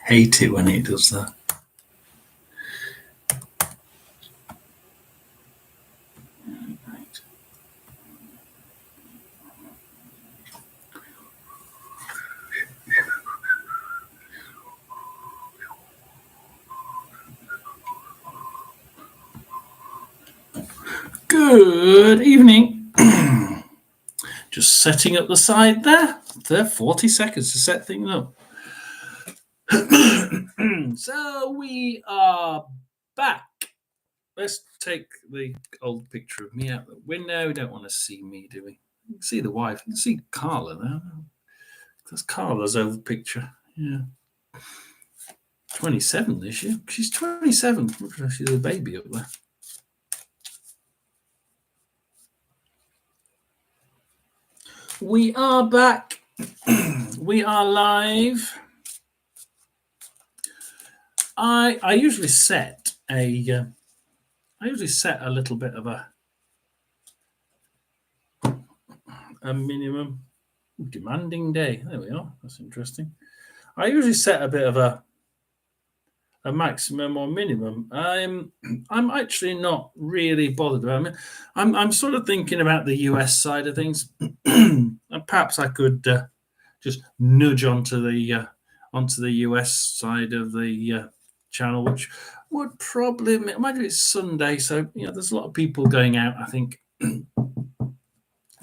hate it when it does that. Good evening. Just setting up the side there. 40 seconds to set things up. So we are back. Let's take the old picture of me out the window. We don't want to see me, do we? You can see the wife. You can see Carla now. That's Carla's old picture. Yeah. 27 this year. She's 27. She's a baby up there. We are back. We are live. I usually set a little bit of a minimum demanding day. There we are. That's interesting. I usually set a bit of a maximum or minimum. I'm actually not really bothered about it. I'm sort of thinking about the US side of things. And perhaps I could just nudge onto the US side of the channel, which would probably, imagine it's Sunday, so there's a lot of people going out. I think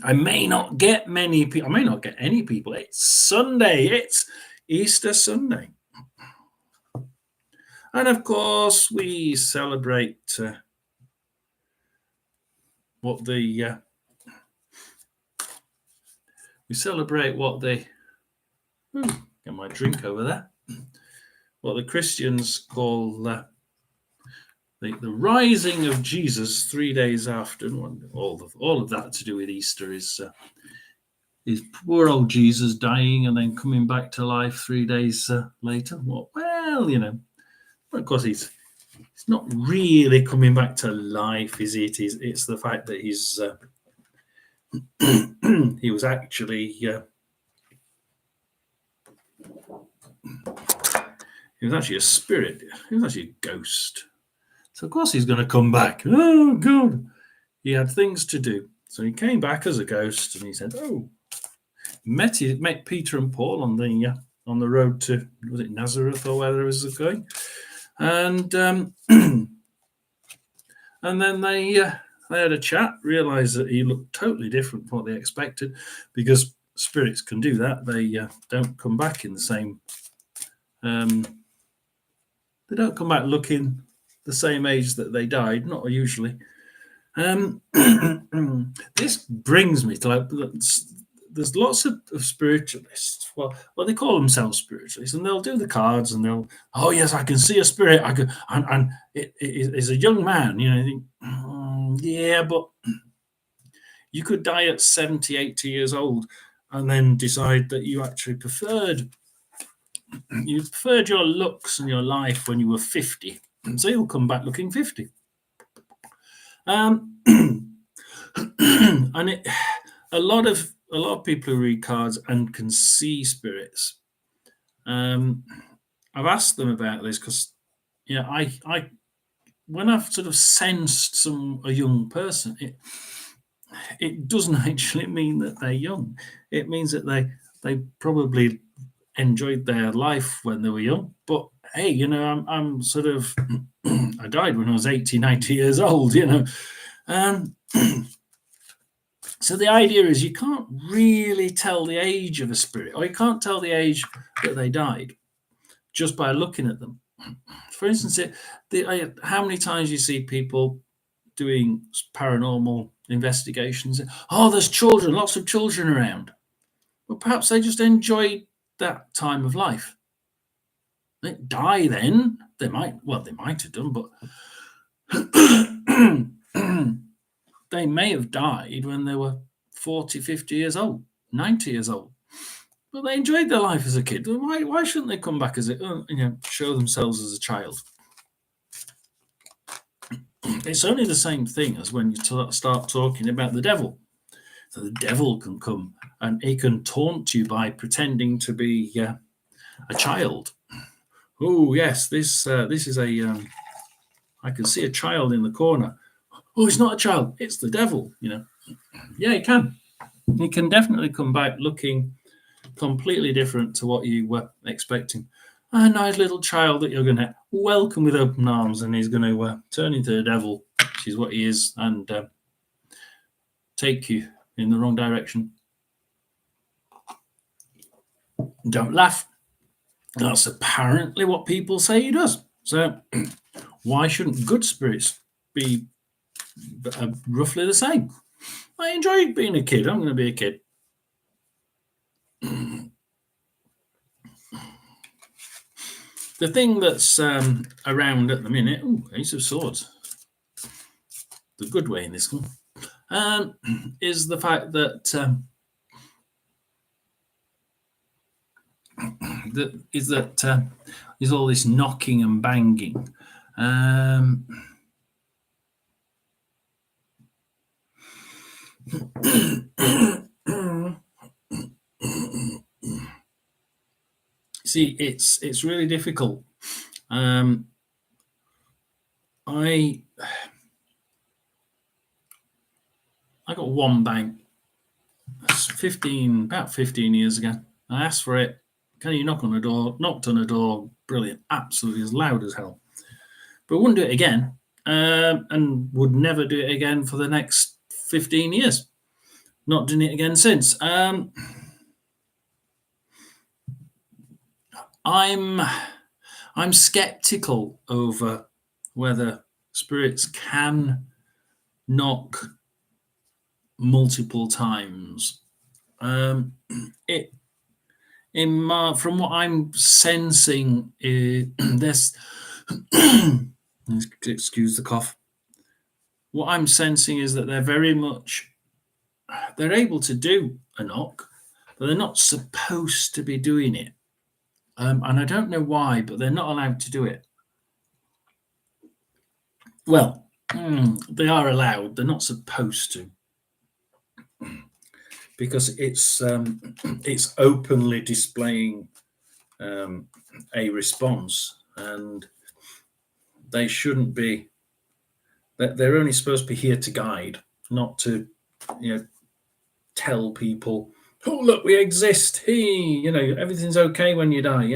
I may not get many people. I may not get any people. It's Sunday. It's Easter Sunday. And of course, we celebrate what the get my drink over there. What the Christians call the rising of Jesus 3 days after. All of that to do with Easter is poor old Jesus dying and then coming back to life 3 days later. Well, of course, he's not really coming back to life, is it? It's the fact that he's he was actually a spirit. He was actually a ghost. So of course he's going to come back. Oh God! He had things to do, so he came back as a ghost, and he said, "Oh." Met Peter and Paul on the road to, was it Nazareth or where it was going, and and then they had a chat, realized that he looked totally different from what they expected, because spirits can do that. They don't come back in the same. They don't come back looking the same age that they died, not usually. This brings me to there's lots of spiritualists. Well, they call themselves spiritualists, and they'll do the cards, and they'll, oh yes, I can see a spirit. I could, and it is a young man. You think, yeah, but you could die at 70, 80 years old, and then decide that you actually preferred your looks and your life when you were 50, and so you'll come back looking 50. And a lot of people who read cards and can see spirits. I've asked them about this because, I when I've sort of sensed a young person, it doesn't actually mean that they're young. It means that they probably enjoyed their life when they were young. But hey, I'm sort of I died when I was 80, 90 years old. So the idea is you can't really tell the age of a spirit, or you can't tell the age that they died just by looking at them. For instance, how many times you see people doing paranormal investigations? Oh, there's children, lots of children around. Well, perhaps they just enjoyed that time of life. They die then. They might have done, but they may have died when they were 40, 50 years old, 90 years old. But they enjoyed their life as a kid. Why shouldn't they come back as show themselves as a child? It's only the same thing as when you start talking about the devil. So the devil can come and he can taunt you by pretending to be a child. Oh yes, this is a. I can see a child in the corner. Oh, it's not a child. It's the devil. Yeah, it can. It can definitely come back looking completely different to what you were expecting. A nice little child that you're going to welcome with open arms, and he's going to turn into the devil, which is what he is, and take you in the wrong direction. Don't laugh. That's apparently what people say he does. So why shouldn't good spirits be roughly the same? I enjoyed being a kid. I'm going to be a kid. The thing that's around at the minute, Ace of Swords, the good way in this one, is the fact that there's all this knocking and banging. See, it's really difficult. I got one bang. About 15 years ago. I asked for it. Can you knock on the door? Knocked on the door. Brilliant. Absolutely as loud as hell. But wouldn't do it again. And would never do it again for the next 15 years. Not done it again since. I'm skeptical over whether spirits can knock multiple times. From what I'm sensing, this excuse the cough. What I'm sensing is that they're able to do a knock, but they're not supposed to be doing it. And I don't know why, but they're not allowed to do it. Well, they are allowed. They're not supposed to, because it's openly displaying a response, and they shouldn't be. They're only supposed to be here to guide, not to, tell people, "Oh, look, we exist. Hey, everything's okay when you die."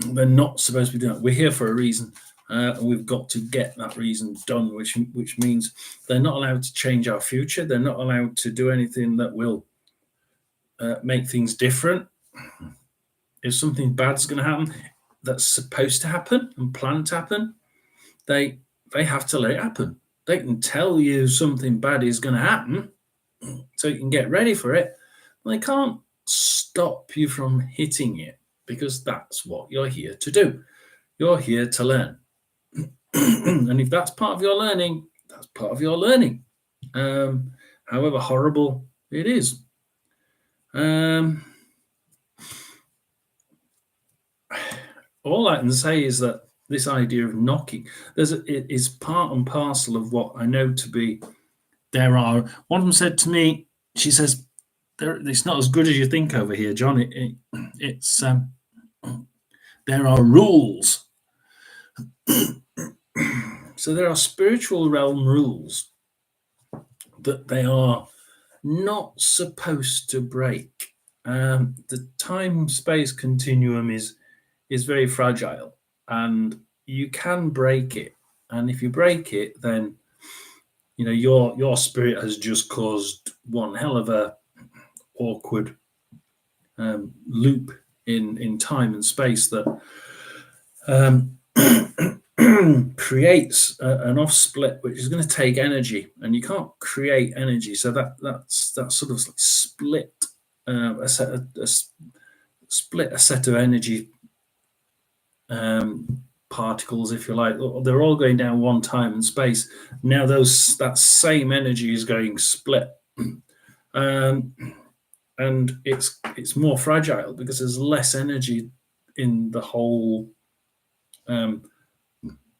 They're not supposed to be doing that. We're here for a reason, and we've got to get that reason done, which means they're not allowed to change our future. They're not allowed to do anything that will make things different. If something bad's going to happen, that's supposed to happen and planned to happen, they have to let it happen. They can tell you something bad is going to happen, so you can get ready for it. They can't stop you from hitting it, because that's what you're here to do. You're here to learn. And if that's part of your learning, that's part of your learning. However horrible it is. All I can say is that this idea of knocking, it is part and parcel of what I know to be. One of them said to me, she says, it's not as good as you think over here, John. It's there are rules. So there are spiritual realm rules that they are not supposed to break. The time-space continuum is very fragile, and you can break it. And if you break it, then your spirit has just caused one hell of a awkward loop in time and space that creates an off split, which is going to take energy, and you can't create energy. So that's sort of like split a set of energy particles, if you like. They're all going down one time and space. Now that same energy is going split. And it's more fragile because there's less energy in the whole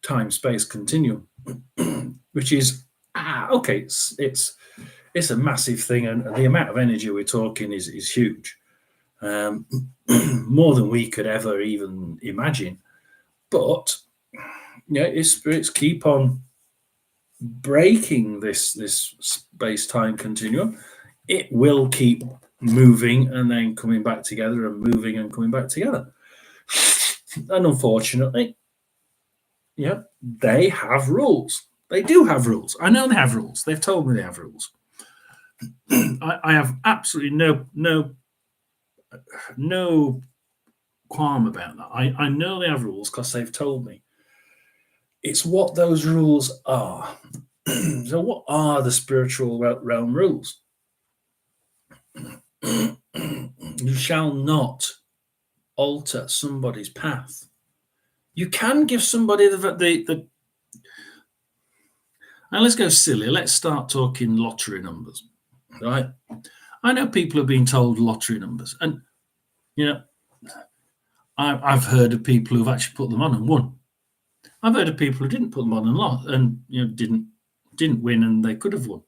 time-space continuum, which is okay. It's a massive thing, and the amount of energy we're talking is huge. um, more than we could ever even imagine. But if spirits keep on breaking this space-time continuum, it will keep moving and then coming back together and moving and coming back together. And unfortunately, they have rules. They do have rules. I know they have rules. They've told me they have rules. I have absolutely no qualm about that. I know they have rules because they've told me. It's what those rules are. So, what are the spiritual realm rules? You shall not alter somebody's path. You can give somebody the and let's go silly. Let's start talking lottery numbers, right? I know people have been told lottery numbers, and I've heard of people who've actually put them on and won. I've heard of people who didn't put them on and lost, and didn't win, and they could have won.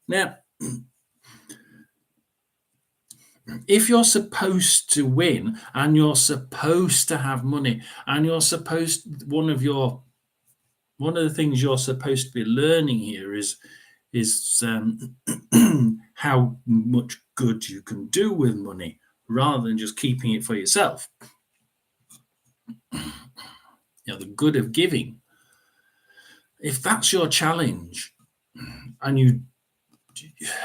Now, if you're supposed to win, and you're supposed to have money, and one of the things you're supposed to be learning here is how much good you can do with money rather than just keeping it for yourself. The good of giving. If that's your challenge, and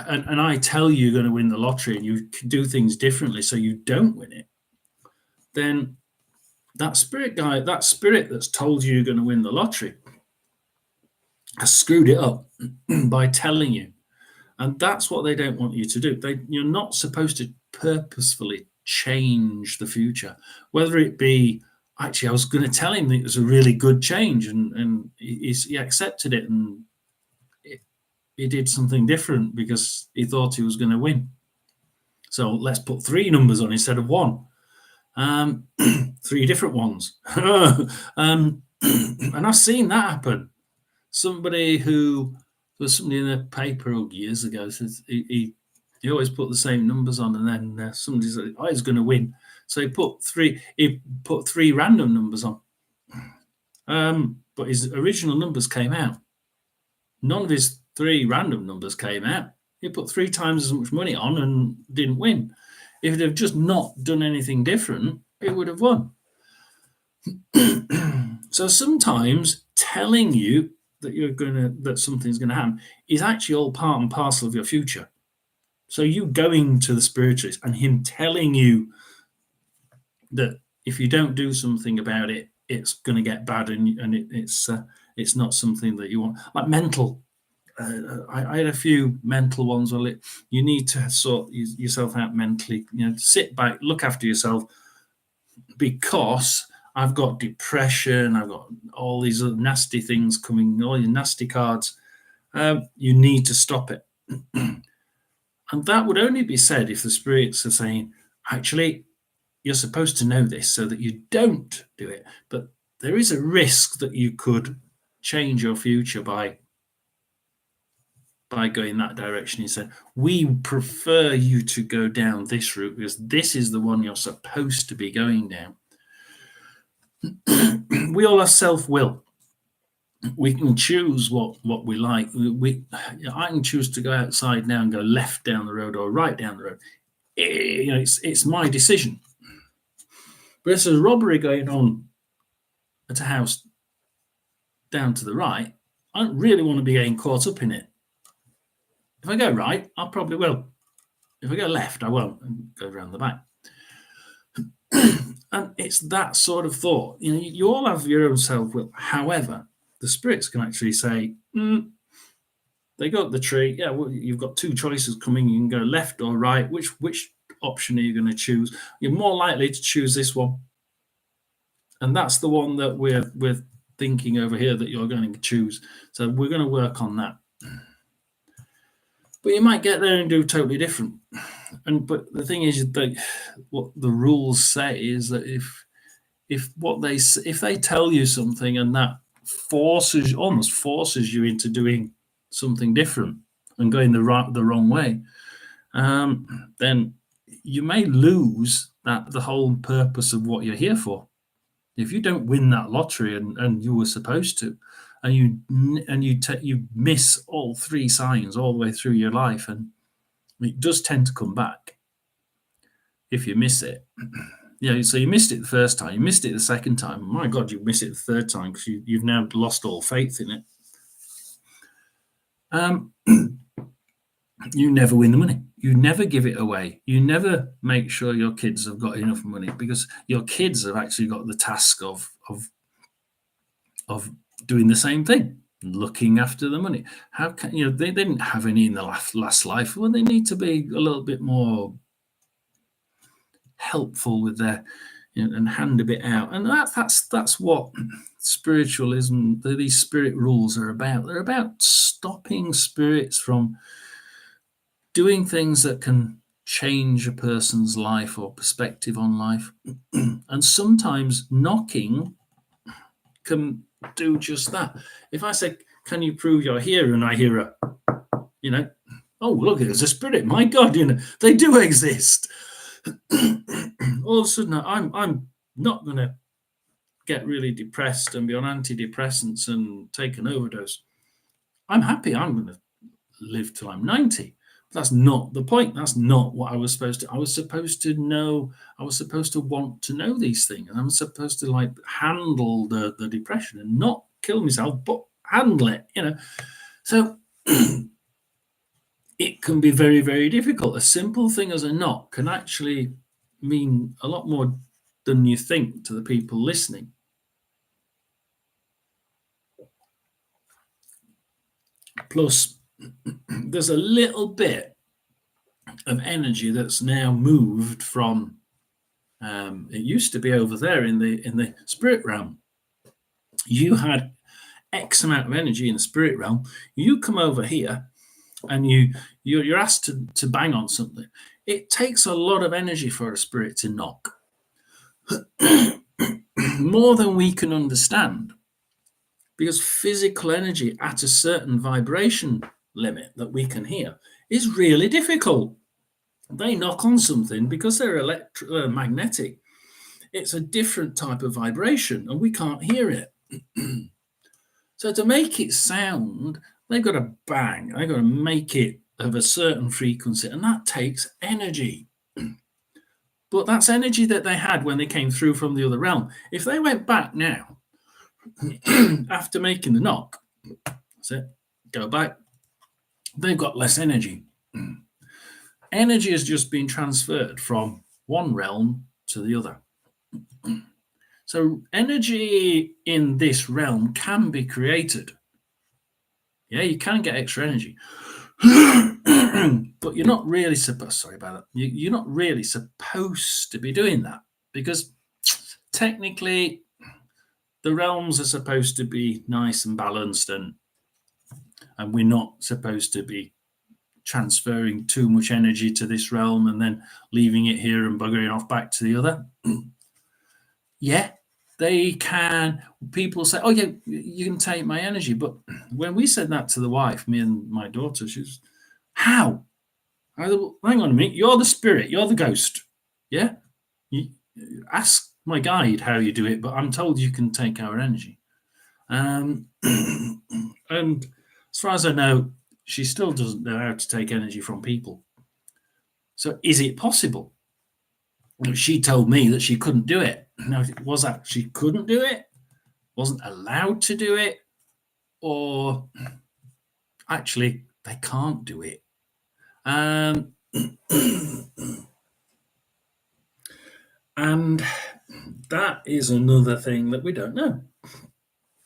I tell you you're going to win the lottery, and you do things differently so you don't win it, then that spirit that's told you you're going to win the lottery has screwed it up by telling you. And that's what they don't want you to do. You're not supposed to purposefully change the future, whether it be, actually, I was going to tell him that it was a really good change, and he accepted it, and he did something different because he thought he was going to win. So let's put 3 numbers on instead of 1. 3 different ones. And I've seen that happen. There was somebody in the paper years ago says he always put the same numbers on, and then somebody said, "Oh, he's going to win." So he put 3 random numbers on. But his original numbers came out. None of his 3 random numbers came out. He put 3 times as much money on and didn't win. If he'd have just not done anything different, it would have won. So sometimes telling you that something's going to happen is actually all part and parcel of your future. So you going to the spiritualist and him telling you that if you don't do something about it, it's going to get bad, and it's not something that you want. Like mental. I had a few mental ones where you need to sort yourself out mentally. Sit back, look after yourself, because I've got depression, I've got all these other nasty things coming, all these nasty cards. You need to stop it. And that would only be said if the spirits are saying, actually, you're supposed to know this so that you don't do it. But there is a risk that you could change your future by going that direction. He said, we prefer you to go down this route because this is the one you're supposed to be going down. We all have self-will. We can choose what we like. I can choose to go outside now and go left down the road or right down the road. It's my decision. But if there's a robbery going on at a house down to the right, I don't really want to be getting caught up in it. If I go right, I probably will. If I go left, I won't, and go around the back. And it's that sort of thought. You all have your own self-will. However, the spirits can actually say, they go up the tree. Yeah, well, you've got 2 choices coming. You can go left or right. Which option are you going to choose? You're more likely to choose this one. And that's the one that we're thinking over here that you're going to choose. So we're going to work on that. But you might get there and do totally different. But the thing is that what the rules say is that if they tell you something and that almost forces you into doing something different and going the wrong way, then you may lose the whole purpose of what you're here for. If you don't win that lottery and you were supposed to, and you miss all three signs all the way through your life, and it does tend to come back if you miss it. So you missed it the first time, you missed it the second time. My God, you miss it the third time because you've now lost all faith in it. You never win the money. You never give it away. You never make sure your kids have got enough money, because your kids have actually got the task of doing the same thing, looking after the money. How can they didn't have any in the last life? Well, they need to be a little bit more helpful with their and hand a bit out. And that's what spiritualism, these spirit rules are about. They're about stopping spirits from doing things that can change a person's life or perspective on life. And sometimes knocking can do just that. If I say, can you prove you're here? And I hear oh, look, there's a spirit. My God, they do exist. All of a sudden, I'm not going to get really depressed and be on antidepressants and take an overdose. I'm happy. I'm going to live till I'm 90. That's not the point. That's not what I was supposed to. I was supposed to know. I was supposed to want to know these things. And I was supposed to handle the depression and not kill myself, but handle it. So it can be very, very difficult. A simple thing as a knock can actually mean a lot more than you think to the people listening. Plus, there's a little bit of energy that's now moved from. It used to be over there in the spirit realm. You had X amount of energy in the spirit realm. You come over here, and you're asked to bang on something. It takes a lot of energy for a spirit to knock, more than we can understand. Because physical energy at a certain vibration limit that we can hear is really difficult. They knock on something because they're magnetic. It's a different type of vibration and we can't hear it. So to make it sound, they've got to bang. They've got to make it of a certain frequency, and that takes energy. But that's energy that they had when they came through from the other realm. If they went back now, after making the knock, that's it, go back, they've got less energy. Energy has just been transferred from one realm to the other. So energy in this realm can be created. Yeah, you can get extra energy. But you're not really supposed, sorry about that, you're not really supposed to be doing that, because technically the realms are supposed to be nice and balanced, and we're not supposed to be transferring too much energy to this realm and then leaving it here and buggering off back to the other. Yeah, they can. People say, oh yeah, you can take my energy. But when we said that to the wife, me and my daughter, she was, how? I said, well, hang on a minute, you're the spirit, you're the ghost. Yeah? You ask my guide how you do it, but I'm told you can take our energy. And as far as I know, she still doesn't know how to take energy from people. So is it possible? She told me that she couldn't do it. Now, was that she couldn't do it, wasn't allowed to do it, or actually they can't do it? And that is another thing that we don't know.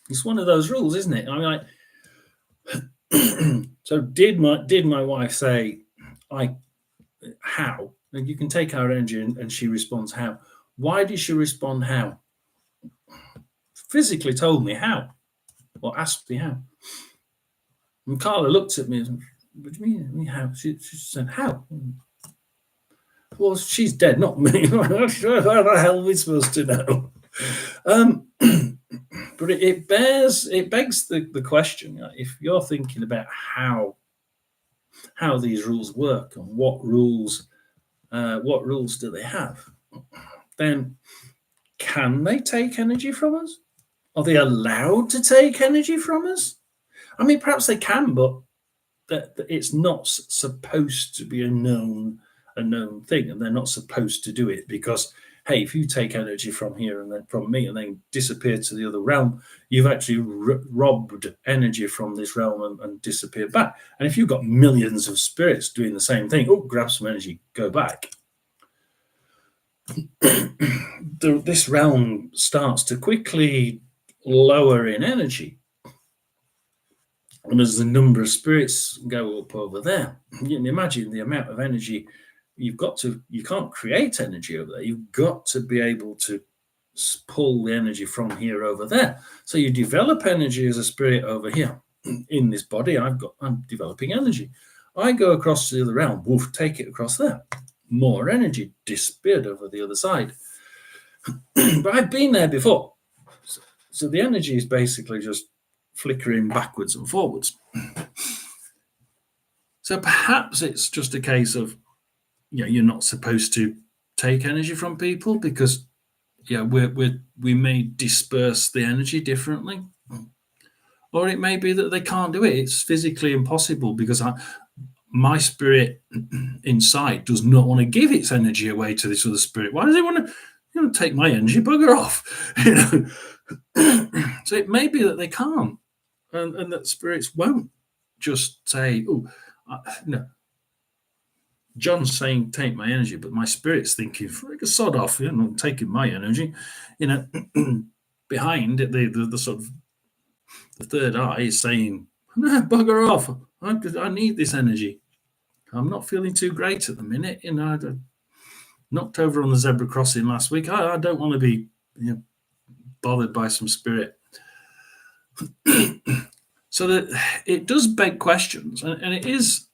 It's one of those rules, isn't it? I mean, so did my wife say, how? You can take our energy, and she responds, how? Why did she respond, how? Physically told me how, or asked me how. And Carla looked at me and said, what do you mean how? She said, how? Well, she's dead, not me. How the hell are we supposed to know? But it begs the question, if you're thinking about how these rules work and what rules what rules do they have? Then can they take energy from us? Are they allowed to take energy from us? I mean, perhaps they can, but that it's not supposed to be a known thing, and they're not supposed to do it because, hey, if you take energy from here and then from me and then disappear to the other realm, you've actually robbed energy from this realm and disappeared back. And if you've got millions of spirits doing the same thing, oh, grab some energy, go back. This realm starts to quickly lower in energy. And as the number of spirits go up over there, you can imagine the amount of energy you can't create energy over there. You've got to be able to pull the energy from here over there. So you develop energy as a spirit over here. In this body, I'm developing energy. I go across to the other realm, woof, take it across there. More energy disappeared over the other side. But I've been there before. So the energy is basically just flickering backwards and forwards. So perhaps it's just a case of, you're not supposed to take energy from people because, we may disperse the energy differently. Or it may be that they can't do it. It's physically impossible because my spirit inside does not want to give its energy away to this other spirit. Why does it want to take my energy? Bugger off. So it may be that they can't. And that spirits won't just say, oh, no. John's saying, take my energy, but my spirit's thinking, sod off, I'm taking my energy. Behind it, the sort of the third eye is saying, no, bugger off. I need this energy. I'm not feeling too great at the minute. I knocked over on the zebra crossing last week. I don't want to be bothered by some spirit. So that it does beg questions, and it is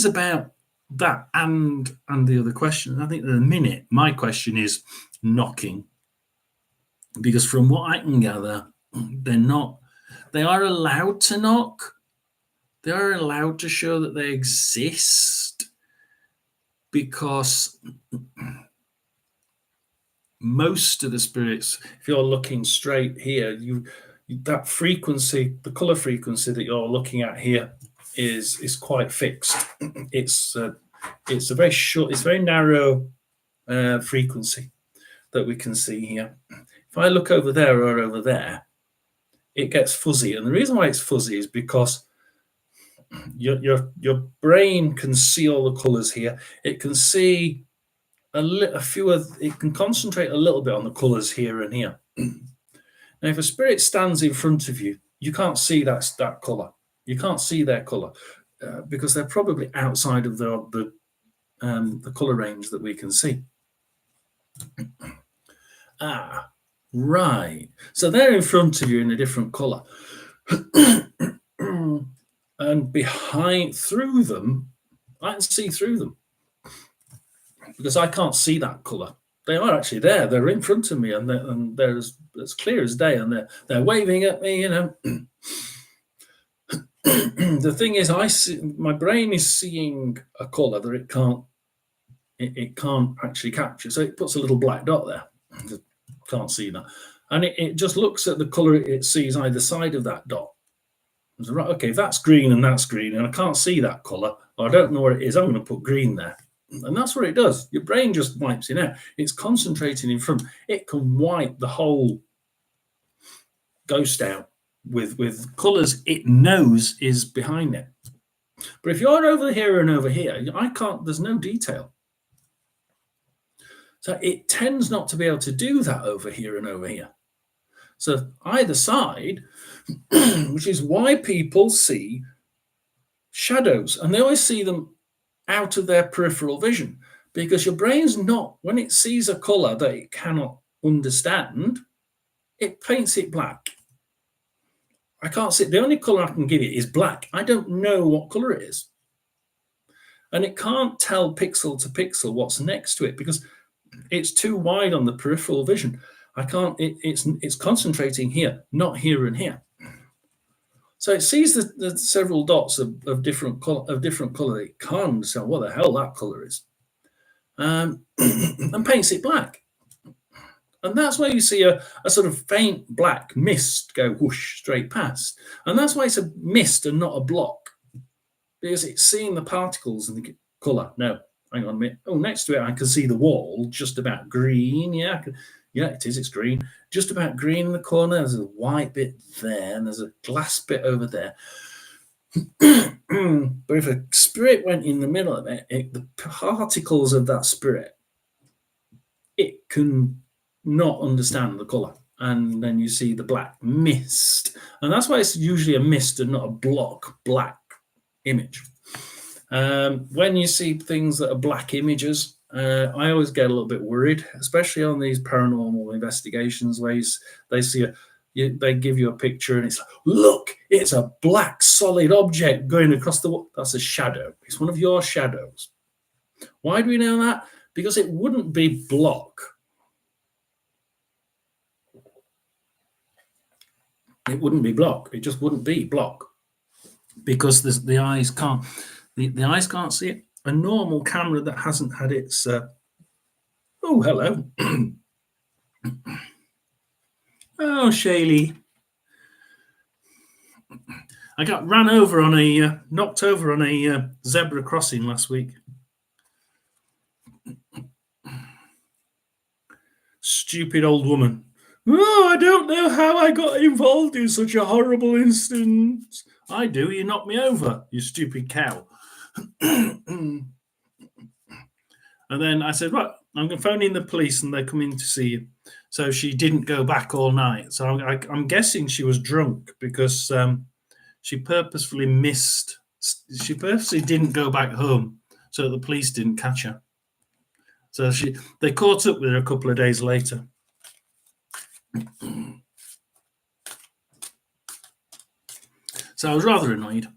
about that and the other question. I think at the minute my question is knocking, because from what I can gather, they are allowed to knock. They are allowed to show that they exist because most of the spirits, if you're looking straight here, that frequency, the color frequency that you're looking at here is quite fixed. It's a very short, it's very narrow frequency that we can see here. If I look over there or over there, it gets fuzzy, and the reason why it's fuzzy is because your brain can see all the colors here. It can see it can concentrate a little bit on the colors here and here. Now, if a spirit stands in front of you, you can't see that color. You can't see their color because they're probably outside of the color range that we can see. Right. So they're in front of you in a different color. And through them, I can see through them because I can't see that color. They are actually there. They're in front of me, and they're as clear as day, and they're waving at me. The thing is, my brain is seeing a color that it can't actually capture. So it puts a little black dot there. Can't see that, and it just looks at the color it sees either side of that dot. So, right, okay, that's green and that's green, and I can't see that color, or I don't know what it is. I'm going to put green there. And that's what it does. Your brain just wipes it out. It's concentrating in front. It can wipe the whole ghost out with colors it knows is behind it. But if you're over here and over here, there's no detail. So it tends not to be able to do that over here and over here. So either side, which is why people see shadows, and they always see them out of their peripheral vision, because your brain's not, when it sees a color that it cannot understand, it paints it black. I can't see, the only color I can give it is black. I don't know what color it is. And it can't tell pixel to pixel what's next to it because it's too wide on the peripheral vision. It's concentrating here, not here and here. So it sees the several dots of different color. It can't understand what the hell that color is, and paints it black. And that's why you see a sort of faint black mist go whoosh straight past. And that's why it's a mist and not a block, because it's seeing the particles and the color. No, hang on a minute. Oh, next to it, I can see the wall just about green. Yeah, yeah, it is. It's green. Just about green in the corner. There's a white bit there, and there's a glass bit over there. But if a spirit went in the middle of it, the particles of that spirit, it can not understand the color, and then you see the black mist, and that's why it's usually a mist and not a block black image. When you see things that are black images, I always get a little bit worried, especially on these paranormal investigations where they see they give you a picture and it's like, look, it's a black solid object going across the wall. That's a shadow. It's one of your shadows. Why do we know that? Because it wouldn't be block. It wouldn't be block. It just wouldn't be block, because the eyes can't. The eyes can't see it. A normal camera that hasn't had its. Oh, hello. Oh, Shaylee. I got knocked over on a zebra crossing last week. Stupid old woman. Oh, I don't know how I got involved in such a horrible instance. I do. You knocked me over, you stupid cow. And then I said, right, I'm going to phone in the police and they're coming to see you. So she didn't go back all night. So I'm guessing she was drunk, because she purposely didn't go back home so the police didn't catch her. So they caught up with her a couple of days later. So I was rather annoyed.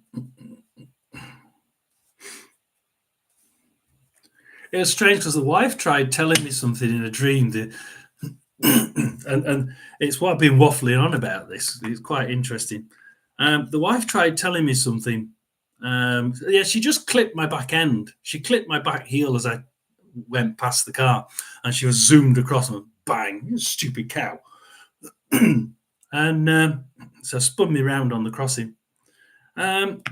It was strange because the wife tried telling me something in a dream, and it's what I've been waffling on about this. It's quite interesting. The wife tried telling me something. She just clipped my back end. She clipped my back heel as I went past the car, and she was zoomed across and bang, you stupid cow. And so spun me around on the crossing. But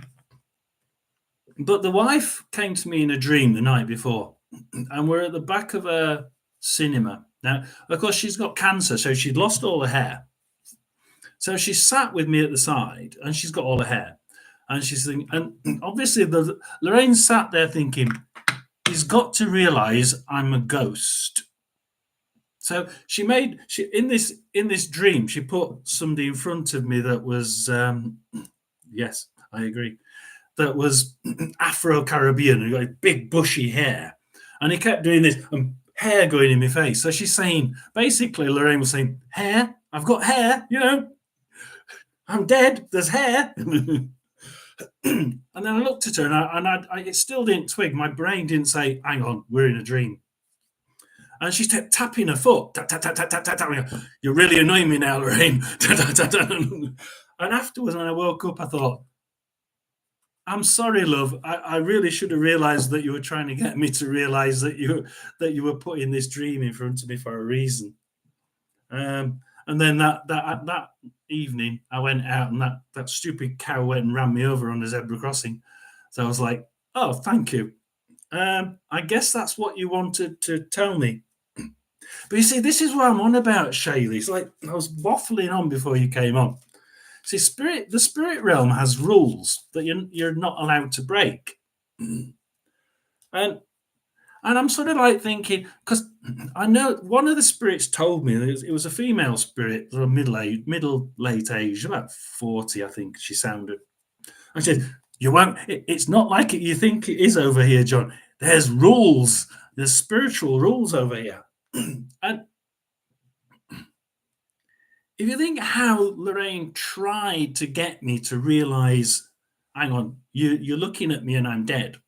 the wife came to me in a dream the night before, and we're at the back of a cinema. Now, of course, she's got cancer, so she'd lost all her hair. So she sat with me at the side, and she's got all her hair. And she's thinking, and obviously Lorraine sat there thinking, he's got to realize I'm a ghost. So in this dream, she put somebody in front of me that was, yes, I agree, that was Afro-Caribbean, and got big bushy hair. And he kept doing this, and hair going in my face. So she's saying, basically, Lorraine was saying, hair, I've got hair, I'm dead, there's hair. And then I looked at her, and it still didn't twig. My brain didn't say, hang on, we're in a dream. And she kept tapping her foot. Tap, tap, tap, tap, tap, tap, tap. You're really annoying me now, Lorraine. And afterwards, when I woke up, I thought, I'm sorry, love. I really should have realized that you were trying to get me to realize that you were putting this dream in front of me for a reason. And then that evening, I went out, and that stupid cow went and ran me over on the zebra crossing. So I was like, oh, thank you. I guess that's what you wanted to tell me. But you see, this is what I'm on about, Shaylee. It's like I was waffling on before you came on. See, the spirit realm has rules that you're not allowed to break. And I'm sort of like thinking, because I know one of the spirits told me it was a female spirit, sort of late age, about 40, I think she sounded. I said, you won't. It's not like you think it is over here, John. There's rules. There's spiritual rules over here. And if you think how Lorraine tried to get me to realize, hang on, you're looking at me and I'm dead.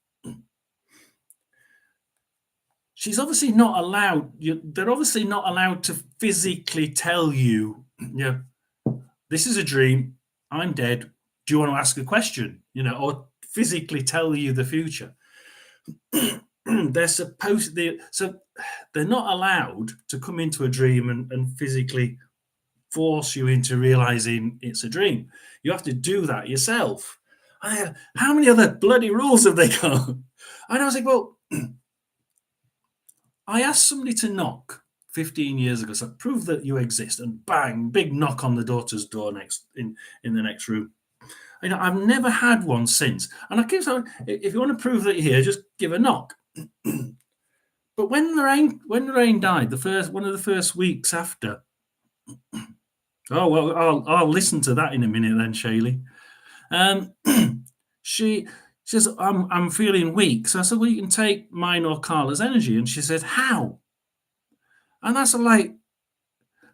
She's obviously not allowed. They're obviously not allowed to physically tell you, this is a dream. I'm dead. do you want to ask a question, or physically tell you the future? They're supposed so they're not allowed to come into a dream and physically force you into realizing it's a dream. You have to do that yourself. How many other bloody rules have they got? And I was like, well, I asked somebody to knock 15 years ago, so prove that you exist, and bang, big knock on the daughter's door in the next room. I've never had one since, and I keep saying, if you want to prove that you're here, just give a knock. But when Lorraine died, one of the first weeks after. Oh well, I'll listen to that in a minute then, Shaylee. Um, she says, I'm feeling weak. So I said, well, you can take mine or Carla's energy. And she said, how? And that's like,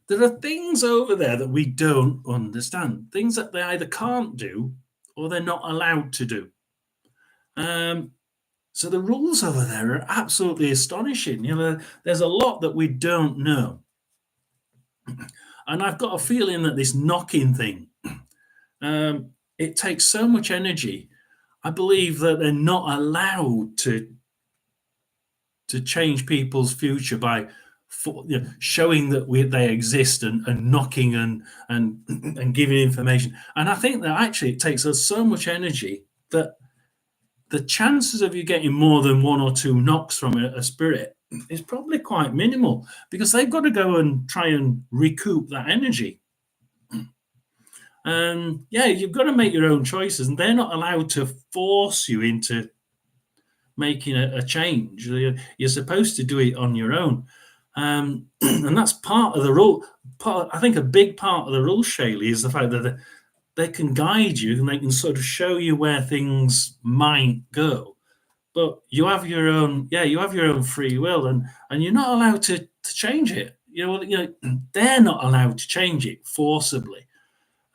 there are things over there that we don't understand, things that they either can't do or they're not allowed to do. So the rules over there are absolutely astonishing. There's a lot that we don't know. And I've got a feeling that this knocking thing, it takes so much energy. I believe that they're not allowed to change people's future by showing that they exist and knocking and giving information. And I think that actually it takes us so much energy that the chances of you getting more than one or two knocks from a spirit is probably quite minimal, because they've got to go and try and recoup that energy. And yeah, you've got to make your own choices, and they're not allowed to force you into making a change. You're supposed to do it on your own. And that's part of the rule. I think a big part of the rule, Shaylee, is the fact that they can guide you and they can sort of show you where things might go. But you have your own free will, and you're not allowed to change it. They're not allowed to change it forcibly.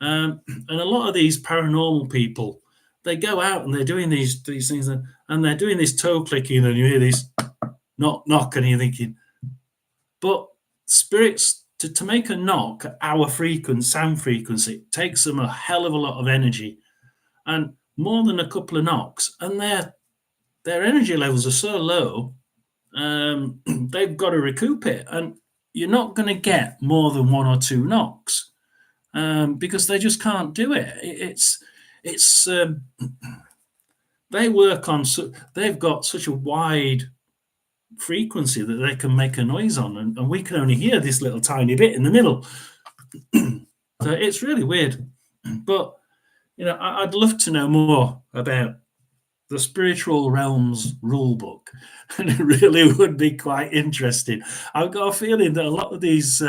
And a lot of these paranormal people, they go out and they're doing these things, and they're doing this toe clicking, and you hear this knock, knock, and you're thinking, but spirits, to make a knock at our sound frequency, takes them a hell of a lot of energy, and more than a couple of knocks, and their energy levels are so low, they've got to recoup it, and you're not going to get more than one or two knocks, because they just can't do it. It's they work on, they've got such a wide frequency that they can make a noise on, and we can only hear this little tiny bit in the middle. So it's really weird. But I'd love to know more about the spiritual realms rule book, and it really would be quite interesting. I've got a feeling that a lot of these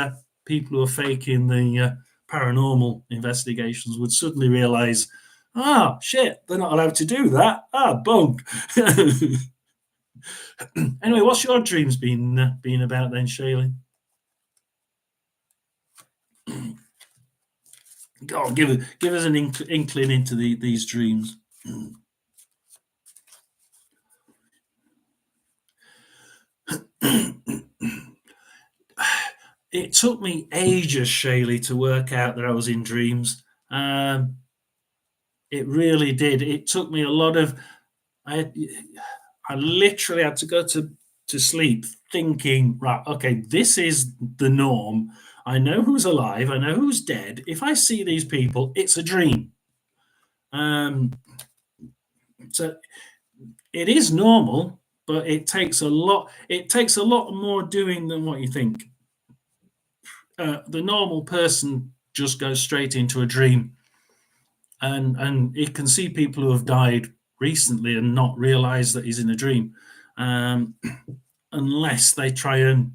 people who are faking the paranormal investigations would suddenly realize, shit, they're not allowed to do that. Bunk. Anyway, what's your dreams been about then, Shaylee? God, give us an inkling into these dreams. It took me ages, Shaylee, to work out that I was in dreams. It really did. It took me a lot of. I literally had to go to sleep thinking, right, okay, this is the norm. I know who's alive. I know who's dead. If I see these people, it's a dream. So it is normal, but it takes a lot. It takes a lot more doing than what you think. The normal person just goes straight into a dream, and it can see people who have died recently and not realize that he's in a dream, unless they try and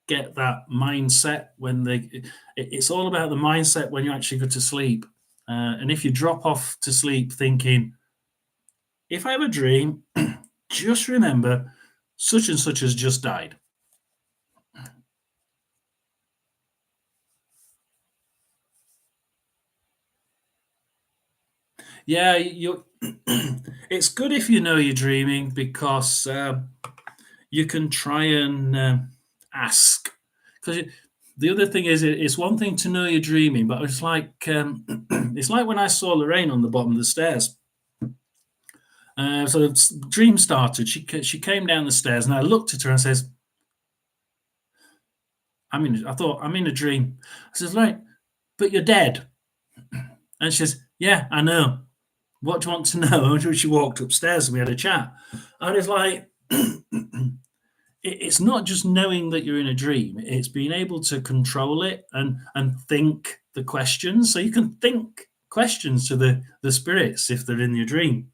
get that mindset when it's all about the mindset when you actually go to sleep. And if you drop off to sleep thinking, if I have a dream, just remember such and such has just died. Yeah, it's good if you know you're dreaming, because you can try and ask. Because the other thing is, it's one thing to know you're dreaming, but it's like it's like when I saw Lorraine on the bottom of the stairs. So the dream started. She came down the stairs, and I looked at her and says, I thought I'm in a dream. I says, right, but you're dead. And she says, yeah, I know. What do you want to know? And she walked upstairs and we had a chat. And it's like, it's not just knowing that you're in a dream, it's being able to control it and think the questions. So you can think questions to the spirits if they're in your dream.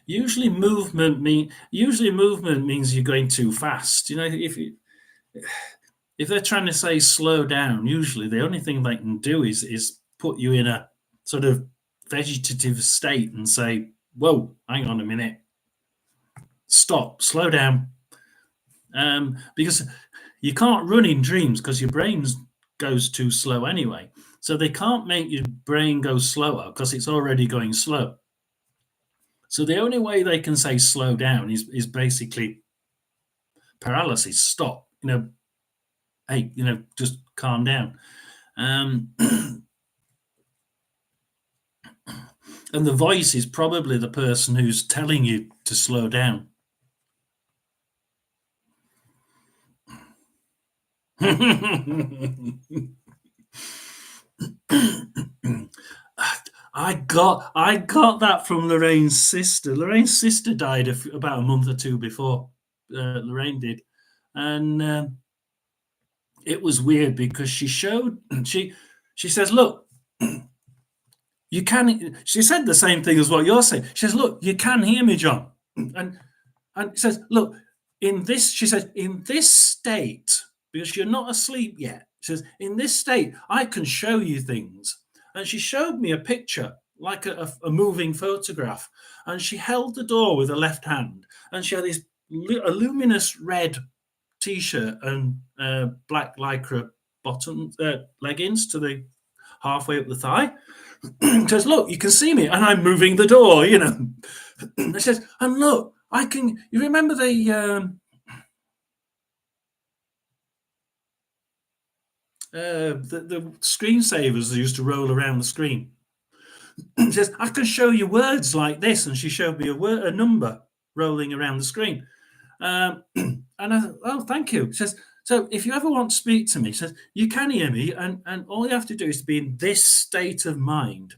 Usually movement means you're going too fast. If they're trying to say slow down, usually the only thing they can do is put you in a sort of vegetative state and say, "Whoa, hang on a minute, stop, slow down," because you can't run in dreams because your brain goes too slow anyway. So they can't make your brain go slower because it's already going slow. So the only way they can say slow down is basically paralysis. Stop. Hey, just calm down. And the voice is probably the person who's telling you to slow down. I got that from Lorraine's sister. Lorraine's sister died about a month or two before Lorraine did, and it was weird because she says, "Look, you can." She said the same thing as what you're saying. She says, "Look, you can hear me, John," and says, "Look, in this," she says, "in this state, because you're not asleep yet." She says, "In this state, I can show you things." And she showed me a picture, like a moving photograph, and she held the door with her left hand, and she had this a luminous red t-shirt and black lycra bottom leggings to the halfway up the thigh. Says, "Look, you can see me, and I'm moving the door." It says, "And look, I can." You remember the screensavers that used to roll around the screen? It says, "I can show you words like this," and she showed me a number rolling around the screen. And I thought, "Oh, thank you." She says, "So if you ever want to speak to me," she says, "you can hear me, and all you have to do is be in this state of mind."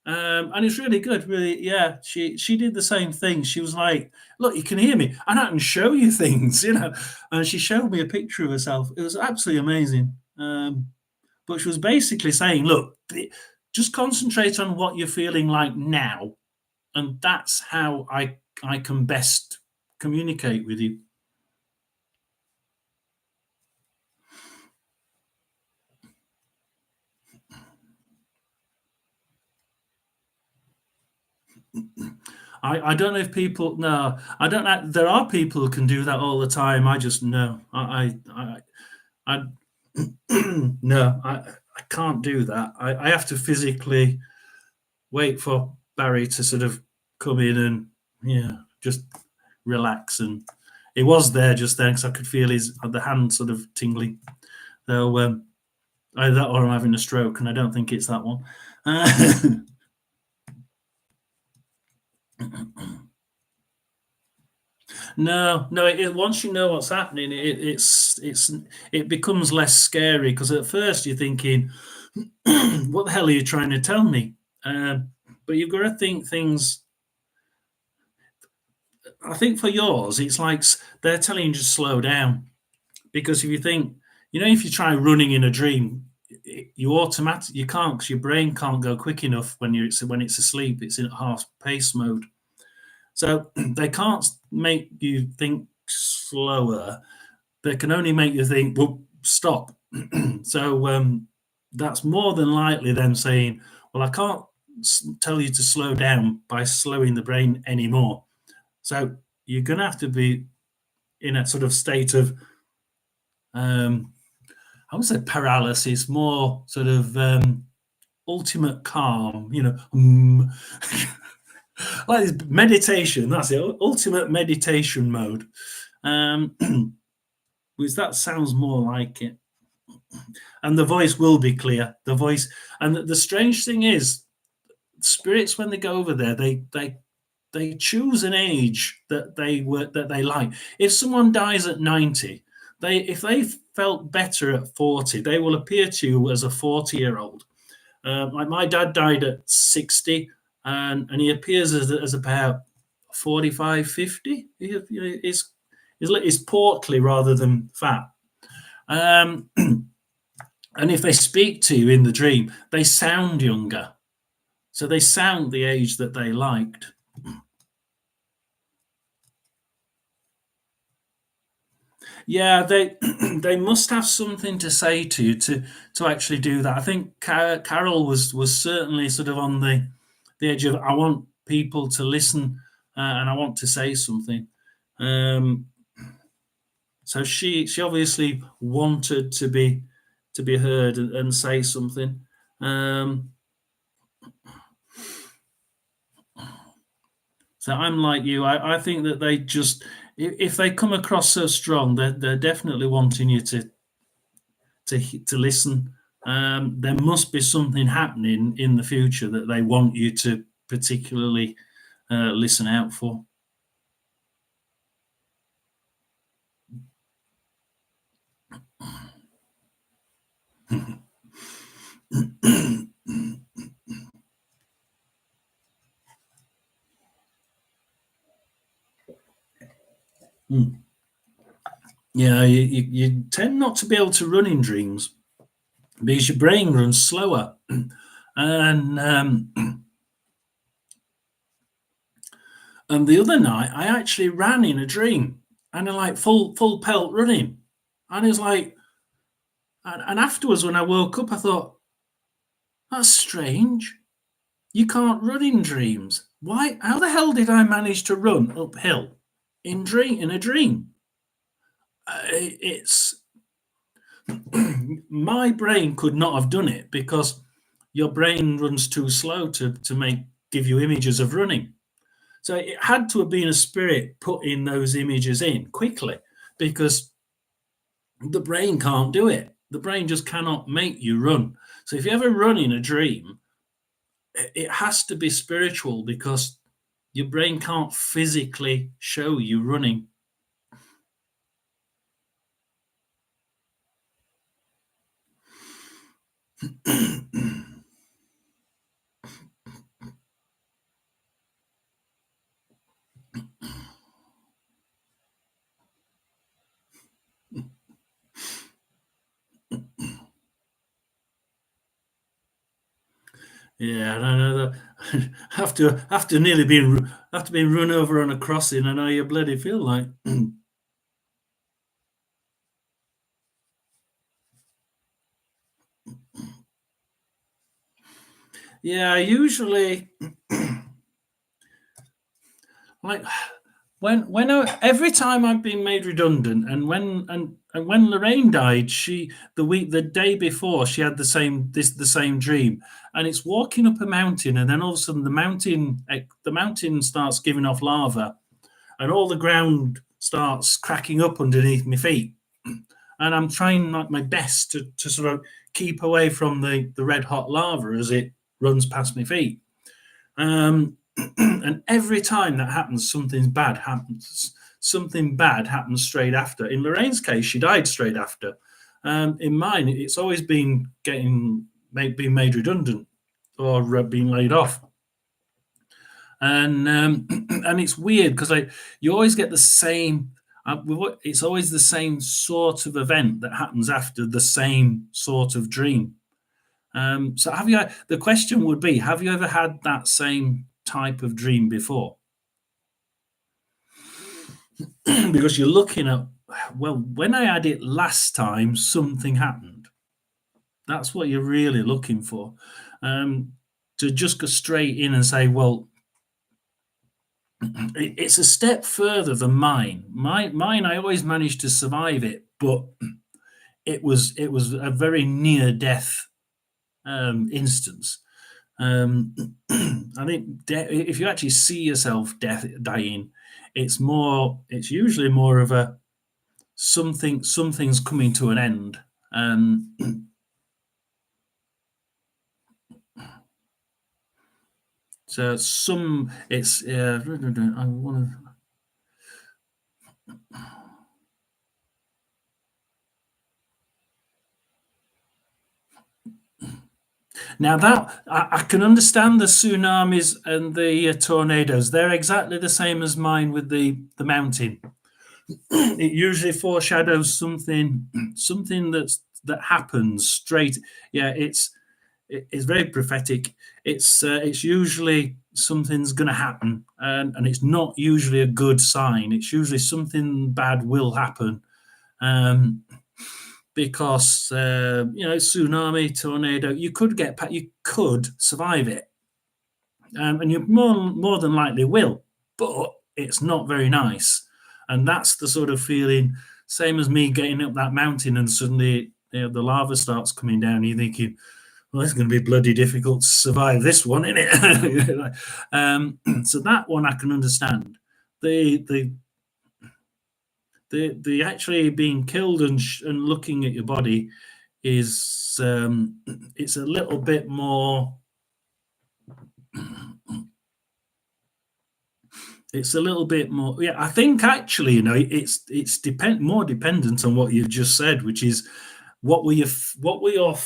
And it's really good, really. Yeah, she did the same thing. She was like, "Look, you can hear me, and I can show you things." And she showed me a picture of herself. It was absolutely amazing. But she was basically saying, "Look, just concentrate on what you're feeling like now, and that's how I can best communicate with you." I don't know if people no, I don't know. There are people who can do that all the time. I just no. I no, I can't do that. I have to physically wait for Barry to sort of come in and just relax. And he was there just then because I could feel the hand sort of tingling. So either that or I'm having a stroke, and I don't think it's that one. No, no. Once you know what's happening, it becomes less scary because at first you're thinking, "What the hell are you trying to tell me?" But you've got to think things. I think for yours, it's like they're telling you to slow down because if you think, if you try running in a dream, you can't because your brain can't go quick enough when it's asleep. It's in half pace mode. So they can't make you think slower, they can only make you think, well, stop. So that's more than likely them saying, well, I can't tell you to slow down by slowing the brain anymore. So you're going to have to be in a sort of state of, I would say paralysis, more sort of ultimate calm, like this meditation. That's it, ultimate meditation mode. Which that sounds more like it. And the voice will be clear. The voice, and the strange thing is, spirits when they go over there, they choose an age that they like. If someone dies at 90, if they felt better at 40, they will appear to you as a 40-year-old. Like my dad died at 60, and he appears as about 45, 50. He's portly rather than fat. And if they speak to you in the dream, they sound younger. So they sound the age that they liked. Yeah, they they must have something to say to you to actually do that. I think Carol was certainly sort of on the edge of, I want people to listen, and I want to say something. Um, so she obviously wanted to be heard and say something. So I'm like you. I think that they just, if they come across so strong, they're definitely wanting you to listen. There must be something happening in the future that they want you to particularly listen out for. Yeah, you tend not to be able to run in dreams because your brain runs slower. And and the other night, I actually ran in a dream, and I like full pelt running, and it's like, and afterwards when I woke up, I thought, that's strange. You can't run in dreams. Why? How the hell did I manage to run uphill in a dream? It's my brain could not have done it because your brain runs too slow to give you images of running. So it had to have been a spirit putting those images in quickly because the brain can't do it. The brain just cannot make you run. So if you ever run in a dream, it has to be spiritual because your brain can't physically show you running. Yeah, I know that. After nearly being after being run over on a crossing, I know you bloody feel like. Yeah, usually like every time I've been made redundant, and when Lorraine died, the day before she had the same dream, and it's walking up a mountain, and then all of a sudden the mountain starts giving off lava, and all the ground starts cracking up underneath my feet, and I'm trying like my best to sort of keep away from the red hot lava as it runs past my feet. And every time that happens, something bad happens. Something bad happens straight after. In Lorraine's case, she died straight after. In mine, it's always been being made redundant or being laid off. And and it's weird because like you always get the same. It's always the same sort of event that happens after the same sort of dream. So have you? The question would be: have you ever had that same type of dream before? because you're looking at, well, when I had it last time, something happened. That's what you're really looking for. Um, to just go straight in and say, well, it's a step further than mine. Mine, I always managed to survive it, but it was a very near death instance. Um, I think if you actually see yourself dying, it's usually more of a something's coming to an end. Um, so some it's I want to. Now that I can understand the tsunamis and the tornadoes, they're exactly the same as mine with the mountain. It usually foreshadows something that happens straight. Yeah, it's very prophetic. It's usually something's going to happen, and it's not usually a good sign. It's usually something bad will happen. Um, because tsunami, tornado, you could survive it, and you more than likely will, but it's not very nice, and that's the sort of feeling. Same as me getting up that mountain and suddenly the lava starts coming down. You're thinking, well, it's going to be bloody difficult to survive this one, isn't it? So that one I can understand. The the actually being killed and looking at your body is it's a little bit more. It's a little bit more. Yeah, I think actually, it's more dependent on what you've just said, which is what were your what were your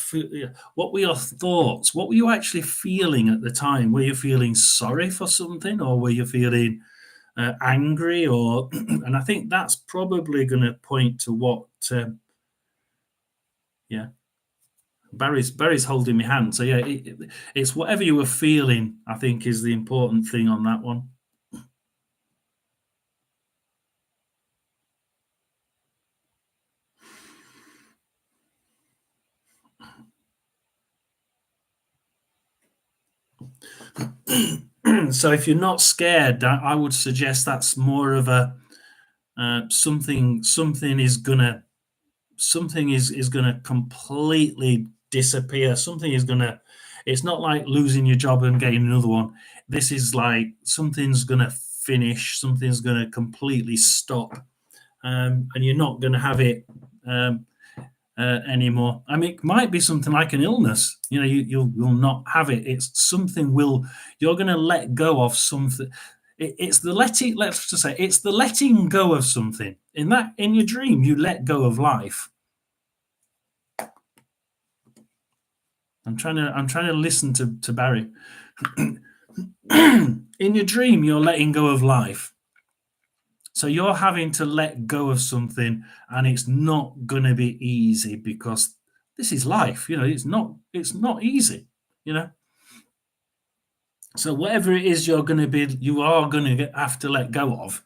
what were your thoughts? What were you actually feeling at the time? Were you feeling sorry for something, or were you feeling angry? Or and I think that's probably going to point to what. Yeah, Barry's holding my hand. So yeah, it's whatever you were feeling. I think is the important thing on that one. So if you're not scared, I would suggest that's more of a something is gonna completely disappear. Something is gonna. It's not like losing your job and getting another one. This is like something's gonna finish. Something's gonna completely stop, and you're not gonna have it. Anymore. I mean, it might be something like an illness. You'll not have it. It's something will you're going to let go of something. It's the letting. Let's just say it's the letting go of something. In your dream, you let go of life. I'm trying to listen to Barry. In your dream, you're letting go of life. So you're having to let go of something, and it's not going to be easy because this is life. It's not easy. You know. So whatever it is you are going to have to let go of.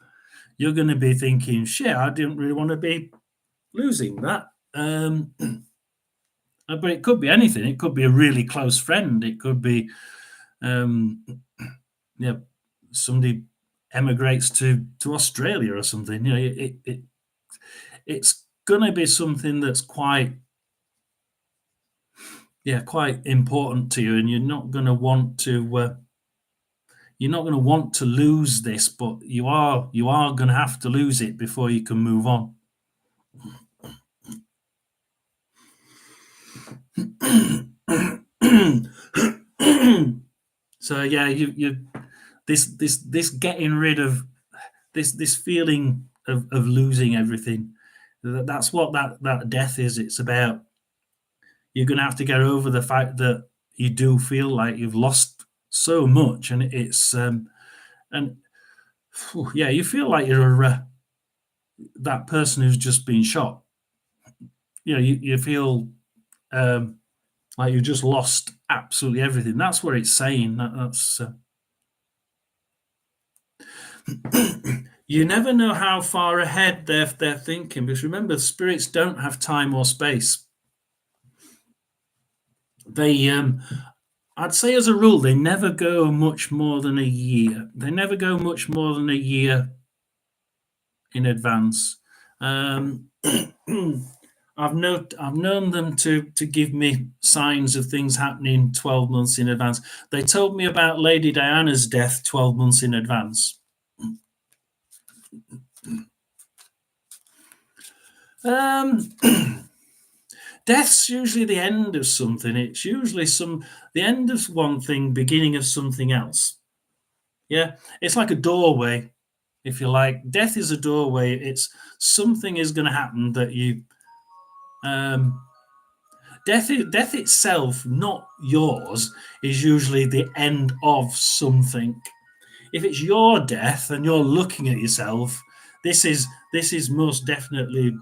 You're going to be thinking, "Shit, I didn't really want to be losing that." But it could be anything. It could be a really close friend. It could be, um, yeah, somebody emigrates to Australia or something. It's going to be something that's quite important to you, and you're not going to want to lose this, but you are going to have to lose it before you can move on. So yeah, you this getting rid of this feeling of losing everything. That's what that death is. It's about you're going to have to get over the fact that you do feel like you've lost so much, and and yeah, you feel like you're that person who's just been shot. You feel um, like you just lost absolutely everything. That's what it's saying. That's you never know how far ahead they're thinking, because remember, spirits don't have time or space. They I'd say as a rule they never go much more than a year. They never go much more than a year in advance. I've known them to give me signs of things happening 12 months in advance. They told me about Lady Diana's death 12 months in advance. Um, Death's usually the end of something. It's usually the end of one thing, beginning of something else. Yeah, it's like a doorway, if you like. Death is a doorway. It's something is going to happen that you. Um, death itself, not yours, is usually the end of something. If it's your death and you're looking at yourself, this is most definitely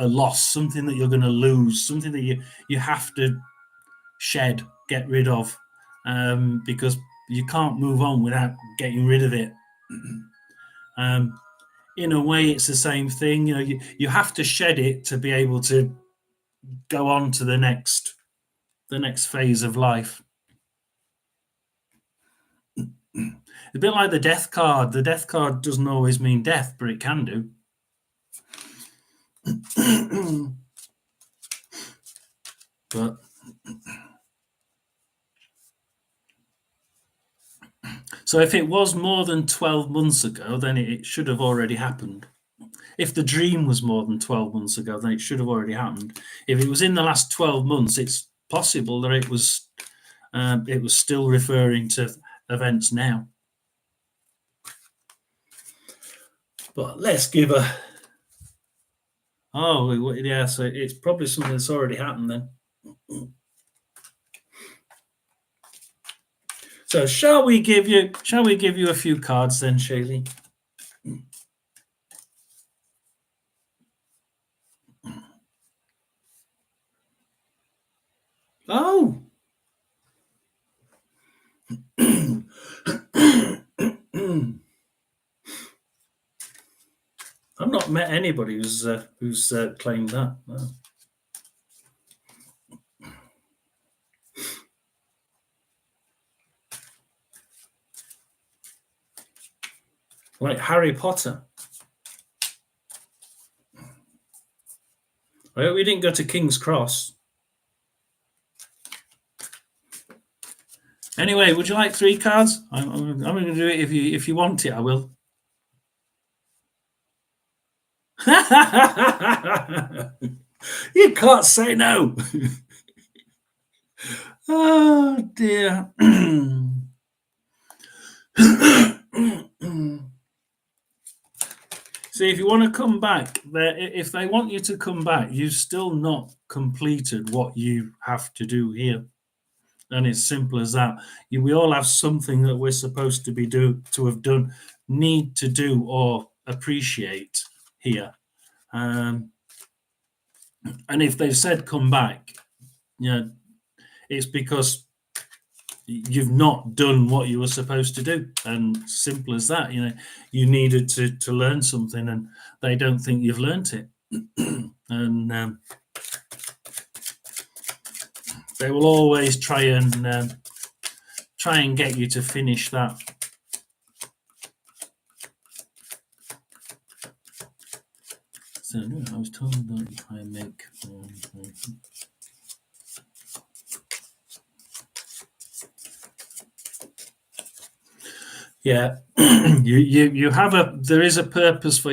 a loss, something that you're going to lose, something that you have to shed, get rid of, because you can't move on without getting rid of it. um, in a way, it's the same thing. You have to shed it to be able to go on to the next phase of life. A bit like the death card. The death card doesn't always mean death, but it can do. But so if it was more than 12 months ago, then it should have already happened. If the dream was more than 12 months ago, then it should have already happened. If it was in the last 12 months, it's possible that it was still referring to events now. But let's give a. Oh, yeah, so it's probably something that's already happened then. So shall we give you a few cards then, Shaylee? Oh. I've not met anybody who's claimed that. No. Like Harry Potter. Well, we didn't go to King's Cross. Anyway, would you like 3 cards? I'm going to do it if you want it. I will. You can't say no. Oh dear. See, if you want to come back, if they want you to come back, you've still not completed what you have to do here. And it's simple as that. We all have something that we're supposed to have done, need to do, or appreciate here. And if they've said come back, it's because you've not done what you were supposed to do, and simple as that. You needed to learn something, and they don't think you've learnt it, and they will always try and get you to finish that. So I was told that I make. Yeah, you have there is a purpose for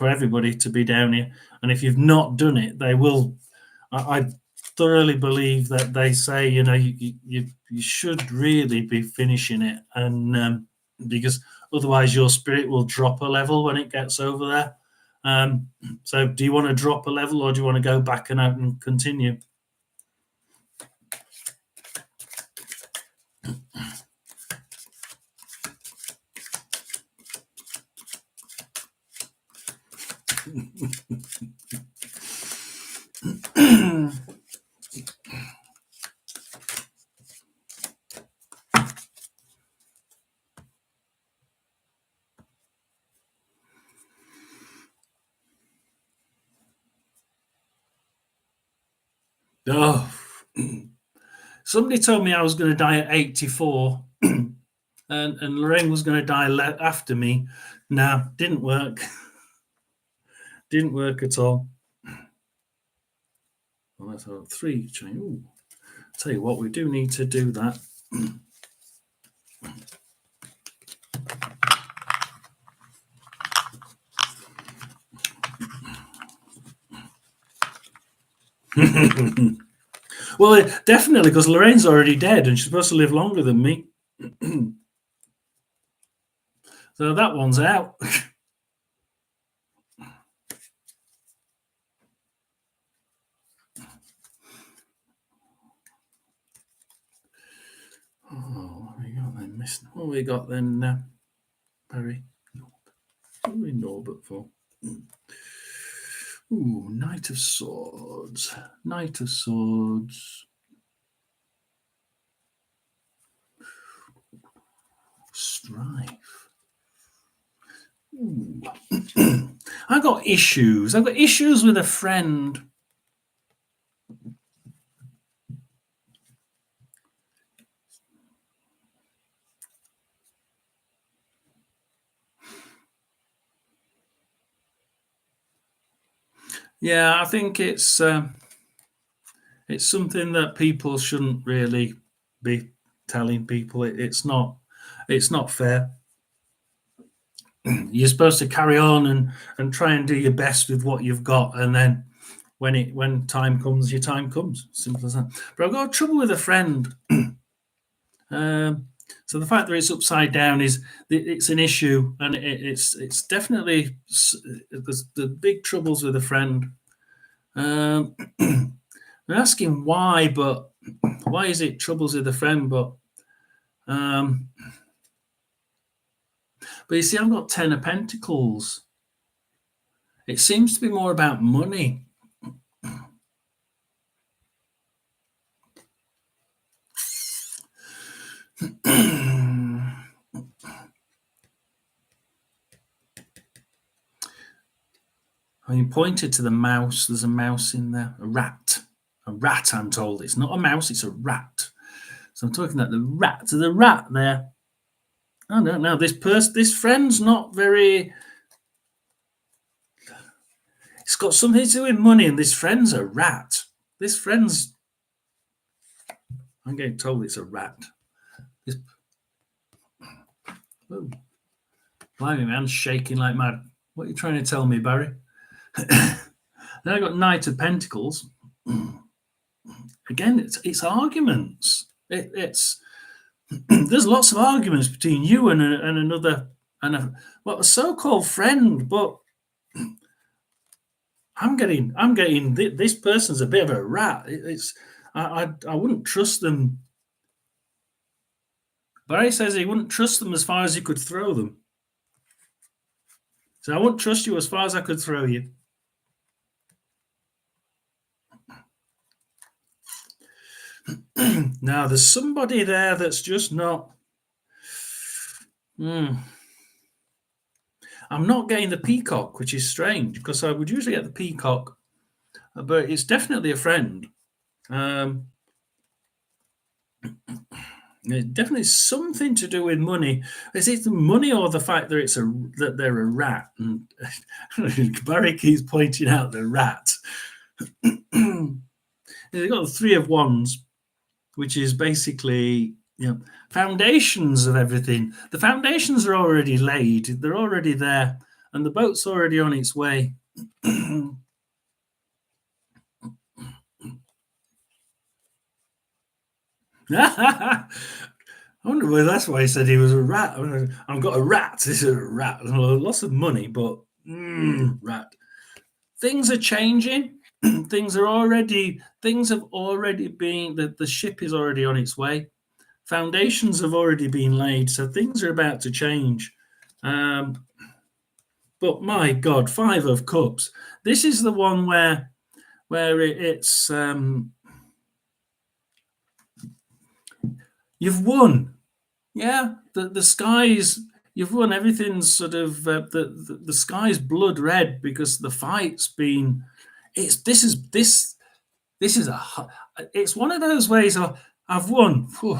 everybody to be down here, and if you've not done it, they will. I thoroughly believe that they say you should really be finishing it, and because otherwise your spirit will drop a level when it gets over there. So do you want to drop a level, or do you want to go back and continue? Oh, somebody told me I was going to die at 84, and Lorraine was going to die after me. No, didn't work. Didn't work at all. Well, that's a three. Ooh. Tell you what, we do need to do that. Well, definitely, because Lorraine's already dead and she's supposed to live longer than me. So that one's out. Oh, what have we got then? What have we got then, Barry? What do we know but for? Ooh, Knight of Swords. Knight of Swords. Strife. Ooh. I've got issues. I've got issues with a friend. Yeah, I think it's something that people shouldn't really be telling people. It's not fair. You're supposed to carry on and try and do your best with what you've got, and then when time comes, your time comes. Simple as that. But I've got trouble with a friend. So the fact that it's upside down it's an issue, and it's definitely the big troubles with a friend. I'm asking why, but why is it troubles with a friend? But you see, I've got 10 of Pentacles. It seems to be more about money. When you pointed to the mouse, there's a mouse in there, a rat. A rat, I'm told. It's not a mouse, it's a rat. So I'm talking about the rat. So the rat there. I don't know. This friend's not very. It's got something to do with money, and this friend's a rat. This friend's. I'm getting told it's a rat. Oh, blimey, man's shaking like mad. What are you trying to tell me, Barry? Then I got Knight of Pentacles. Again, it's arguments. It's there's lots of arguments between you and another a so-called friend, but I'm getting this person's a bit of a rat. I wouldn't trust them. Barry says he wouldn't trust them as far as he could throw them. So I wouldn't trust you as far as I could throw you. Now there's somebody there that's just not. I'm not getting the peacock, which is strange because I would usually get the peacock, but it's definitely a friend. It's definitely something to do with money. Is it the money or the fact that they're a rat? And Barry keeps pointing out the rat. They've got the Three of Wands, which is basically foundations of everything. The foundations are already laid; they're already there, and the boat's already on its way. I wonder whether that's why he said he was a rat. I've got a rat. This is a rat. Lots of money, but rat. Things are changing. Things have already been. The ship is already on its way. Foundations have already been laid, so things are about to change. But my God, Five of Cups. This is the one where it's. You've won. Yeah, the skies. You've won. Everything's sort of the sky's blood red because the fight's been. This this is it's one of those ways of I've won. Phew,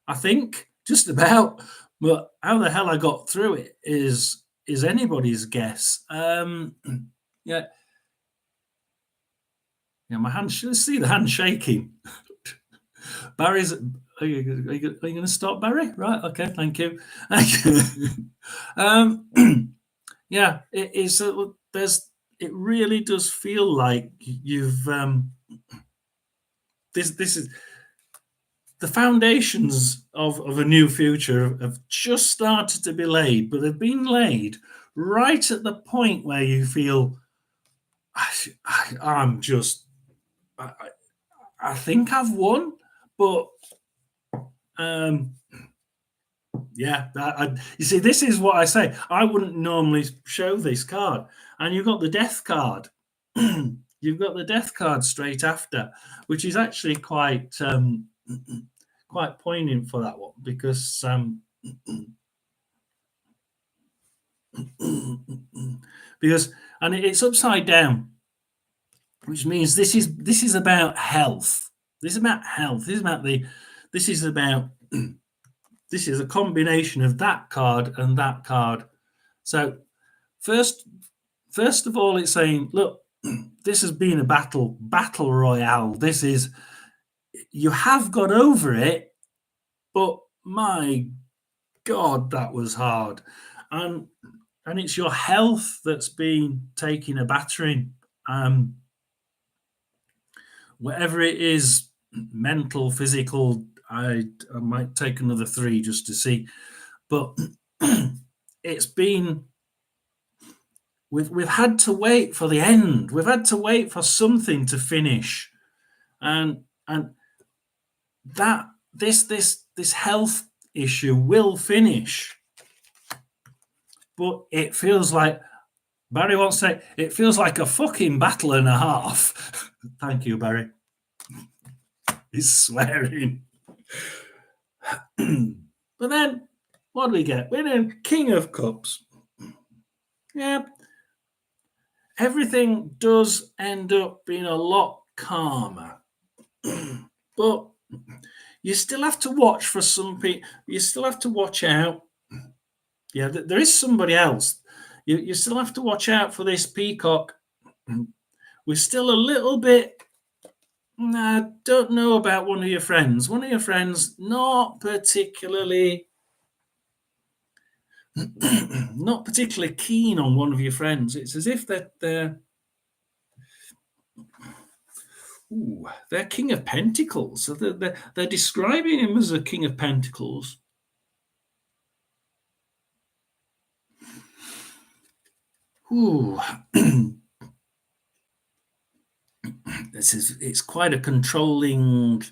I think just about, but how the hell I got through it is anybody's guess. Yeah, yeah. My hand. Should see the hand shaking. Barry's. Are you going to stop, Barry? Right. Okay. Thank you. Yeah. It is. There's. It really does feel like you've. This is the foundations of a new future have just started to be laid, but they've been laid right at the point where you feel I'm just I, I think I've won, but um, yeah, you see, this is what I say. I wouldn't normally show this card, and you've got the death card. You've got the death card straight after, which is actually quite poignant for that one because because and it's upside down, which means this is about health. This is about health. This is about the. This is about. This is a combination of that card and that card. So first, first of all, it's saying, look, this has been a battle royale. This is you have got over it, but my God, that was hard, and it's your health that's been taking a battering. Whatever it is, mental, physical. I might take another 3 just to see, but it's been we've had to wait for the end. We've had to wait for something to finish, and that this health issue will finish, but it feels like Barry wants to say it feels like a fucking battle and a half. Thank you, Barry. He's swearing. But then, what do we get? We're in King of Cups. Yeah, everything does end up being a lot calmer, but you still have to watch for some people. You still have to watch out. Yeah, there is somebody else. You still have to watch out for this peacock. We're still a little bit. I don't know about one of your friends. One of your friends, not particularly not particularly keen on one of your friends. It's as if they're King of Pentacles. So they're describing him as a King of Pentacles. Ooh. It's quite a controlling.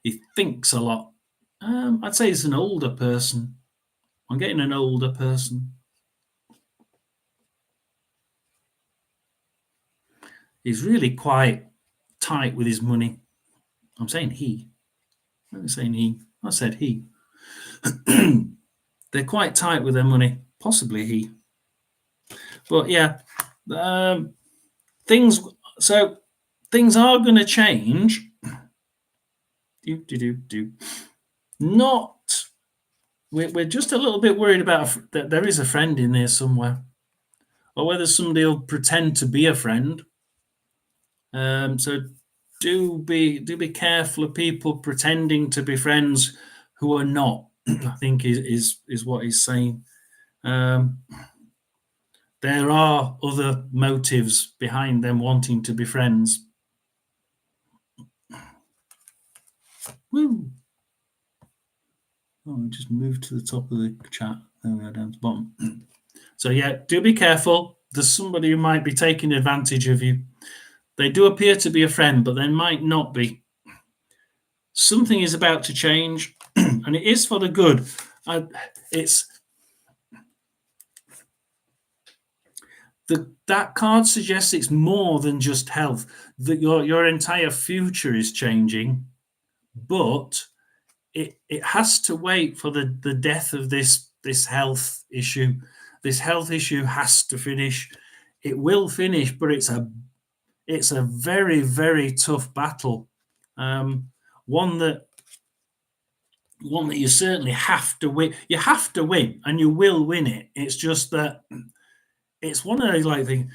He thinks a lot. I'd say he's an older person. I'm getting an older person. He's really quite tight with his money. I'm saying he. I'm saying he. I said he. They're quite tight with their money. Possibly he. But yeah, things. So things are going to change. Not. We're just a little bit worried about that there is a friend in there somewhere, or whether somebody will pretend to be a friend. So do be careful of people pretending to be friends who are not. I think is what he's saying. There are other motives behind them wanting to be friends. Woo! Oh, I just moved to the top of the chat. There we go, down to the bottom. So yeah, do be careful. There's somebody who might be taking advantage of you. They do appear to be a friend, but they might not be. Something is about to change, and it is for the good. That card suggests it's more than just health. That your entire future is changing, but it has to wait for the death of this health issue. This health issue has to finish. It will finish, but it's a very, very tough battle. Um, one that one that you certainly have to win. You have to win, and you will win it. It's just that it's one of those like things.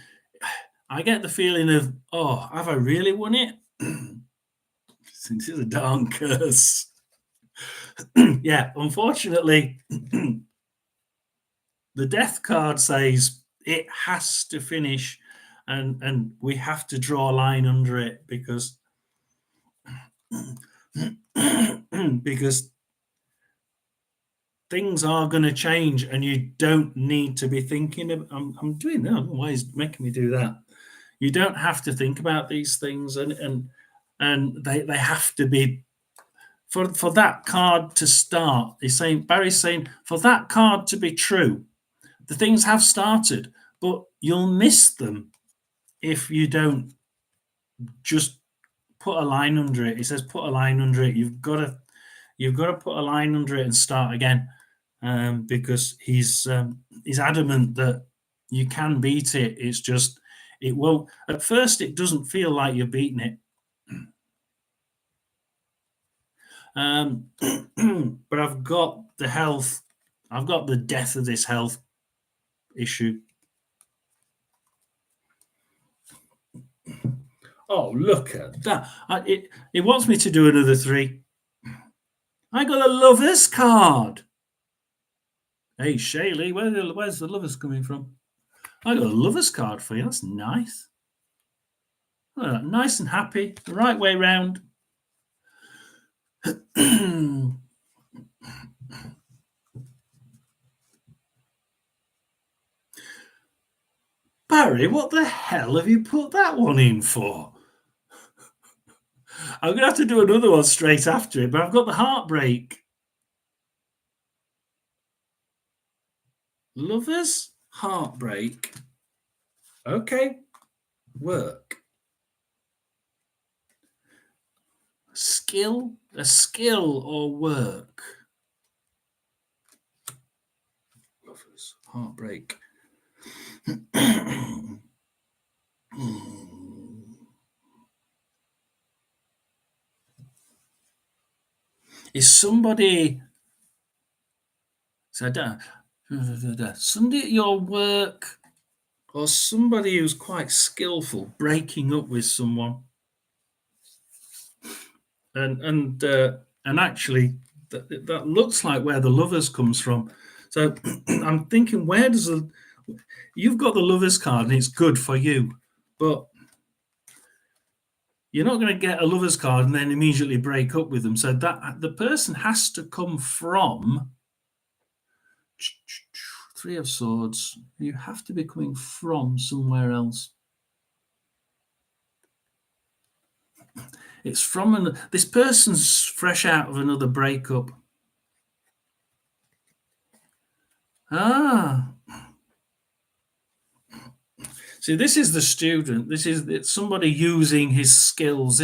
I get the feeling of, oh, have I really won it? Since it's a darn curse. Yeah, unfortunately, the death card says it has to finish, and we have to draw a line under it because because things are going to change, and you don't need to be thinking of. I'm doing that. Why is making me do that? You don't have to think about these things, and they have to be for that card to start. He's saying Barry's saying for that card to be true, the things have started, but you'll miss them if you don't just put a line under it. He says put a line under it. You've got to put a line under it and start again, because he's adamant that you can beat it. It's just it won't. At first, it doesn't feel like you're beating it. But I've got the health. I've got the death of this health issue. Oh, look at that. It wants me to do another 3. I got a lover's card. Hey, Shaylee, where's the lovers coming from? I got a lover's card for you. That's nice. Nice and happy. The right way round. Barry, what the hell have you put that one in for? I'm going to have to do another one straight after it, but I've got the heartbreak. Lovers, heartbreak. Okay, work. A skill or work. Lovers, heartbreak. Is somebody somebody at your work or somebody who's quite skillful breaking up with someone, and actually that looks like where the lovers comes from. So I'm thinking, where does you've got the lovers card and it's good for you, but you're not going to get a lover's card and then immediately break up with them. So that the person has to come from 3 of Swords. You have to be coming from somewhere else. It's from this person's fresh out of another breakup. See, this is the student. This is somebody using his skills.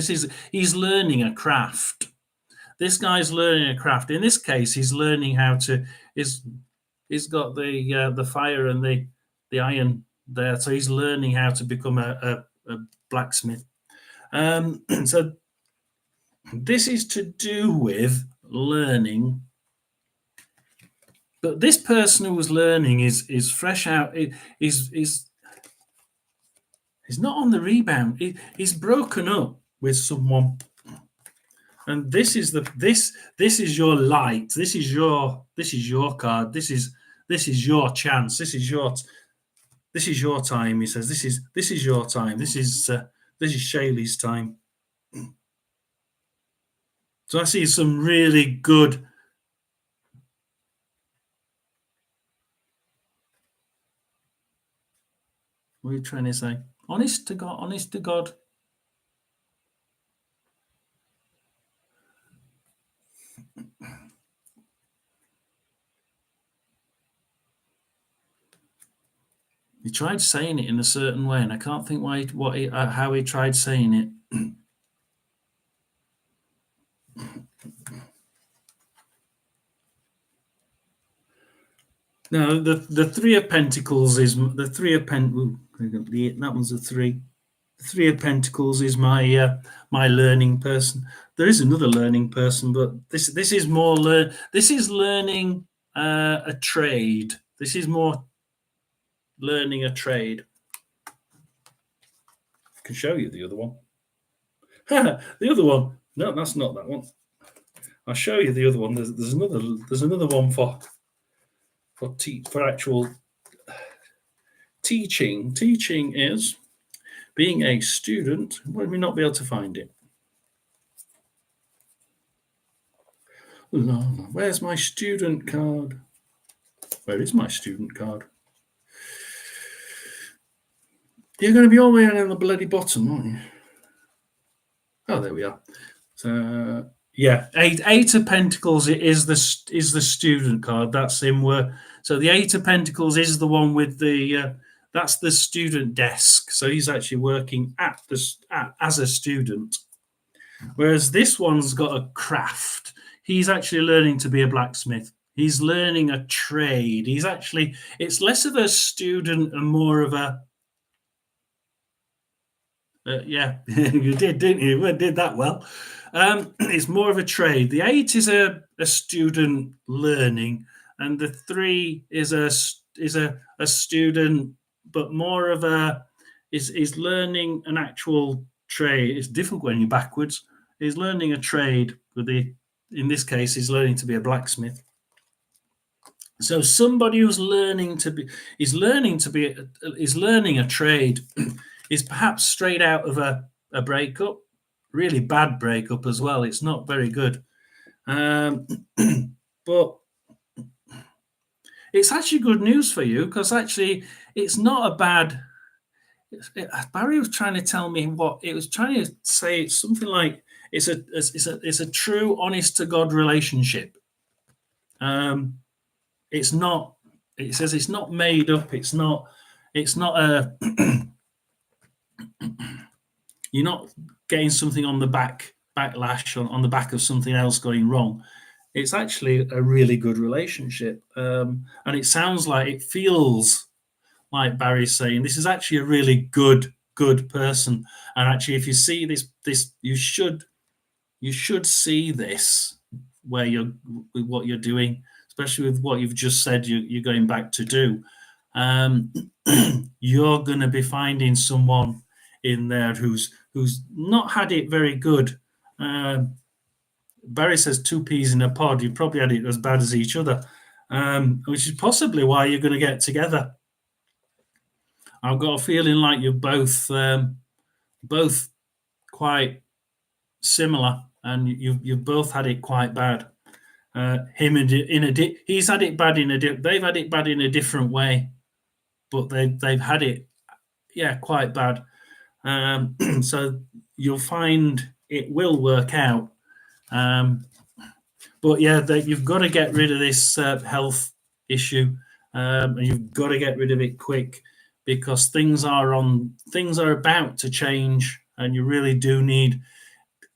He's learning a craft. This guy's learning a craft. In this case, he's learning how to. He's got the fire and the iron there, so he's learning how to become a blacksmith. So this is to do with learning. But this person who was learning is fresh out. He's not on the rebound. He's broken up with someone, and this is your light. This is your card. This is your chance. This is your time. He says this is your time. This is Shaylee's time. So I see some really good. What are you trying to say? Honest to God. He tried saying it in a certain way, and I can't think how he tried saying it. No, the 3 of Pentacles is the 3 of Pentacles. That one's a 3. The Three of Pentacles is my learning person. There is another learning person, but this is more this is learning a trade. This is more learning a trade. I can show you the other one. The other one. No, that's not that one. I'll show you the other one. There's another one for actual teaching. Teaching is being a student. Would we not be able to find it? Where's my student card? Where is my student card? You're going to be all the way down the bloody bottom, aren't you? Oh, there we are. So yeah, eight of Pentacles is the student card. That's him. So the Eight of Pentacles is the one with the that's the student desk. So he's actually working as a student. Whereas this one's got a craft. He's actually learning to be a blacksmith. He's learning a trade. It's less of a student and more of a yeah, you did, didn't you? You did that well. It's more of a trade. The 8 is a student learning, and the 3 is a student, but more of a is learning an actual trade. It's difficult when you're backwards. He's learning a trade. In this case, he's learning to be a blacksmith. So somebody who's learning a trade is perhaps straight out of a breakup, really bad breakup as well. It's not very good. But it's actually good news for you, because actually it's not a bad. Barry was trying to tell me what it was trying to say. It's something like it's a true, honest to God relationship. It's not. It says it's not made up. It's not a. You're not getting something on the backlash on the back of something else going wrong. It's actually a really good relationship, and it feels like Barry's saying this is actually a really good person. And actually, if you see this you should see this with what you're doing, especially with what you've just said you're going back to do. You're going to be finding someone in there who's not had it very good. Barry says 2 peas in a pod. You probably had it as bad as each other, which is possibly why you're going to get together. I've got a feeling like you're both quite similar, and you've both had it quite bad. He's had it bad they've had it bad in a different way, but they've had it quite bad. So you'll find it will work out. But you've got to get rid of this health issue, and you've got to get rid of it quick, because things are about to change, and you really do need.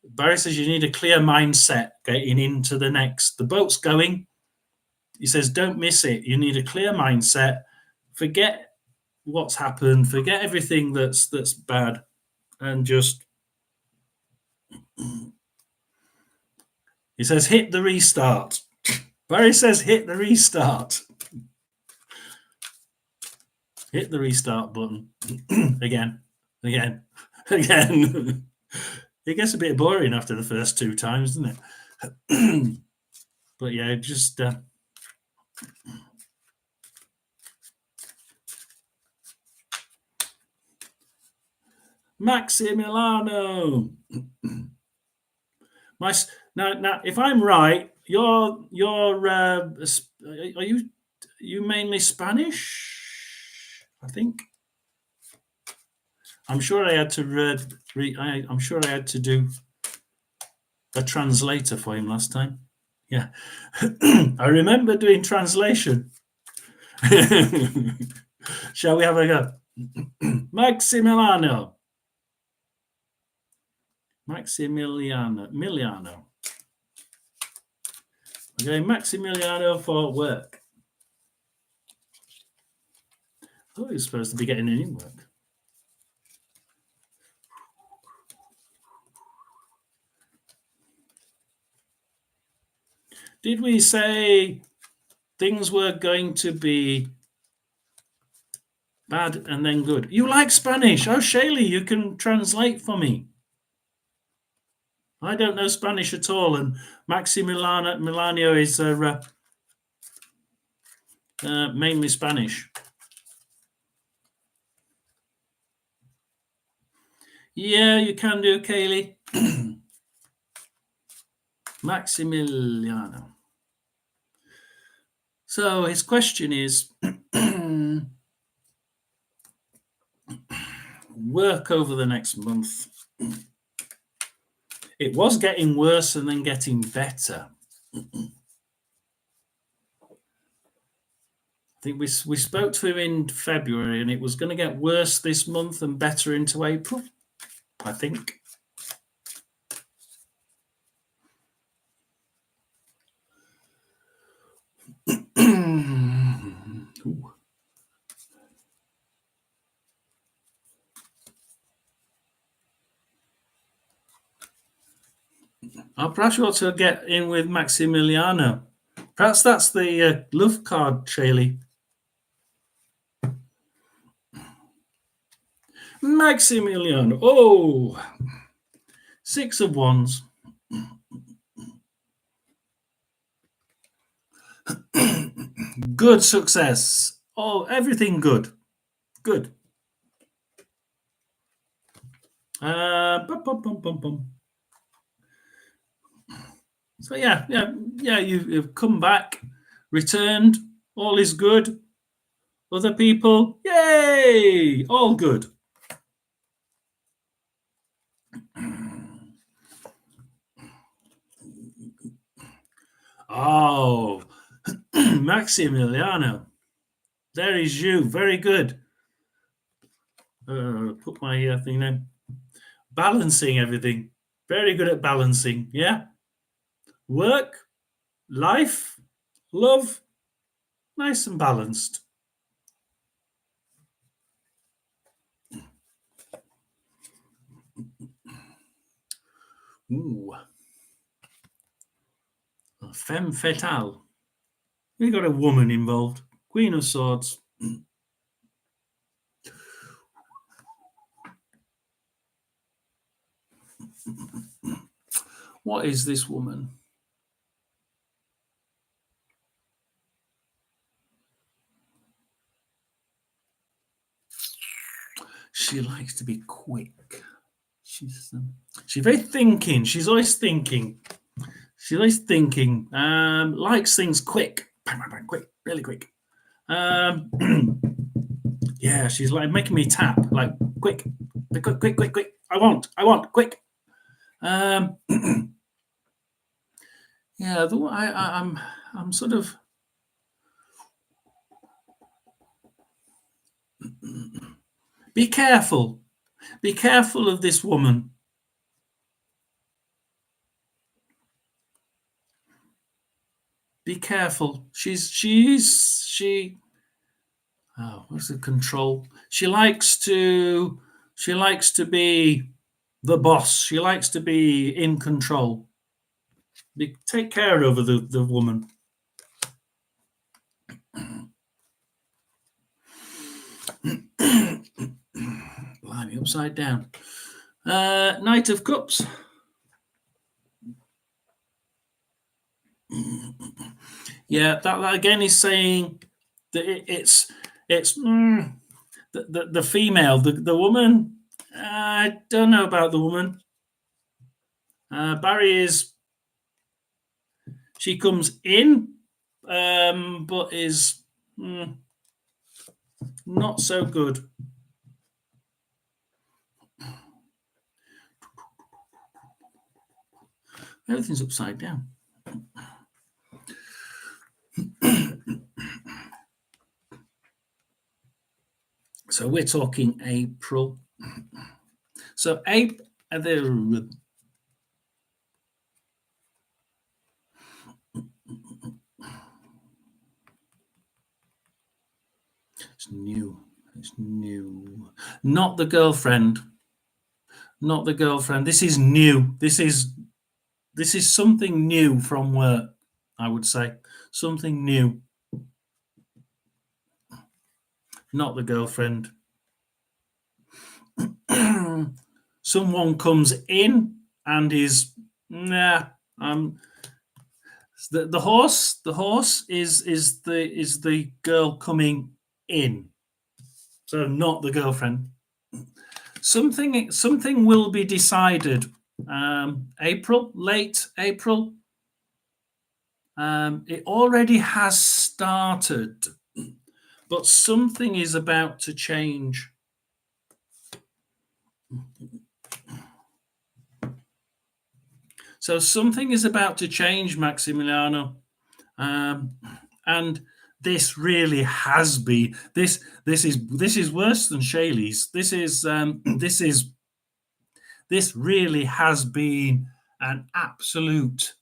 Barry says you need a clear mindset getting into the boat's going. He says don't miss it. You need a clear mindset. Forget what's happened. Forget everything that's bad, and just. He says hit the restart. Barry says hit the restart. Hit the restart button again. It gets a bit boring after the first 2 times, doesn't it? But yeah, just Maximiliano. Now, if I'm right, are you mainly Spanish? I think. I'm sure I had to I'm sure I had to do a translator for him last time. Yeah, I remember doing translation. Shall we have a go? Maximiliano. Okay, Maximiliano for work. I thought he was supposed to be getting in work. Did we say things were going to be bad and then good? You like Spanish? Oh, Shaylee, you can translate for me. I don't know Spanish at all, and Milanio is mainly Spanish. Yeah, you can do, Kaylee. Maximiliano. So his question is work over the next month. It was getting worse and then getting better. I think we spoke to him in February, and it was going to get worse this month and better into April, I think. Perhaps you ought to get in with Maximiliano. Perhaps that's the love card, Shaylee. Maximiliano. Oh, 6 of Wands. Good success. Oh, everything good. Good. So yeah, you've come back, returned. All is good. Other people, yay! All good. Oh, Maximiliano, there is you. Very good. Put my thing in. Balancing everything. Very good at balancing. Yeah. Work, life, love, nice and balanced. Ooh. Femme fatale. We got a woman involved. Queen of Swords. What is this woman? She likes to be quick. She's very thinking. She's always thinking. She's always thinking. Likes things quick. Bang, bang, bang, quick, really quick. Yeah, she's like making me tap, like quick, quick, quick, quick, quick. I want, quick. Yeah, I'm sort of. Be careful. Be careful of this woman. Be careful. She. Oh, what's the control? She likes to be the boss. She likes to be in control. Take care over the woman. Blimey, upside down. Knight of Cups. Yeah, that again is saying that it's the female, the woman. I don't know about the woman. Barry is. She comes in, but is not so good. Everything's upside down. So we're talking April. So April. It's new. It's new. Not the girlfriend. Not the girlfriend. This is new. This is something new from work. I would say something new, not the girlfriend. Someone comes in and is nah. The horse. The horse is the girl coming in. So not the girlfriend. Something will be decided. April, late April. It already has started, but something is about to change. So something is about to change, Maximiliano, and this really has been this is worse than Shayleys. This really has been an absolute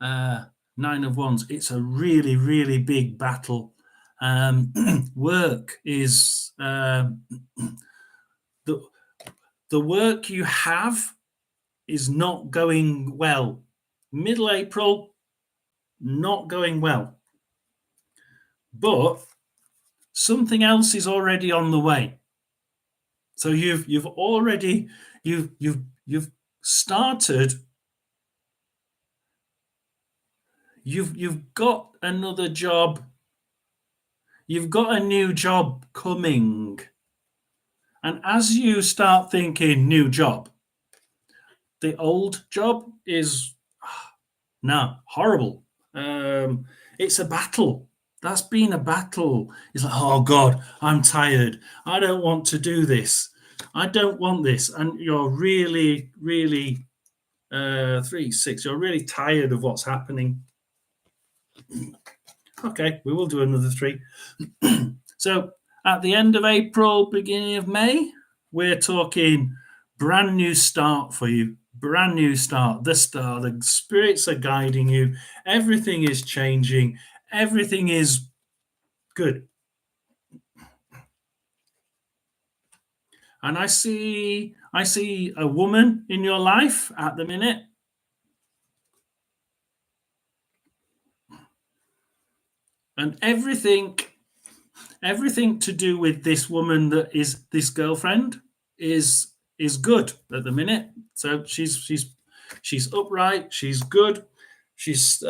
nine of wands. It's a really, really big battle. Work is the the work you have is not going well. Middle April, not going well. But something else is already on the way. So you've already you've started. You've got another job. You've got a new job coming. And as you start thinking new job, the old job is no horrible. It's a battle. That's been a battle. It's like, oh God, I'm tired. I don't want to do this. I don't want this. And you're really, really 3, 6. You're really tired of what's happening. Okay, we will do another 3. So at the end of April, beginning of May, we're talking brand new start for you. Brand new start. The spirits are guiding you. Everything is changing. Everything is good. And I see a woman in your life at the minute. And everything to do with this woman that is this girlfriend is good at the minute. So she's upright, she's good, she's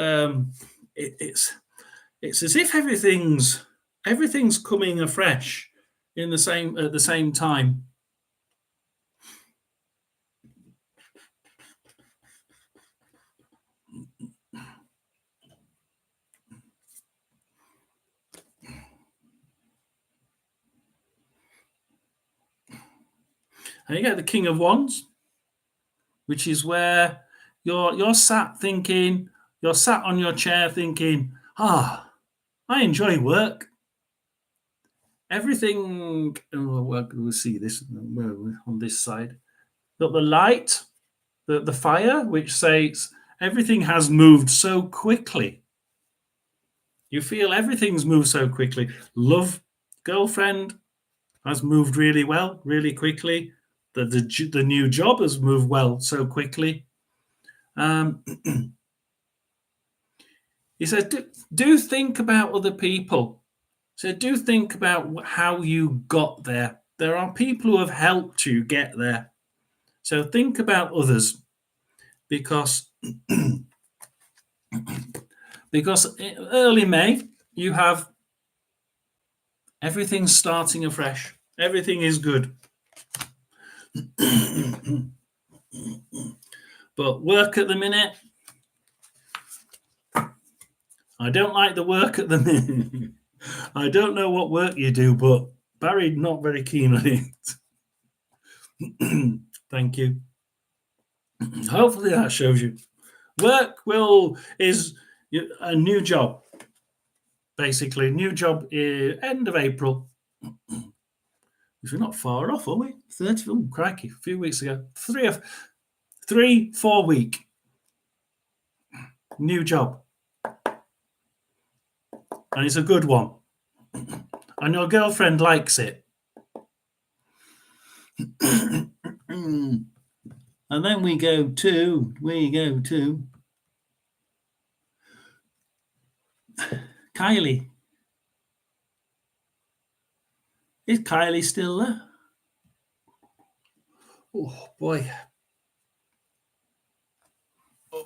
it's as if everything's coming afresh in the same at the same time. And you get the King of Wands, which is where you're sat thinking, you're sat on your chair thinking, I enjoy work. Everything. We'll see this on this side. Got the light, the fire, which says everything has moved so quickly. You feel everything's moved so quickly. Love, girlfriend has moved really well, really quickly. The new job has moved well so quickly. He says, do think about other people. So do think about how you got there. There are people who have helped you get there. So think about others, because early May you have everything starting afresh. Everything is good. But work at the minute, I don't like the work at the minute. I don't know what work you do, but Barry not very keen on it. Thank you. Hopefully that shows you. Work is a new job. Basically, new job end of April. We're not far off, are we? 30. Oh, crikey! A few weeks ago, 4 week new job, and it's a good one. And your girlfriend likes it. And then we go to Kylie. Is Kylie still there? Oh boy. Oh,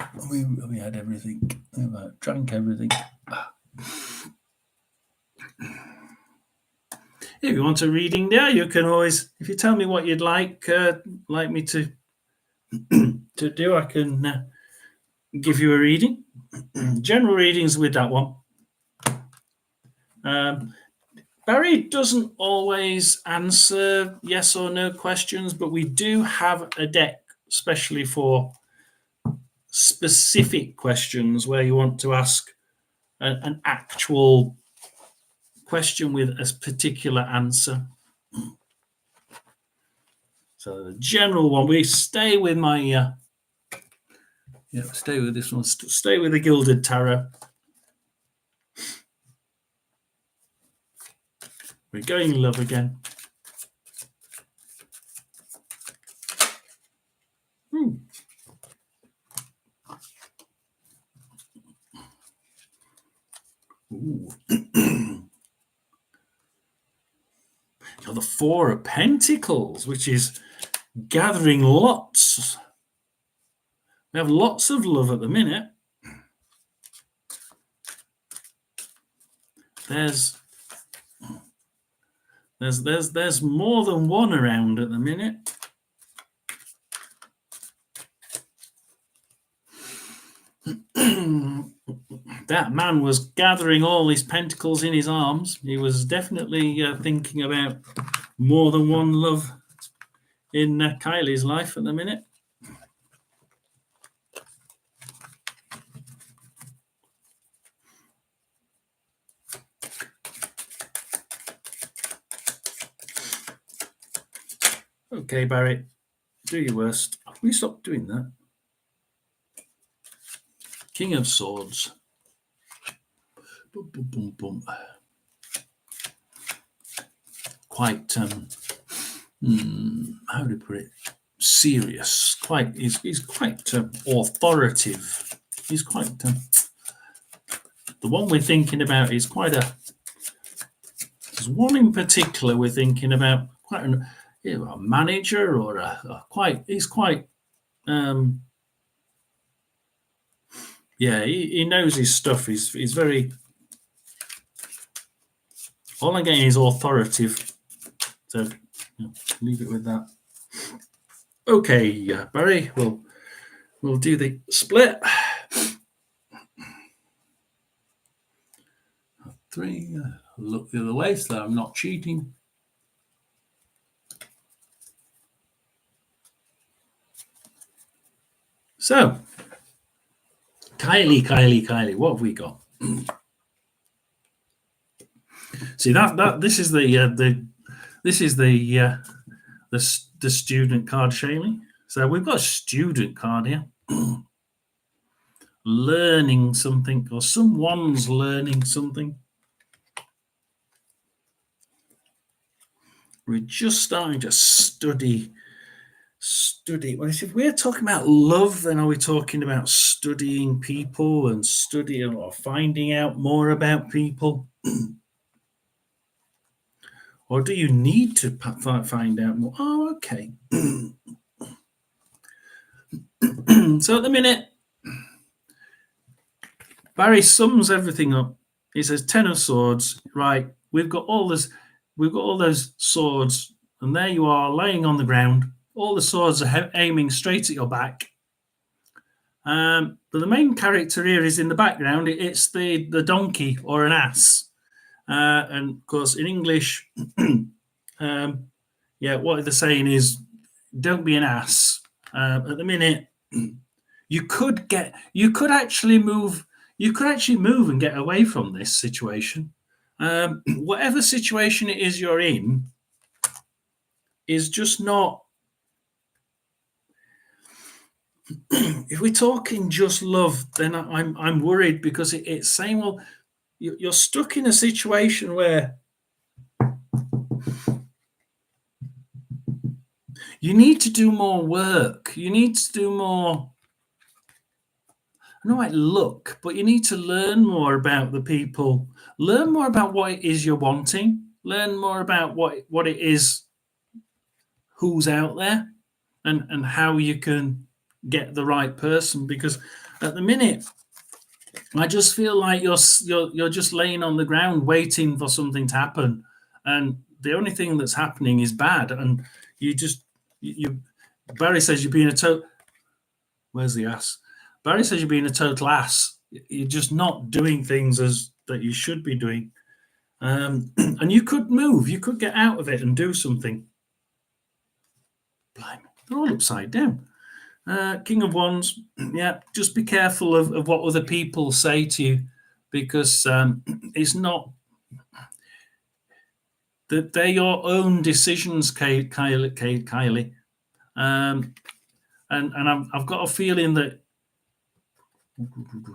we had everything. We drank everything. If you want a reading there, you can always, if you tell me what you'd like me to do, I can give you a reading. General readings with that one. Barry doesn't always answer yes or no questions, but we do have a deck especially for specific questions where you want to ask an actual question with a particular answer. So the general one, we stay with my stay with this one. Stay with the Gilded Tarot. We're going love again. Ooh. You're the Four of Pentacles, which is gathering lots. We have lots of love at the minute. There's more than one around at the minute. That man was gathering all his pentacles in his arms. He was definitely thinking about more than one love in Kylie's life at the minute. Okay, Barry, do your worst. Will you stop doing that? King of Swords. Boom, boom, boom, boom. Quite, how do you put it? Serious. Quite. He's quite authoritative. He's quite. The one we're thinking about is quite a. There's one in particular we're thinking about. Quite a manager or a quite. He's quite. Yeah, he knows his stuff. He's very. All I'm getting is authoritative. So leave it with that. Okay, Barry, we'll do the split. 3. Look the other way so I'm not cheating. So, Kylie, what have we got? See that this is the student card, Shaylee. So we've got a student card here. Learning something, or someone's learning something. We're just starting to study. Well, if we're talking about love, then are we talking about studying people and studying or finding out more about people? Or do you need to find out more? Oh, okay. So at the minute, Barry sums everything up. He says 10 of Swords, right? We've got all those swords, and there you are laying on the ground. All the swords are aiming straight at your back. But the main character here is in the background. It's the donkey or an ass. And of course, in English, what they're saying is, don't be an ass. At the minute, you could actually move and get away from this situation. Whatever situation it is you're in is just not. If we're talking just love, then I'm worried because it's saying, well, you're stuck in a situation where you need to do more work. You need to do more. not like luck, but you need to learn more about the people, learn more about what it is you're wanting, learn more about what it is, who's out there, and how you can get the right person. Because at the minute, I just feel like you're just laying on the ground waiting for something to happen, and the only thing that's happening is bad, and you just you. Barry says you're being a total. Where's the ass? Barry says you're being a total ass. You're just not doing things as that you should be doing, and you could move. You could get out of it and do something. Blimey, they're all upside down. King of Wands, yeah, just be careful of what other people say to you, because it's not that they're your own decisions, Kylie. Um, and I've got a feeling that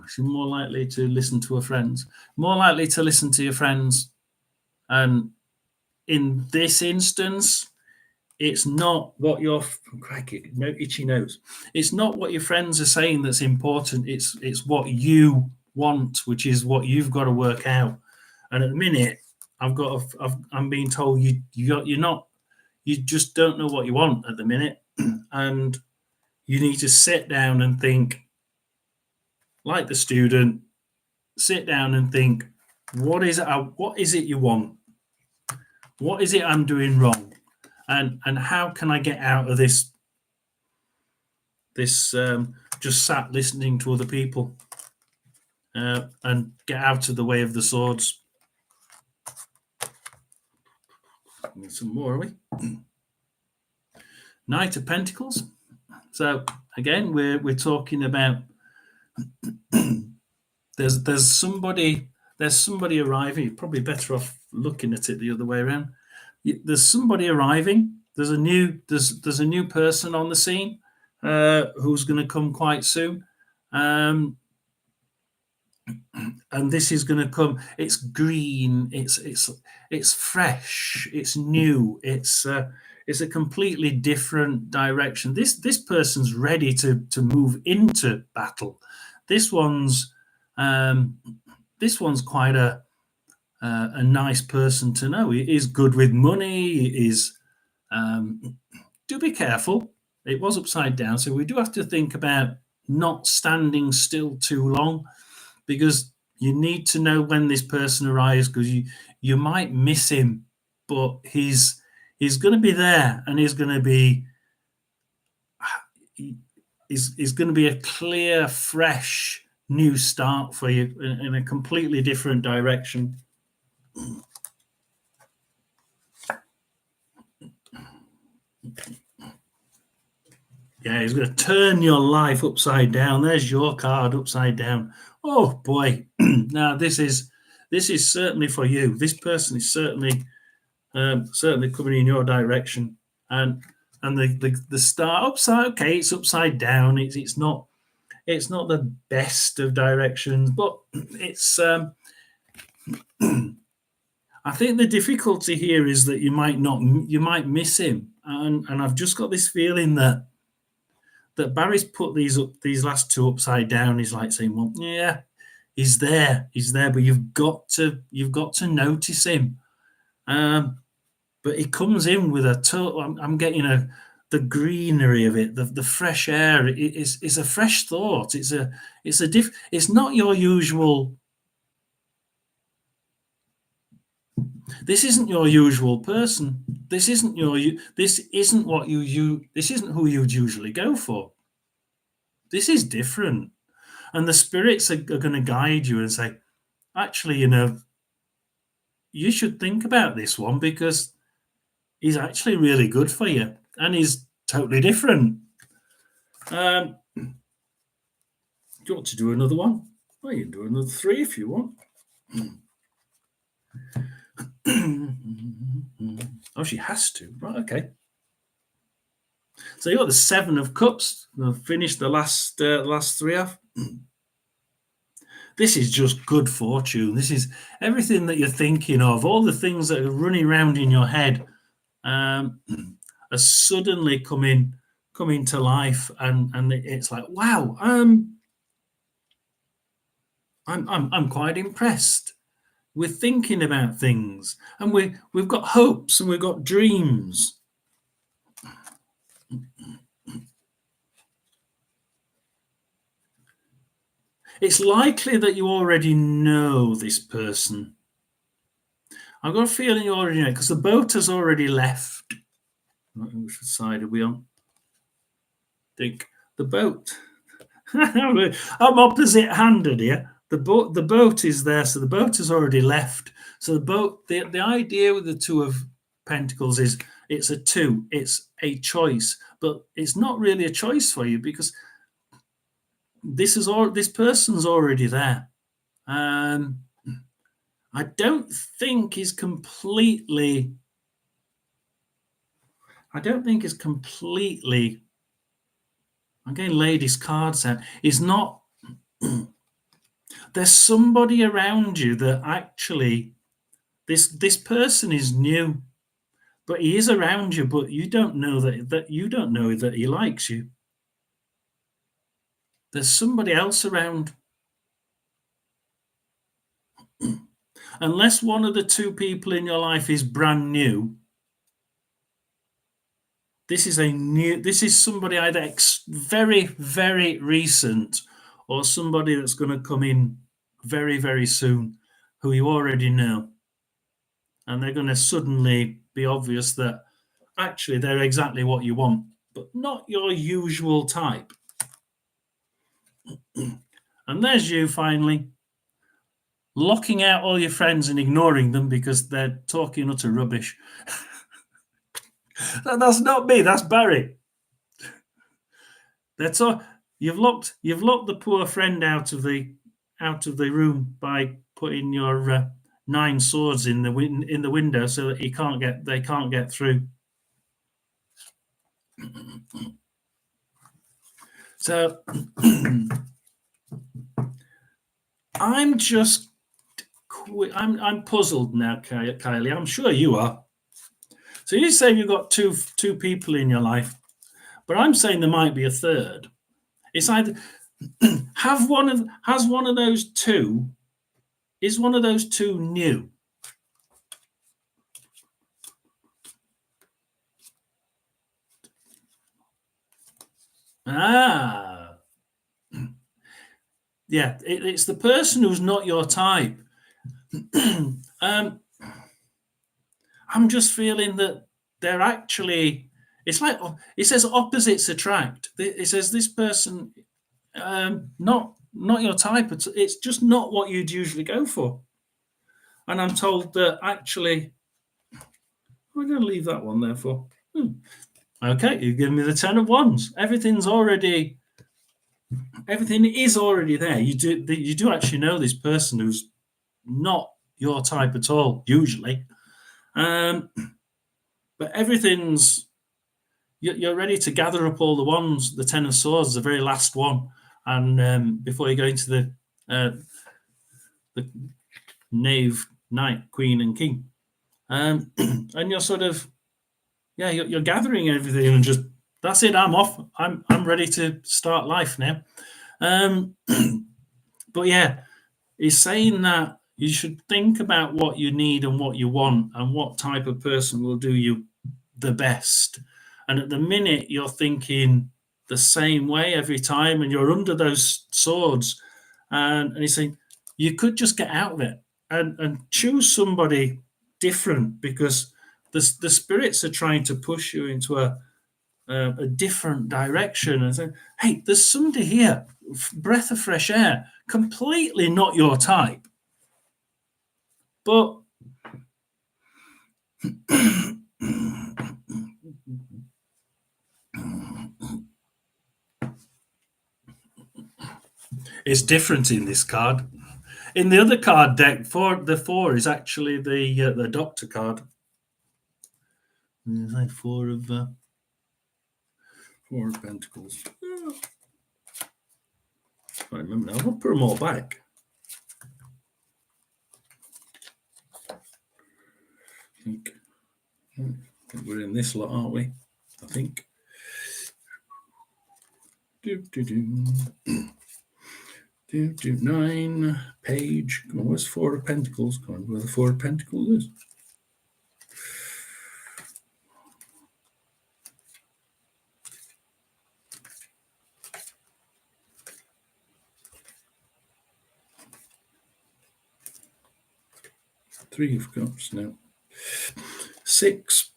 she's more likely to listen to her friends, more likely to listen to your friends. And in this instance, it's not what your crikey, no itchy nose. It's not what your friends are saying that's important. It's what you want, which is what you've got to work out. And at the minute, I'm being told you're not, you just don't know what you want at the minute, and you need to sit down and think, like the student, sit down and think, what is it you want? What is it I'm doing wrong? And how can I get out of this just sat listening to other people, and get out of the way of the swords? Need some more, are we? Knight of Pentacles. So again, we're talking about there's somebody arriving. You're probably better off looking at it the other way around. There's somebody arriving. There's a new person on the scene, who's going to come quite soon, and this is going to come. It's green. It's fresh. It's new. It's a completely different direction. This person's ready to move into battle. This one's quite a nice person to know. He is good with money. He is. Do be careful. It was upside down, so we do have to think about not standing still too long, because you need to know when this person arrives, because you might miss him, but he's going to be there, and he's going to be a clear, fresh, new start for you in a completely different direction. Yeah, he's going to turn your life upside down. There's your card upside down. Oh boy! Now this is certainly for you. This person is certainly coming in your direction, and the start upside. Okay, it's upside down. It's not the best of directions, but it's. I think the difficulty here is that you might miss him, and I've just got this feeling that Barry's put these last two upside down. He's like saying, well, yeah, he's there, but you've got to notice him. But he comes in with a total. I'm getting the greenery of it, the fresh air. It's a fresh thought. It's not your usual. This isn't your usual person. This isn't what you. This isn't who you'd usually go for. This is different, and the spirits are going to guide you and say, actually, you should think about this one, because he's actually really good for you, and he's totally different. Do you want to do another one? Well, you can do another 3 if you want. Oh, she has to. Right, okay. So you got the 7 of Cups. We'll finish the last 3 off. This is just good fortune. This is everything that you're thinking of. All the things that are running around in your head are suddenly coming to life, and it's like, wow. I'm quite impressed. We're thinking about things, and we've got hopes and we've got dreams. It's likely that you already know this person. I've got a feeling you already know because the boat has already left. Which side are we on? Think the boat. I'm opposite-handed here. The boat is there, so the boat has already left. So the boat. The idea with the Two of Pentacles is it's a two. It's a choice, but it's not really a choice for you because this person's already there. I don't think he's completely. I don't think he's completely. I'm getting ladies' cards out. He's not. There's somebody around you that actually this person is new, but he is around you, but you don't know that you don't know that he likes you. There's somebody else around. Unless one of the two people in your life is brand new, this is somebody either very, very recent or somebody that's going to come in very, very soon who you already know. And they're going to suddenly be obvious that actually they're exactly what you want, but not your usual type. And there's you finally locking out all your friends and ignoring them because they're talking utter rubbish. That's not me, that's Barry. That's all. You've locked the poor friend out of the room by putting your 9 swords in the window so that they can't get through. So I'm just I'm puzzled now, Kylie. I'm sure you are. So you say you've got two people in your life, but I'm saying there might be a third. It's either has one of those two. Is one of those two new? Ah, yeah. It's the person who's not your type. I'm just feeling that they're actually. It's like it says opposites attract. It says this person, not your type. It's just not what you'd usually go for. And I'm told that actually, I'm going to leave that one there for. Okay, you give me the 10 of Wands. Everything is already there. You do actually know this person who's not your type at all, usually. But everything's you're ready to gather up all the wands. The 10 of Swords, the very last one, and before you go into the Knave, Knight, Queen, and King, and you're sort of you're gathering everything and just that's it. I'm off. I'm ready to start life now. But yeah, he's saying that you should think about what you need and what you want and what type of person will do you the best. And at the minute, you're thinking the same way every time, and you're under those swords. And he's saying you could just get out of it and choose somebody different because the spirits are trying to push you into a different direction and say, hey, there's somebody here, breath of fresh air, completely not your type. But it's different in this card. In the other card deck, the 4 is actually the Doctor card. There's like 4 of Pentacles. I remember now. I'll put them all back. I think we're in this lot, aren't we? I think. 9 page. Come on, where's 4 of Pentacles? Come on, where the 4 of Pentacles is. Three of Cups now. 6.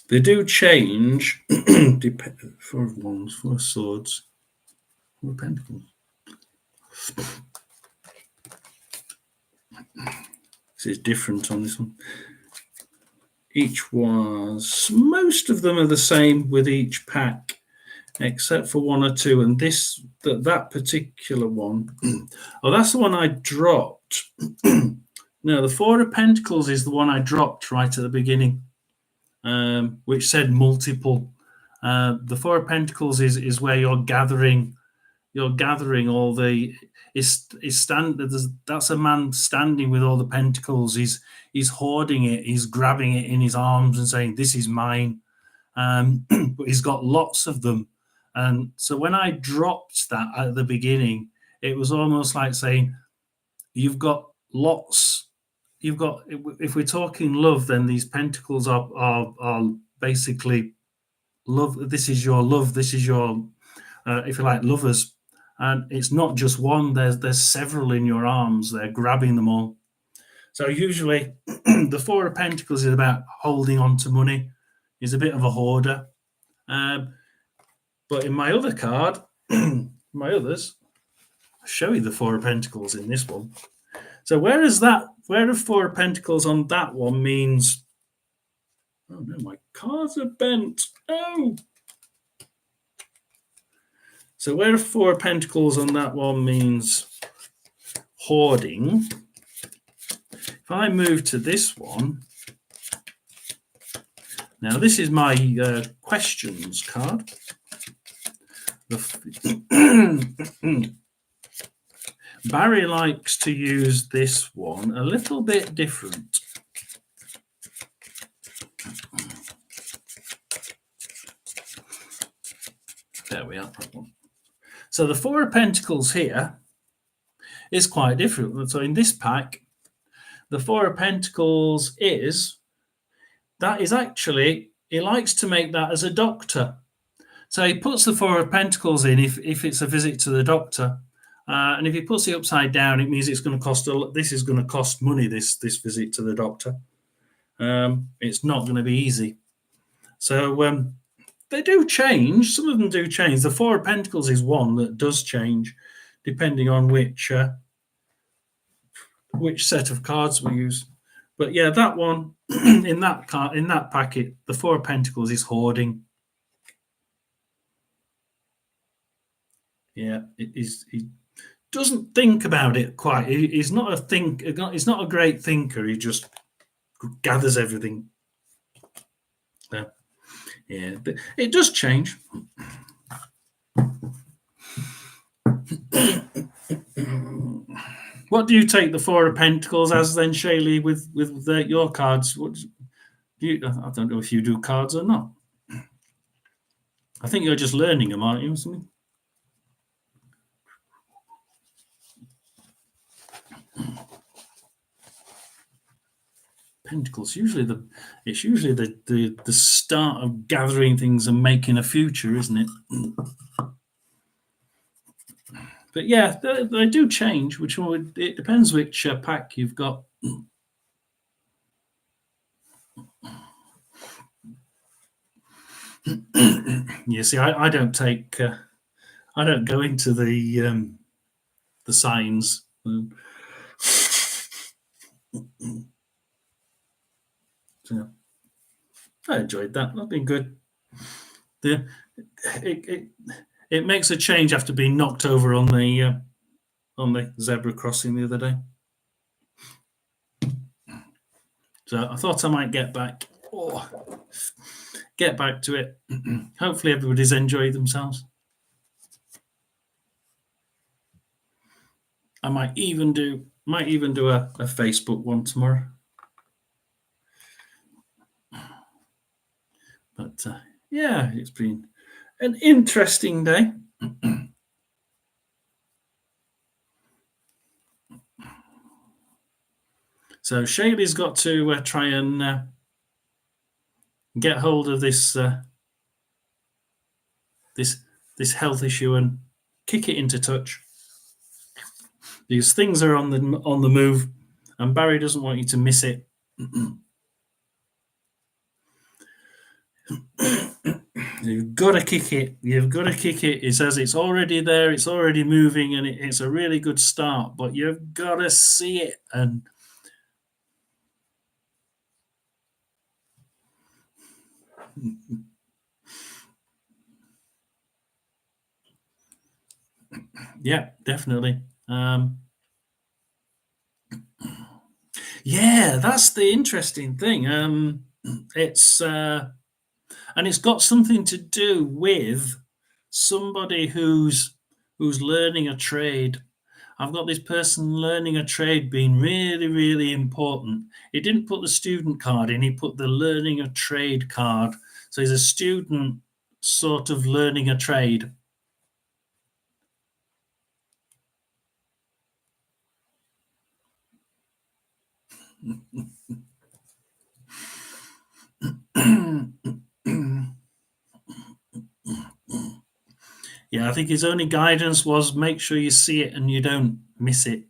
They do change. 4 of Wands, 4 of Swords, 4 of Pentacles. This is different on this one. Each was, most of them are the same with each pack, except for 1 or 2. And that particular one, oh, that's the one I dropped. No, the 4 of Pentacles is the one I dropped right at the beginning, which said multiple. The 4 of Pentacles is where you're gathering all the that's a man standing with all the pentacles. He's hoarding it, he's grabbing it in his arms and saying, this is mine. But he's got lots of them. And so when I dropped that at the beginning, it was almost like saying, you've got lots. If we're talking love, then these pentacles are basically love. This is your love. This is your, if you like, lovers. And it's not just one. There's several in your arms. They're grabbing them all. So usually, the 4 of Pentacles is about holding on to money. He's a bit of a hoarder. But in my other card, my others, I'll show you the 4 of Pentacles in this one. So where are 4 of Pentacles on that one means, oh no, my cards are bent. Oh. So where are 4 of Pentacles on that one means hoarding. If I move to this one, now this is my questions card. Barry likes to use this one a little bit different. There we are. So the 4 of Pentacles here is quite different. So in this pack, the 4 of Pentacles is actually, he likes to make that as a doctor. So he puts the 4 of Pentacles in if it's a visit to the doctor. And if he puts it upside down, it means it's going to cost this is going to cost money, this visit to the doctor. It's not going to be easy. So they do change. Some of them do change. The 4 of Pentacles is one that does change depending on which set of cards we use. But yeah, that one in that packet, the 4 of Pentacles is hoarding. Yeah, he doesn't think about it quite. He's not a great thinker. He just gathers everything. Yeah, but it does change. What do you take the 4 of Pentacles as then, Shaylee, with your cards? I don't know if you do cards or not. I think you're just learning them, aren't you, or something? Pentacles. It's usually the start of gathering things and making a future, isn't it? But yeah, they do change. It depends which pack you've got. You see, I don't take. I don't go into the signs. So, I enjoyed that. That's been good. It makes a change after being knocked over on the zebra crossing the other day. So I thought I might get back to it. Hopefully everybody's enjoyed themselves. I might even do a Facebook one tomorrow. But yeah, it's been an interesting day. So Shaylee's got to try and get hold of this this health issue and kick it into touch. These things are on the move, and Barry doesn't want you to miss it. You've got to kick it. You've got to kick it. He says it's already there. It's already moving, and it's a really good start. But you've got to see it. And yeah, definitely. Yeah, that's the interesting thing. It's and it's got something to do with somebody who's learning a trade. I've got this person learning a trade being really, really important. He didn't put the student card in, he put the learning a trade card. So he's a student sort of learning a trade. Yeah, I think his only guidance was make sure you see it and you don't miss it.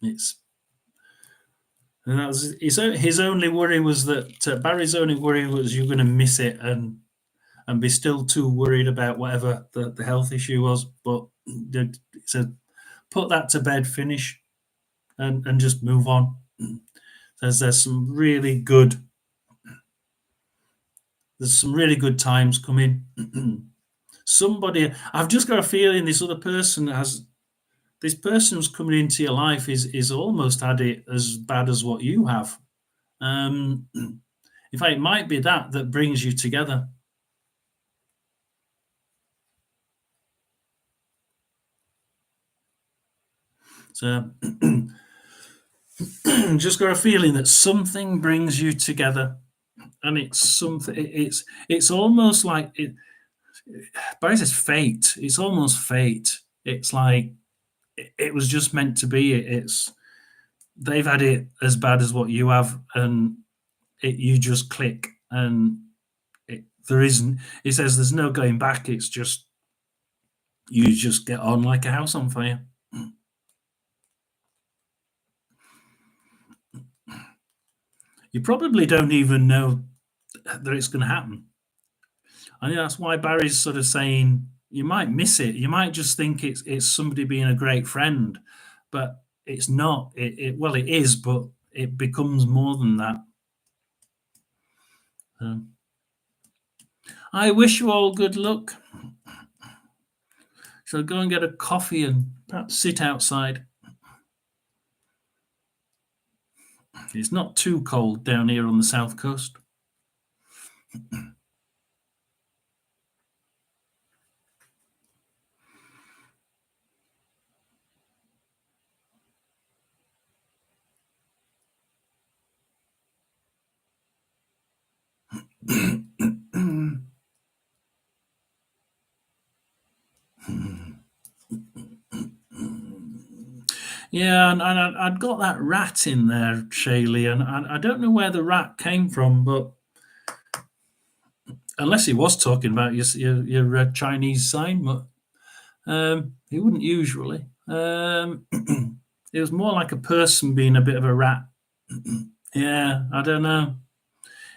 It's and that was his only worry was that Barry's only worry was you're going to miss it and be still too worried about whatever the health issue was. But he said, put that to bed, finish, and just move on. There's some really good times coming. Somebody, I've just got a feeling this person who's coming into your life is almost had it as bad as what you have. In fact, it might be that brings you together. So just got a feeling that something brings you together, and it's something. It's almost like it. Barry says fate. It's almost fate. It's like it was just meant to be. It's they've had it as bad as what you have, and you just click, and there isn't. He says there's no going back. It's just you just get on like a house on fire. You probably don't even know that it's going to happen. I think that's why Barry's sort of saying you might miss it. You might just think it's somebody being a great friend, but it's not. Well, it is, but it becomes more than that. I wish you all good luck. So go and get a coffee and perhaps sit outside. It's not too cold down here on the south coast. Yeah, and I'd got that rat in there, Shaylee, and I don't know where the rat came from, but unless he was talking about your Chinese sign, but he wouldn't usually. It was more like a person being a bit of a rat. Yeah, I don't know.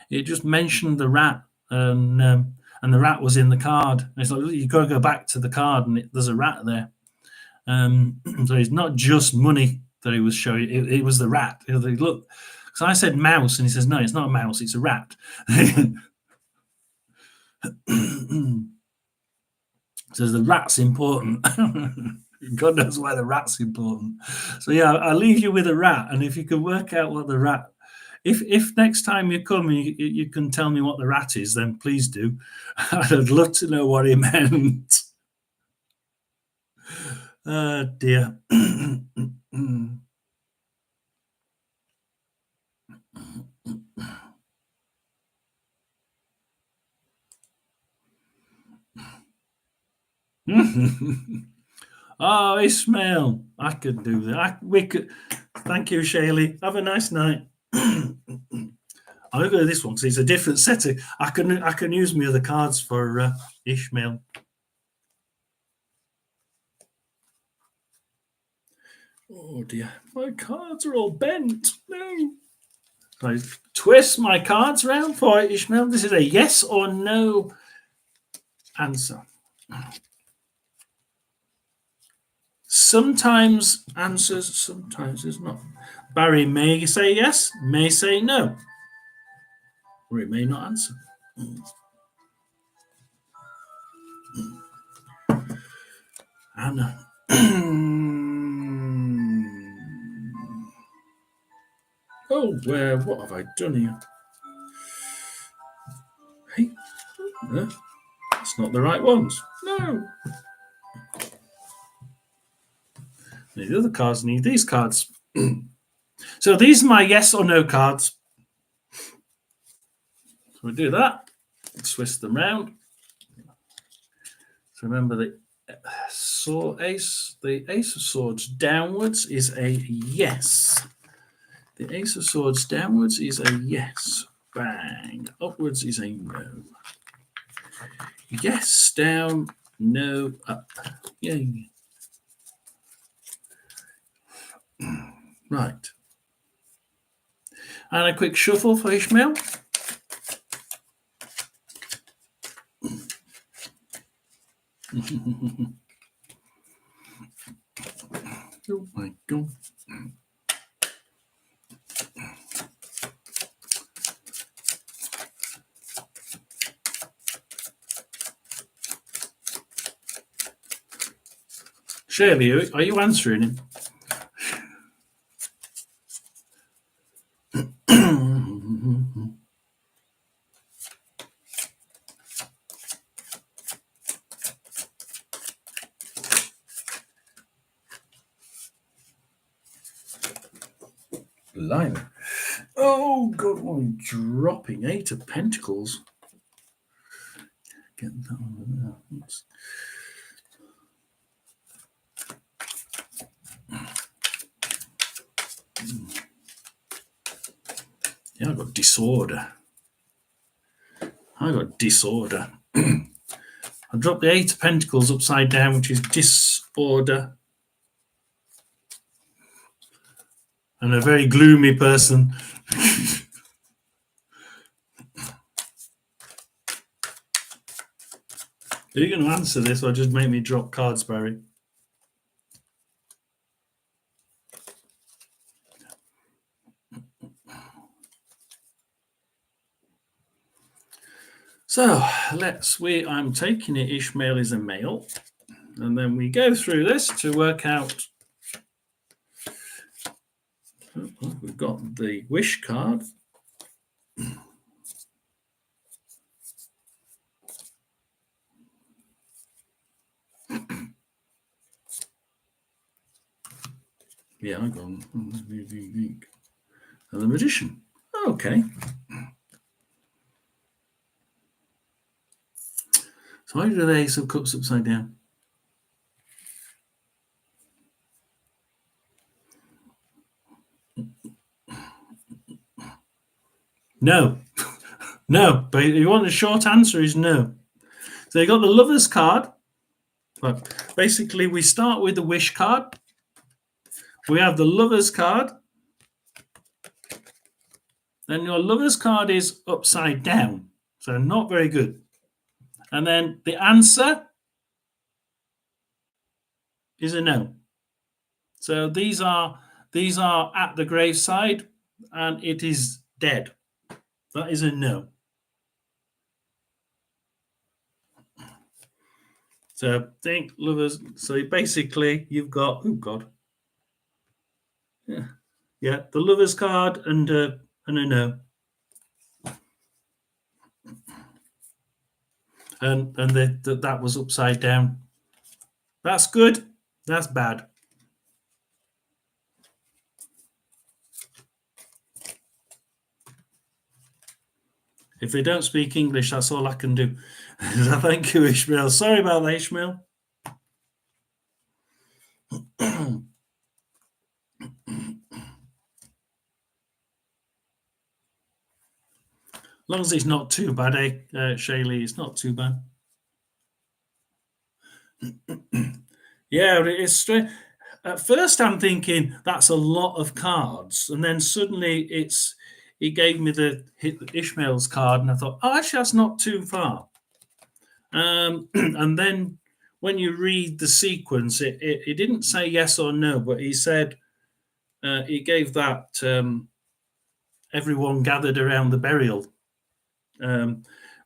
It just mentioned the rat, and the rat was in the card. And it's like you got to go back to the card, and there's a rat there. So it's not just money that he was showing; it was the rat. Look, because I said mouse, and he says no, it's not a mouse; it's a rat. Says the rat's important. God knows why the rat's important. So yeah, I'll leave you with a rat, and if you can work out what the rat, if next time you come you can tell me what the rat is, then please do. I'd love to know what he meant. Oh dear. Oh, Ishmael, I could do that. We could. Thank you, Shaylee. Have a nice night. I'll go to this one because it's a different setting. I can use my other cards for Ishmael. Oh dear, my cards are all bent. No. I twist my cards around for Ishmael. This is a yes or no answer. Sometimes answers, sometimes it's not. Barry may say yes, may say no, or he may not answer. Anna. Oh, what have I done here? Hey, it's not the right ones. No. The other cards need these cards. So these are my yes or no cards. So we do that. Twist them round. So remember the ace of swords downwards is a yes. The ace of swords downwards is a yes. Bang. Upwards is a no. Yes down, no up. Yay. Right. And a quick shuffle for Ishmael. Oh my God. Shirley, are you answering him? Blimey. Oh, God, what am I dropping? 8 of Pentacles. Get that one there. Yeah, I got disorder. I dropped the 8 of Pentacles upside down, which is disorder. And a very gloomy person. Are you going to answer this or just make me drop cards, Barry? So I'm taking it Ishmael is a male. And then we go through this to work out. We've got the wish card. Yeah, I got and the magician. Okay. So I do the Ace of Cups upside down. No. No, but if you want a short answer is no. So you got the Lover's card. But basically, we start with the Wish card. We have the Lover's card. Then your Lover's card is upside down. So not very good. And then the answer is a no. So these are at the graveside, and it is dead. That is a no. So think Lovers. So basically, you've got yeah, the Lovers card and a no. And that was upside down. That's good. That's bad. If they don't speak English, that's all I can do. Thank you, Ishmael. Sorry about that, Ishmael. long as it's not too bad, Shaylee? It's not too bad. Yeah, it's strange. At first, I'm thinking that's a lot of cards, and then suddenly he gave me the Ishmael's card, and I thought, oh, actually, that's not too far. And then when you read the sequence, it didn't say yes or no, but he said he gave that everyone gathered around the burial,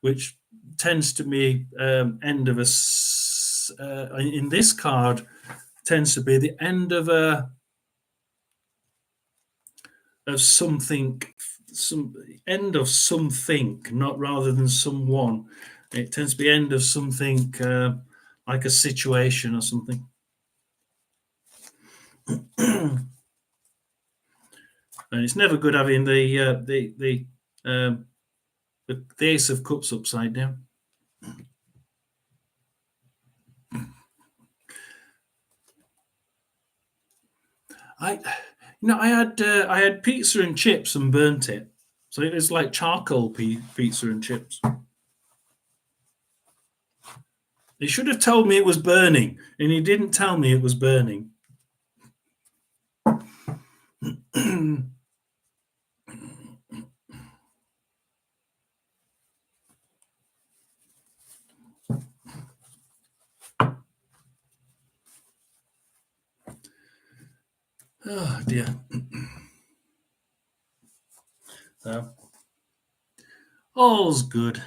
which tends to be end of in this card tends to be the end of something, some end of something, not rather than someone. It tends to be end of something, like a situation or something. And it's never good having the Ace of Cups upside down. I I had pizza and chips and burnt it, so it was like charcoal pizza and chips. He should have told me it was burning, and he didn't tell me it was burning. Oh dear. So, all's good.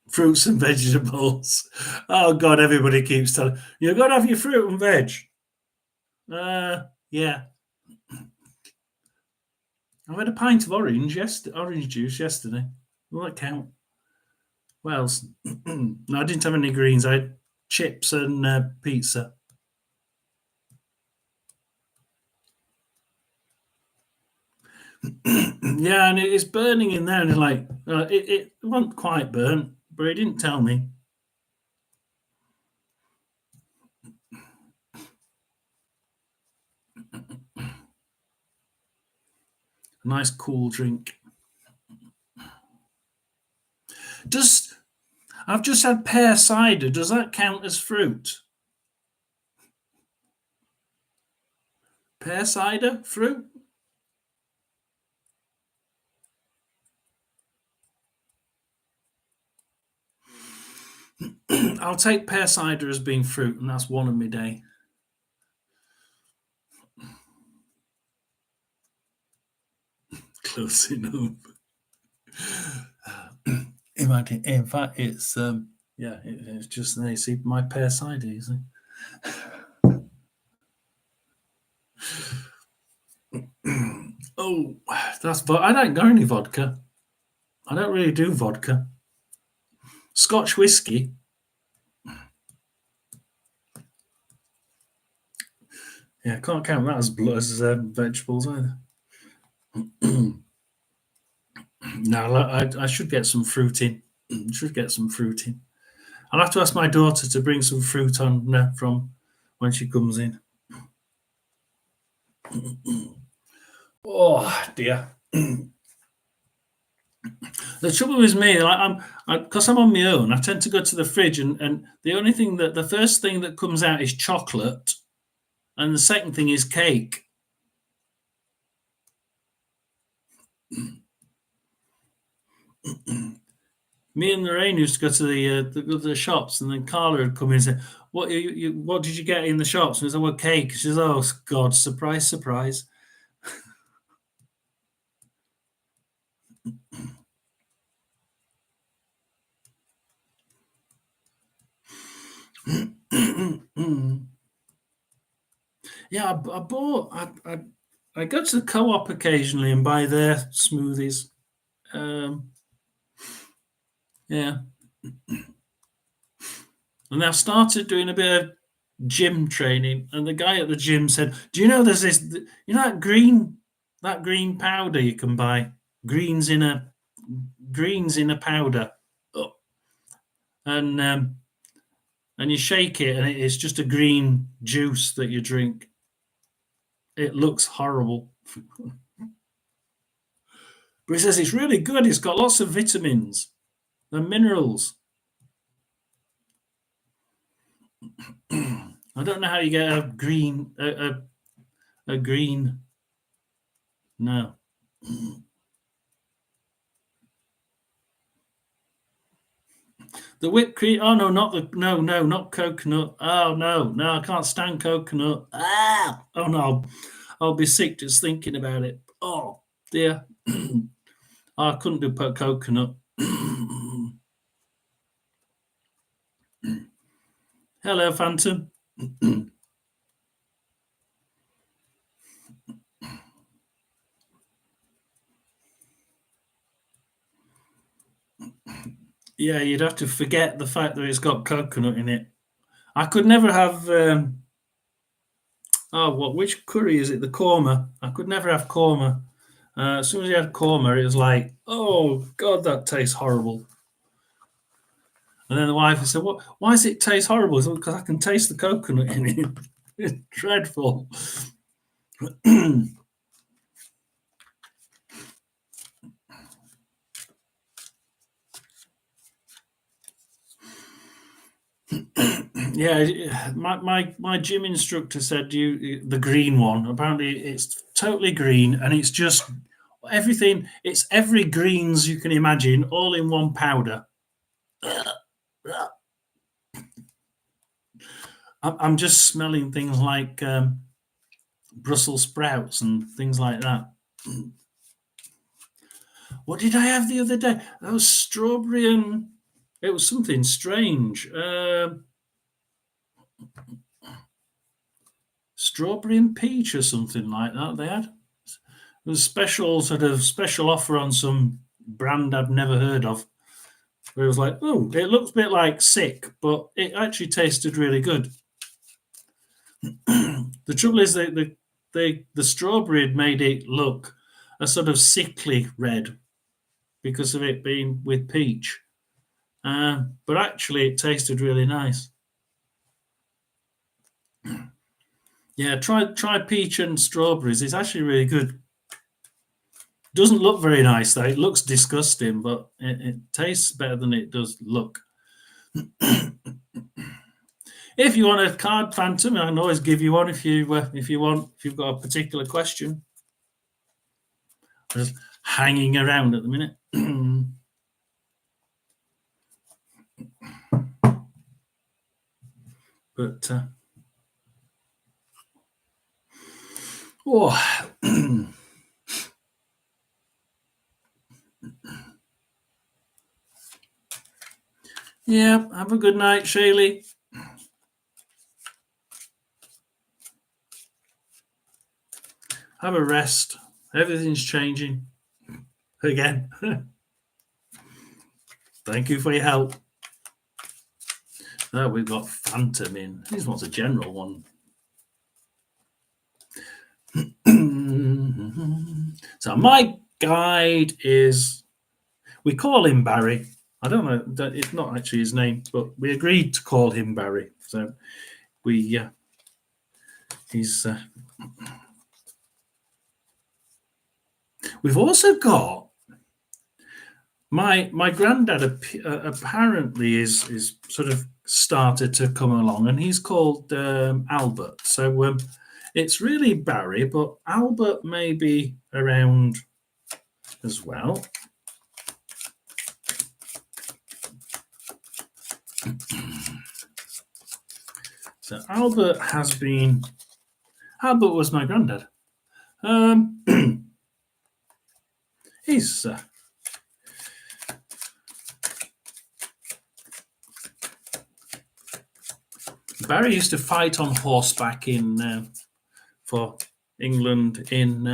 Fruits and vegetables. Oh God, everybody keeps telling you've got to have your fruit and veg. Yeah. I had a pint of orange juice yesterday. Will that count? What else? No, I didn't have any greens. I had chips and pizza. Yeah, and it's burning in there, and it's like it wasn't quite burnt, but he didn't tell me. A nice cool drink. Does I've just had pear cider? Does that count as fruit? Pear cider fruit? I'll take pear cider as being fruit, and that's one of my day. Close enough. In fact, it's it's just there. You see my pear cider. You see. Oh, I don't go any vodka. I don't really do vodka. Scotch whiskey. Yeah, I can't count that as vegetables either. No, I should get some fruit in. Should get some fruit in. I'll have to ask my daughter to bring some fruit on from when she comes in. Oh dear. The trouble with me, like because I'm on my own, I tend to go to the fridge, and the only thing that the first thing that comes out is chocolate, and the second thing is cake. Me and Lorraine used to go to the shops, and then Carla would come in and say, What did you get in the shops?" And I said, "Well, cake." She says, "Oh God, surprise, surprise." Yeah, I bought. I go to the co-op occasionally and buy their smoothies. Um, yeah, and I started doing a bit of gym training, and the guy at the gym said, "Do you know there's this? You know that green powder you can buy? Greens in a greens in a powder, oh, and you shake it, and it's just a green juice that you drink. It looks horrible." But he says it's really good. It's got lots of vitamins and minerals. I don't know how you get a green a green. No. The whipped cream. Oh no, not coconut. Oh no, I can't stand coconut. Oh no, I'll be sick just thinking about it. Oh dear, I couldn't do coconut. Hello, Phantom. Yeah, you'd have to forget the fact that it's got coconut in it. I could never have. Which curry is it? The korma. I could never have korma. As soon as you had korma, it was like, oh god, that tastes horrible. And then the wife said, "What? Why does it taste horrible?" Because I can taste the coconut in it. It's dreadful. Yeah, my gym instructor said the green one. Apparently, it's totally green, and it's just everything. It's every greens you can imagine, all in one powder. I'm just smelling things like Brussels sprouts and things like that. What did I have the other day? That was strawberry and it was something strange. Strawberry and peach or something like that. They had it was special offer on some brand I'd never heard of. Where it was like, oh, it looks a bit like sick, but it actually tasted really good. The trouble is that the strawberry had made it look a sort of sickly red because of it being with peach. But actually, it tasted really nice. Yeah, try peach and strawberries. It's actually really good. Doesn't look very nice though. It looks disgusting, but it tastes better than it does look. If you want a card, Phantom, I can always give you one if you want. If you've got a particular question, I'm just hanging around at the minute. But oh, yeah. Have a good night, Shaylee. Have a rest. Everything's changing again. Thank you for your help. Now we've got Phantom in. This one's a general one. So my guide is, we call him Barry. I don't know, it's not actually his name, but we agreed to call him Barry. So he's. We've also got my granddad. Apparently is sort of started to come along, and he's called Albert. So it's really Barry, but Albert may be around as well. So Albert was my granddad. He's Barry used to fight on horseback for England in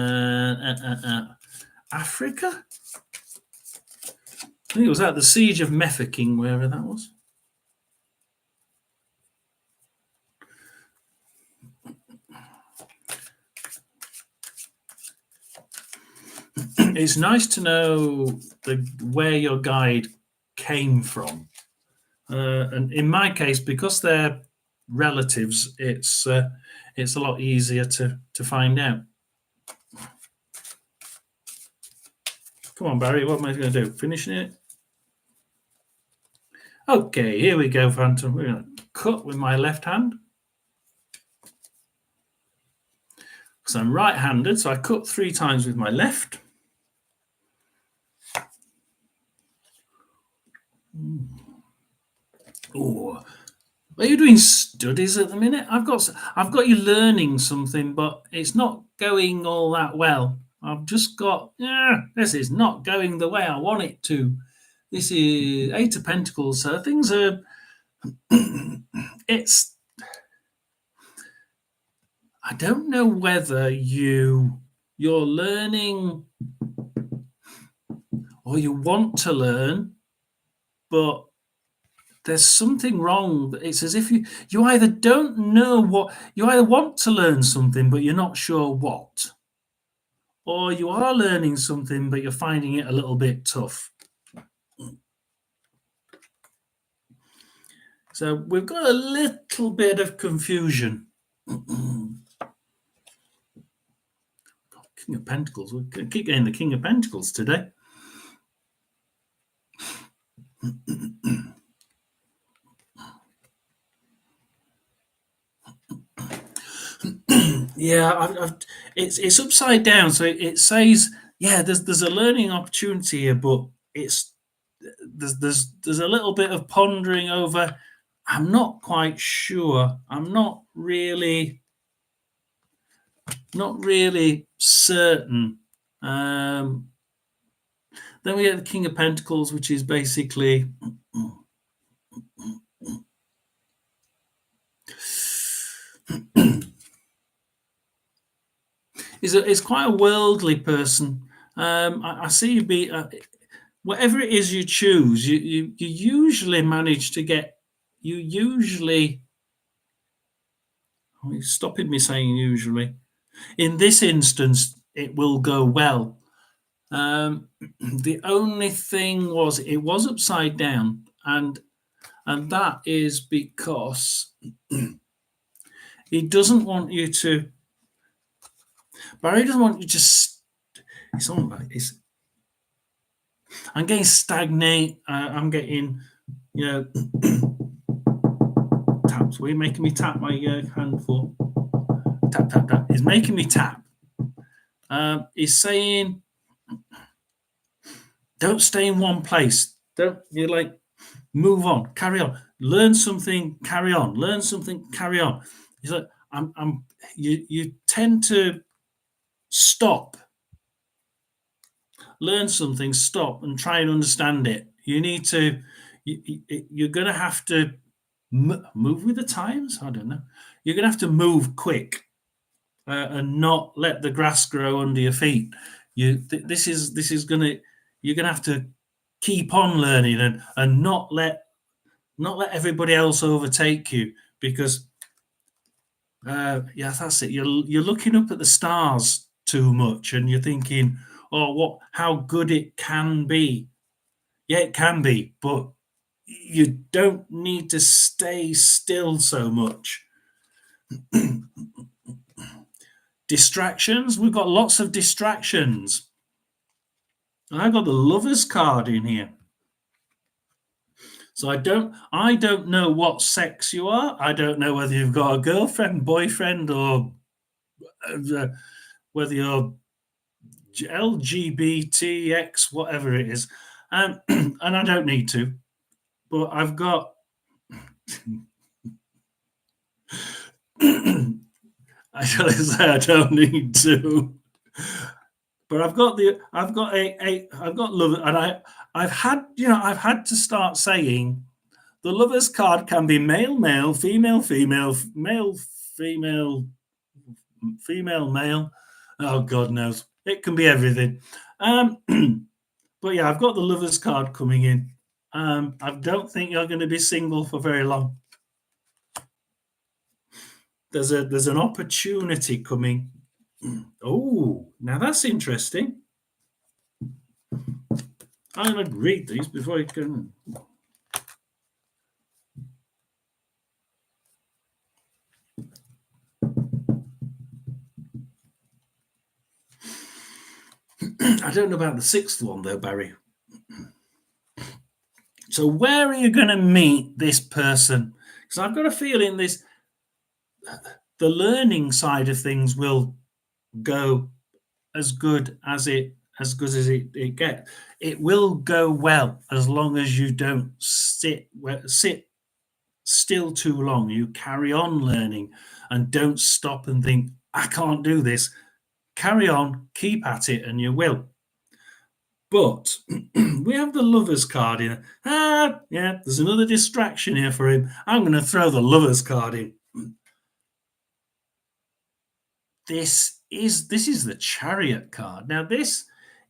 Africa. I think it was at the Siege of Mafeking, wherever that was. It's nice to know where your guide came from, and in my case, because they're relatives, it's a lot easier to find out. Come on, Barry. What am I going to do? Finishing it? Okay, here we go, Phantom. We're going to cut with my left hand. Because I'm right-handed, so I cut 3 times with my left. Oh, are you doing studies at the minute? I've got you learning something, but it's not going all that well. I've just got this is not going the way I want it to. This is 8 of Pentacles, so things are. It's. I don't know whether you're learning or you want to learn, but there's something wrong. It's as if you either don't know what you either want to learn something, but you're not sure what, or you are learning something, but you're finding it a little bit tough. So we've got a little bit of confusion. King of Pentacles. We're going to keep getting the King of Pentacles today. Yeah, it's upside down. So it says, yeah, there's a learning opportunity here, but there's a little bit of pondering over. I'm not quite sure. I'm not really certain. Then we get the King of Pentacles, which is basically is quite a worldly person. I see you be whatever it is you choose. You usually manage to get. You usually. Oh, you're stopping me saying usually. In this instance, it will go well. The only thing was it was upside down, and that is because he doesn't want you to. Barry doesn't want you to. It's all right. I'm getting stagnate. I'm getting, taps. What are you making me tap my hand for? Tap, tap, tap. He's making me tap. He's saying, don't stay in one place. You're like, move on, carry on, learn something, carry on, learn something, carry on. He's like, you tend to stop, learn something, stop, and try and understand it. You need to, you're going to have to move with the times. I don't know. You're going to have to move quick and not let the grass grow under your feet. This is going to, you're going to have to keep on learning and not let everybody else overtake you, because that's it. You're looking up at the stars too much, and you're thinking, oh, how good it can be. Yeah, it can be, but you don't need to stay still so much. Distractions. We've got lots of distractions. And I've got the Lovers card in here. So I don't know what sex you are. I don't know whether you've got a girlfriend, boyfriend, or whether you're LGBTX, whatever it is. And I don't need to, but I've got I shall say I don't need to. But I've got love, and I've had to start saying the Lovers card can be male, male, female, female, male, female, female, male. Oh, God knows. It can be everything. But yeah, I've got the Lovers card coming in. I don't think you're going to be single for very long. There's an opportunity coming. Oh, now that's interesting. I'm going to read these before you can. I don't know about the sixth one though, Barry. So where are you going to meet this person? Because I've got a feeling the learning side of things will go as good as it gets. It will go well as long as you don't sit still too long. You carry on learning and don't stop and think, I can't do this. Carry on, keep at it, and you will. But we have the lovers card in. Yeah, there's another distraction here for him. I'm going to throw the lovers card in. This is the chariot card. Now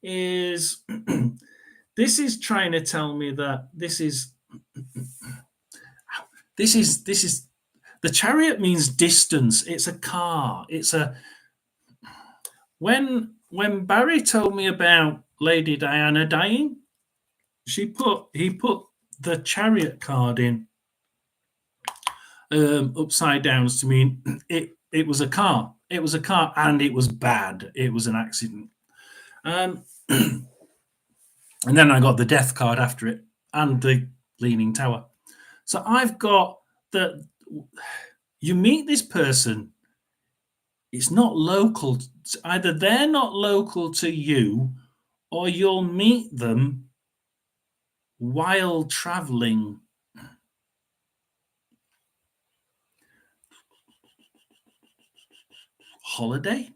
is this is trying to tell me that this is the chariot means distance. It's a car. It's a when Barry told me about Lady Diana dying, he put the chariot card in upside down to mean it was a car. It was a car, and it was bad. It was an accident. And then I got the death card after it and the leaning tower. So I've got the you meet this person. It's not local. Either they're not local to you, or you'll meet them while traveling. Holiday?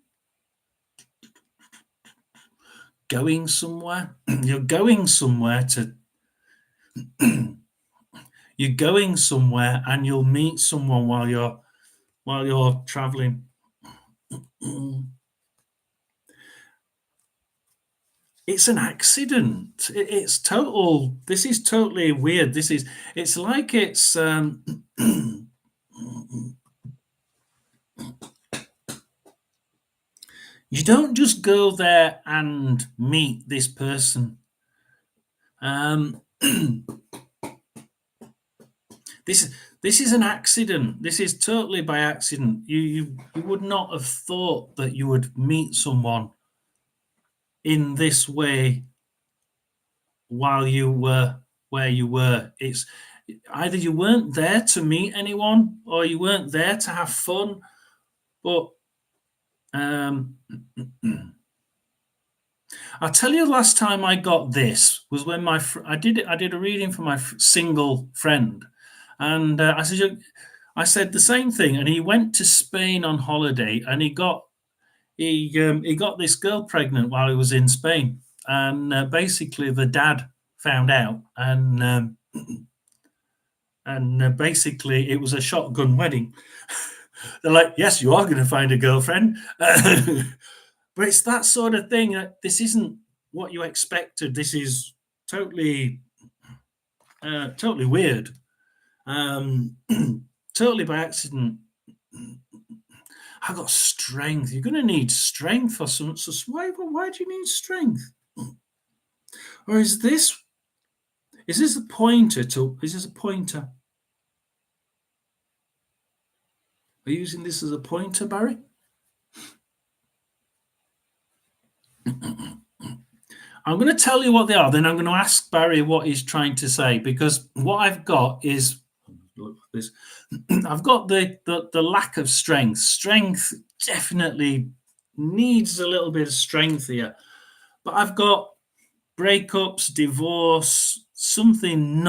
Going somewhere? You're going somewhere you're going somewhere and you'll meet someone while you're traveling. It's an accident. It's total. This is totally weird. It's like it's you don't just go there and meet this person. This is an accident. This is totally by accident. You would not have thought that you would meet someone in this way while you were where you were. It's either you weren't there to meet anyone or you weren't there to have fun. But I'll tell you, the last time I got this was when I did a reading for my single friend, and I said the same thing, and he went to Spain on holiday, and he got this girl pregnant while he was in Spain, and basically the dad found out, and basically it was a shotgun wedding. They're like, yes, you are going to find a girlfriend. But it's that sort of thing. This isn't what you expected. This is totally weird. Totally by accident. I got strength. You're going to need strength for some. So why do you need strength? Or is this a pointer? Is this a pointer? Are you using this as a pointer, Barry? I'm going to tell you what they are, then I'm going to ask Barry what he's trying to say, because what I've got is this. I've got the lack of strength. Strength definitely needs a little bit of strength here, but I've got breakups, divorce, something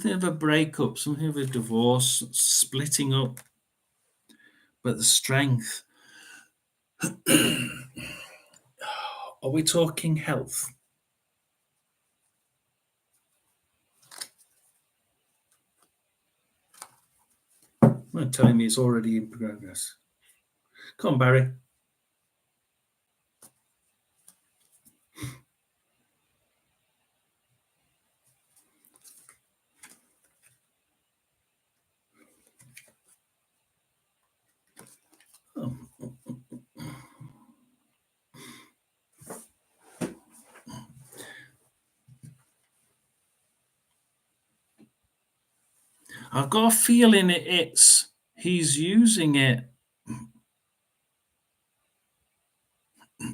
of a breakup, something of a divorce, splitting up, but the strength. Are we talking health? Well, telling me it's already in progress. Come on, Barry. Oh. I've got a feeling it's he's using it.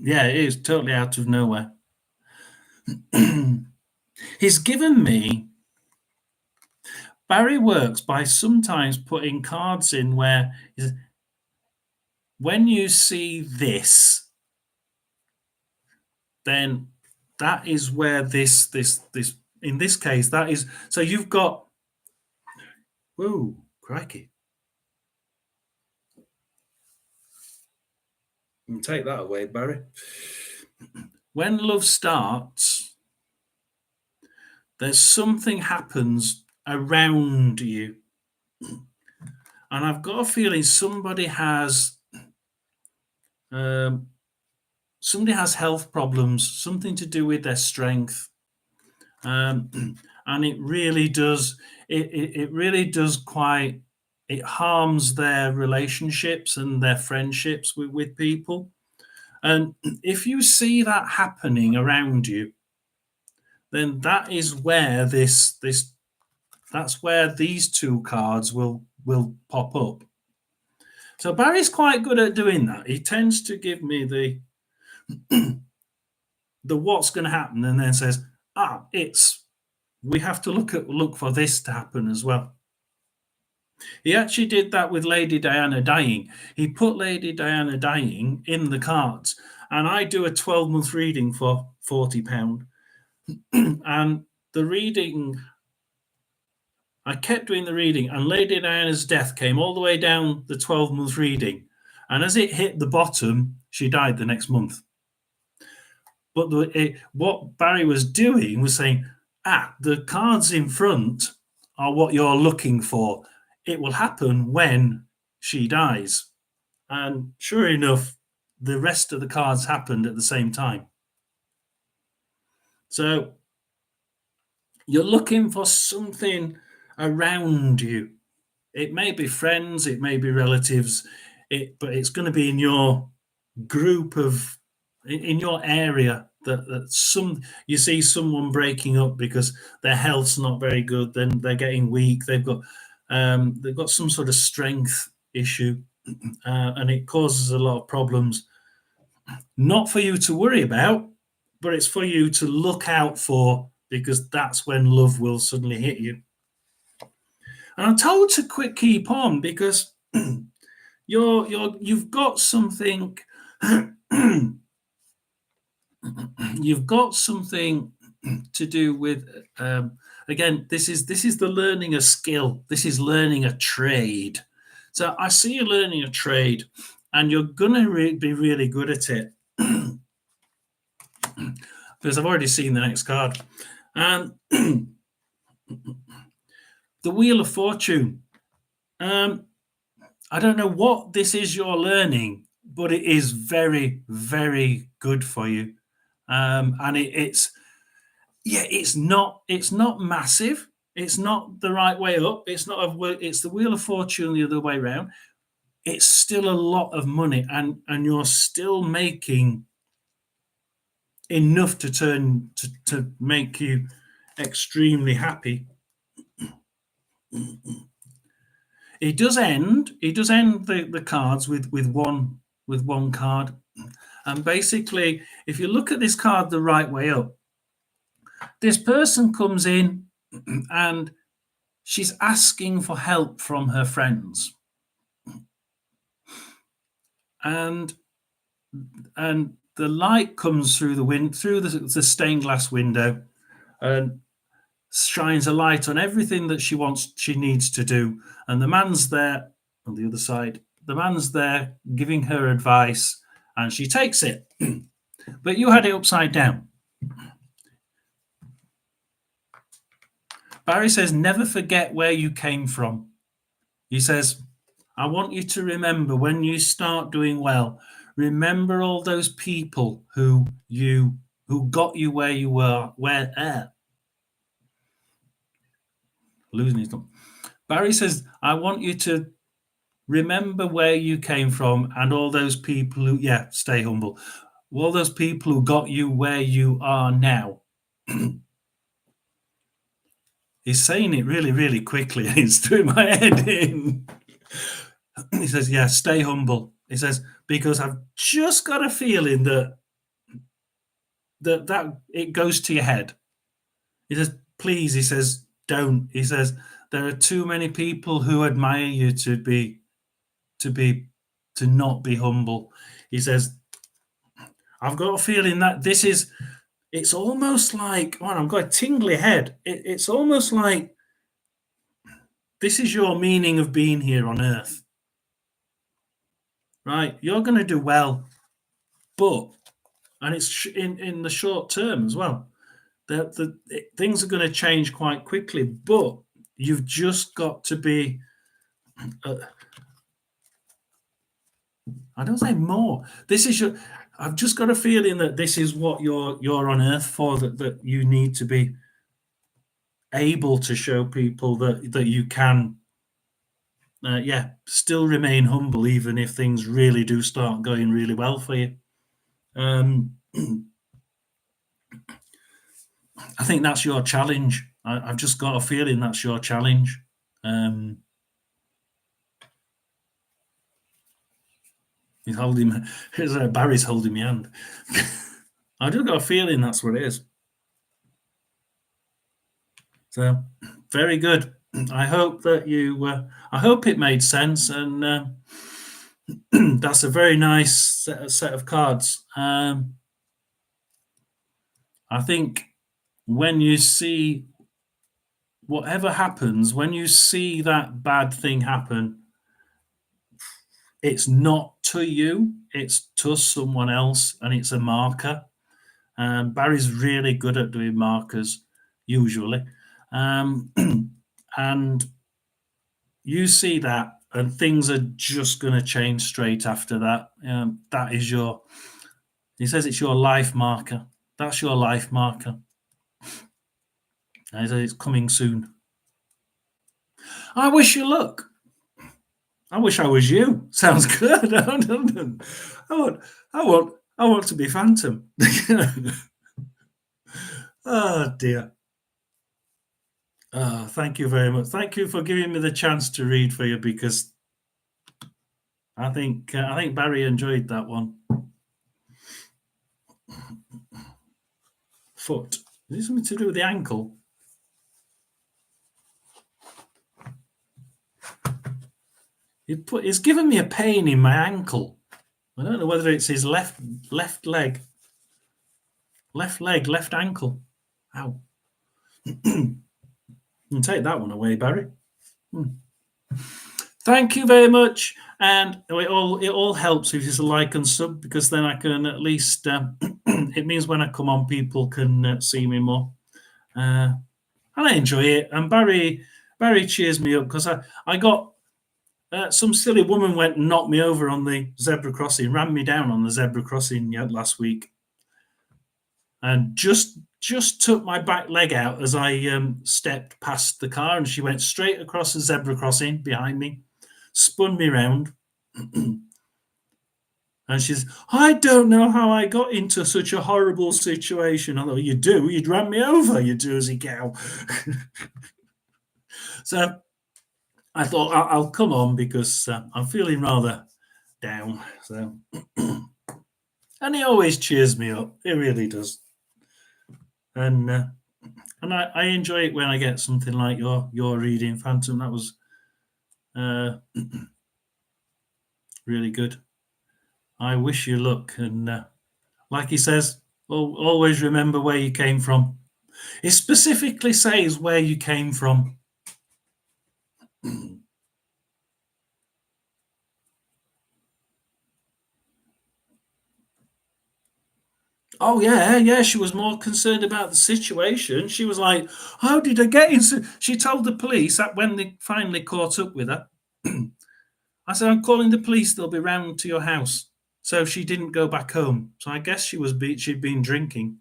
Yeah, it is totally out of nowhere. He's given me Barry works by sometimes putting cards in where when you see this, then that is where this in this case that is so you've got whoa crikey. Take that away, Barry. When love starts, there's something happens around you. And I've got a feeling um, somebody has health problems, something to do with their strength, and it really does quite it harms their relationships and their friendships with people. And if you see that happening around you, then that is where this that's where these two cards will pop up. So Barry's quite good at doing that. He tends to give me the what's going to happen, and then says, it's we have to look for this to happen as well. He actually did that with Lady Diana dying. He put Lady Diana dying in the cards, and I do a 12-month reading for £40, and the reading I kept doing the reading, and Lady Diana's death came all the way down the 12-month reading. And as it hit the bottom, she died the next month. But what Barry was doing was saying, the cards in front are what you're looking for. It will happen when she dies. And sure enough, the rest of the cards happened at the same time. So you're looking for something around you. It may be friends, it may be relatives, but it's going to be in your group in your area that you see someone breaking up because their health's not very good, then they're getting weak, they've got some sort of strength issue, and it causes a lot of problems. Not for you to worry about, but it's for you to look out for, because that's when love will suddenly hit you. And I'm told to quick keep on because you've got something you've got something to do with again, this is the learning a skill, this is learning a trade. So I see you learning a trade, and you're gonna be really good at it. Because I've already seen the next card. And the Wheel of Fortune. I don't know what this is you're learning, but it is very, very good for you. And it's not massive. It's not the right way up. It's the Wheel of Fortune the other way around. It's still a lot of money, and you're still making enough to make you extremely happy. He does end the cards with one card, and basically, if you look at this card the right way up, this person comes in and she's asking for help from her friends, and the light comes through the stained glass window and shines a light on everything that she needs to do. And the man's there on the other side. The man's there giving her advice, and she takes it. But you had it upside down. Barry says, never forget where you came from. He says, I want you to remember when you start doing well, remember all those people who got you where you were, losing his thumb. Barry says, I want you to remember where you came from and all those people who, stay humble. All those people who got you where you are now. he's saying it really, really quickly, and it's doing my head in. He says, "Yeah, stay humble." He says, "Because I've just got a feeling that it goes to your head." He says, "Please," he says, "don't." He says, "There are too many people who admire you to be to not be humble." He says, "I've got a feeling that this is. It's almost like, oh, I've got a tingly head. It's almost like this is your meaning of being here on Earth, right? You're going to do well, but and it's in the short term as well. Things are going to change quite quickly, but you've just got to be. Uh, I don't say more. This is your. I've just got a feeling that this is what you're on Earth for. That you need to be able to show people that you can, yeah, still remain humble even if things really do start going really well for you. Um, I think that's your challenge. I've just got a feeling that's your challenge. Um, he's holding. Barry's holding my hand. I just got a feeling that's what it is. So, very good. I hope that you. I hope it made sense, and that's a very nice set of cards. I think when you see whatever happens, when you see that bad thing happen, it's not to you, it's to someone else, and it's a marker. Barry's really good at doing markers, usually. Um, and you see that, and things are just going to change straight after that. That is your, he says it's your life marker. That's your life marker. And he says it's coming soon. I wish you luck. I wish I was you. Sounds good. I want, I want to be Phantom. Oh dear. Oh, thank you very much. Thank you for giving me the chance to read for you because I think Barry enjoyed that one. Foot. Is it something to do with the ankle? He's given me a pain in my ankle. I don't know whether it's his left leg, left ankle. Ow. And take that one away, Barry. Thank you very much, and it all helps if it's a like and sub because then I can at least it means when I come on, people can see me more, and I enjoy it. And Barry cheers me up because I got some silly woman went and knocked me over on the zebra crossing, ran me down on the zebra crossing last week, and just took my back leg out as I stepped past the car, and she went straight across the zebra crossing behind me, spun me round, and she's, I don't know how I got into such a horrible situation. I thought, you do, you'd ran me over, you dozy cow. So I thought I'll come on because I'm feeling rather down. So, and he always cheers me up. He really does. And I enjoy it when I get something like your reading, Phantom. That was really good. I wish you luck, and like he says, always remember where you came from. It specifically says where you came from. Oh yeah. She was more concerned about the situation. She was like, "How did I get into?" She told the police that when they finally caught up with her. I said, "I'm calling the police. They'll be round to your house." So she didn't go back home. So I guess she'd been drinking,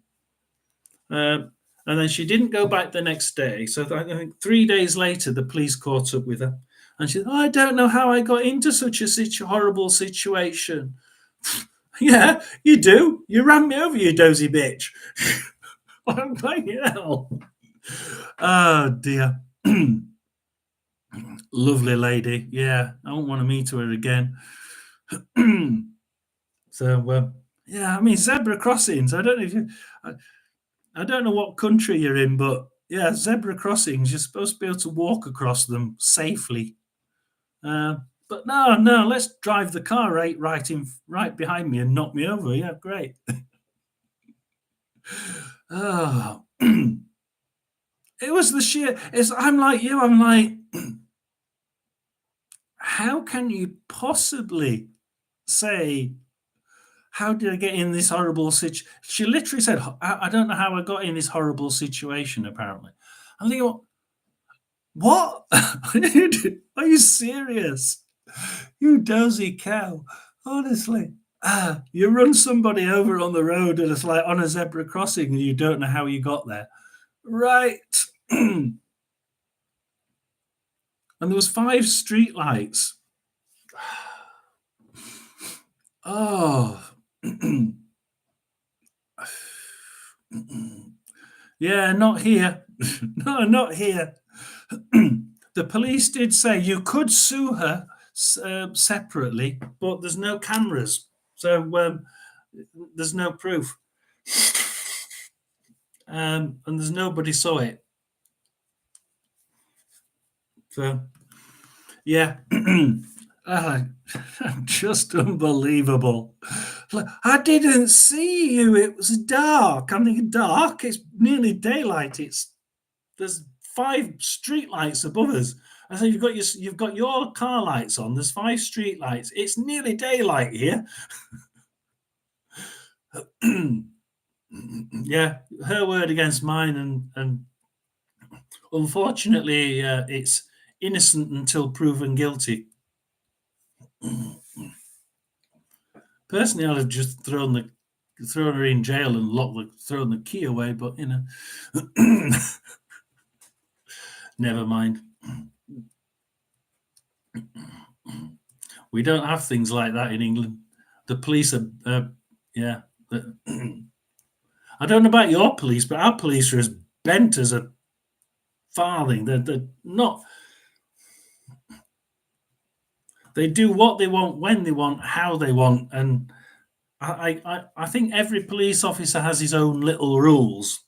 and then she didn't go back the next day. So I think 3 days later, the police caught up with her, and she said, "I don't know how I got into such a horrible situation." Yeah, you do. You ran me over, you dozy bitch. I'm like, hell. Oh dear. Lovely lady. Yeah, I won't want to meet her again. So, yeah, I mean, zebra crossings. I don't know if you, I, I don't know what country you're in, but yeah, zebra crossings. You're supposed to be able to walk across them safely. Uh, but no, no, let's drive the car right behind me and knock me over. Yeah, great. Oh, it was the sheer. It's. I'm like you. I'm like, how can you possibly say, how did I get in this horrible situation? She literally said, I don't know how I got in this horrible situation, apparently. I'm thinking, what? Are you serious? You dozy cow. Honestly. You run somebody over on the road and it's like on a zebra crossing and you don't know how you got there. Right. And there was 5 street lights. Oh. Yeah, not here. No, not here. The police did say you could sue her separately, but there's no cameras, so there's no proof, and there's nobody saw it. So yeah, uh, just unbelievable. I didn't see you. It was dark. I'm thinking dark. It's nearly daylight. There's 5 street lights above us. I said, you've got your car lights on. There's 5 street lights. It's nearly daylight here. Yeah, her word against mine, and unfortunately, it's innocent until proven guilty. Personally, I'd have just thrown her in jail and thrown the key away. But never mind. We don't have things like that in England. The police are, yeah. I don't know about your police, but our police are as bent as a farthing. They're not. They do what they want, when they want, how they want, and I think every police officer has his own little rules.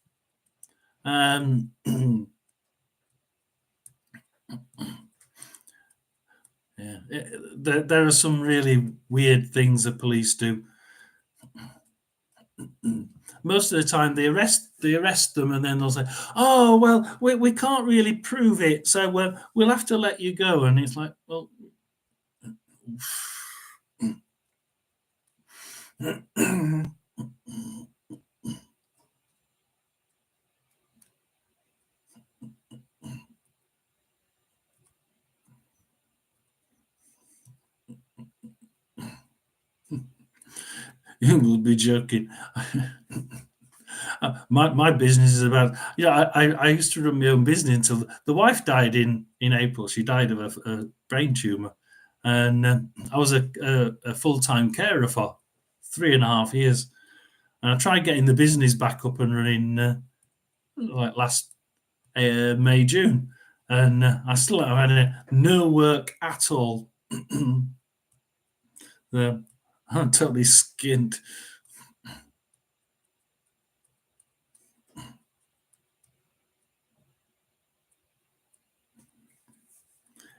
Yeah, there are some really weird things the police do. Most of the time, they arrest them, and then they'll say, "Oh well, we can't really prove it, so we'll have to let you go." And it's like, well, you will be joking. My business is about, I used to run my own business until the wife died in April. She died of a brain tumor, and I was a full-time carer for 3.5 years, and I tried getting the business back up and running like last May, June, and I still have had no work at all. I'm totally skint.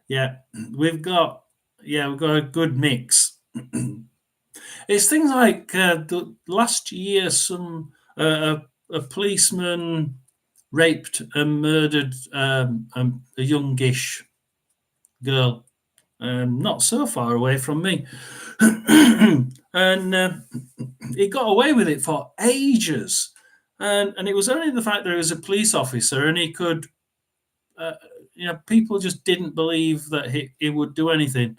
Yeah, we've got we've got a good mix. It's things like the last year, a policeman raped and murdered a youngish girl, not so far away from me, and he got away with it for ages, and it was only the fact that he was a police officer and he could, uh, people just didn't believe that he would do anything,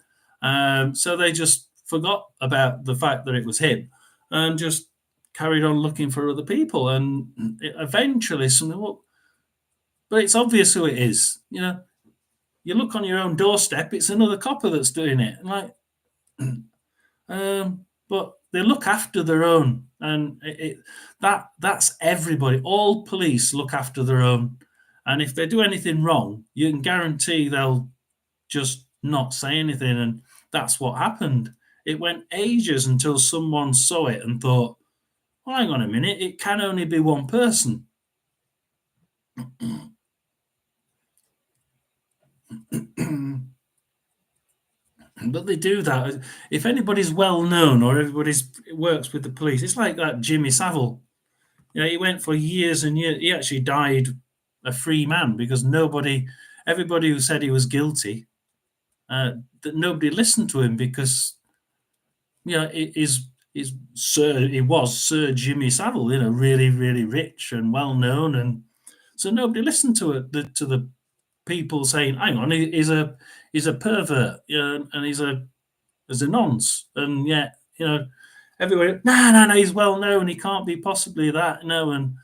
so they just forgot about the fact that it was him and just carried on looking for other people, and eventually something. Well, but it's obvious who it is. You look on your own doorstep, it's another copper that's doing it. Like, but they look after their own, and that's everybody. All police look after their own, And if they do anything wrong, you can guarantee they'll just not say anything. And that's what happened. It went ages until someone saw it and thought, well, hang on a minute, it can only be one person. But they do that. If anybody's well known or everybody's works with the police, it's like that Jimmy Savile. He went for years and years. He actually died a free man because everybody who said he was guilty, that nobody listened to him because he was Sir Jimmy Savile, really really rich and well known, and so nobody listened to it. To the people saying, "Hang on, he's a pervert, and he's a nonce," and yet everybody, no, he's well known, he can't be possibly that, no, and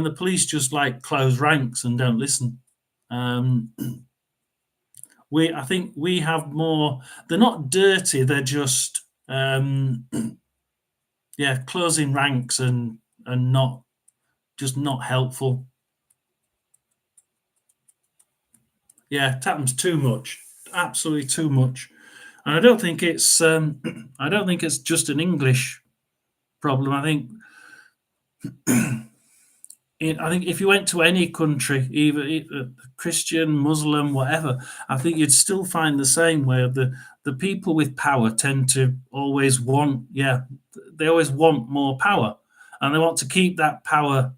the police just like close ranks and don't listen. Um, I think we have more. They're not dirty. They're just closing ranks and not helpful. Yeah, it happens too much, absolutely too much. And I don't think it's just an English problem. I think if you went to any country, either Christian, Muslim, whatever, I think you'd still find the same, where the people with power tend to always want, they always want more power, and they want to keep that power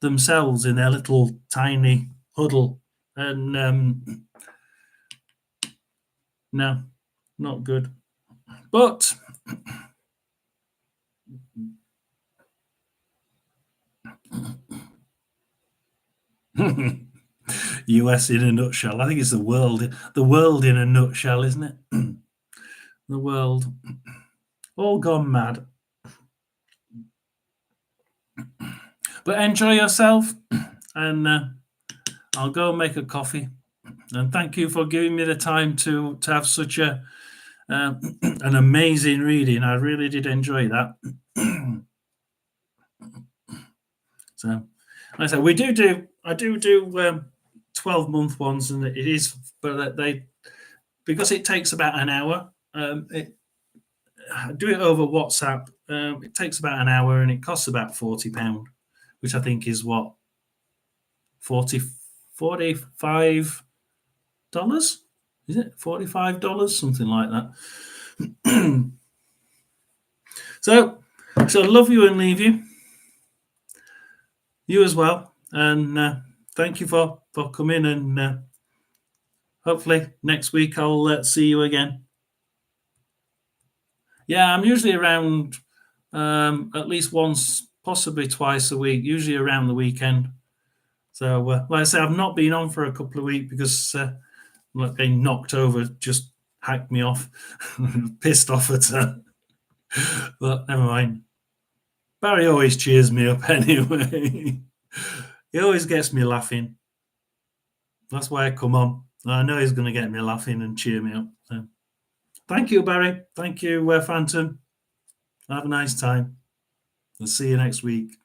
themselves in their little tiny huddle. And no, not good. But US in a nutshell. I think it's the world in a nutshell, isn't it? The world all gone mad. But enjoy yourself, and I'll go make a coffee. And thank you for giving me the time to have such an amazing reading. I really did enjoy that. So, like I said, I do 12-month ones, and it is, but because it takes about an hour. I do it over WhatsApp. It takes about an hour, and it costs about £40, which I think is what, 45 dollars? Is it $45? Something like that. So love you and leave you. You as well. And thank you for coming. And hopefully next week I'll see you again. Yeah, I'm usually around at least once, possibly twice a week, usually around the weekend. So, like I say, I've not been on for a couple of weeks because getting knocked over just hacked me off. Pissed off at her. But never mind. Barry always cheers me up anyway. He always gets me laughing. That's why I come on. I know he's going to get me laughing and cheer me up. So, thank you, Barry. Thank you, Phantom. Have a nice time. I'll see you next week.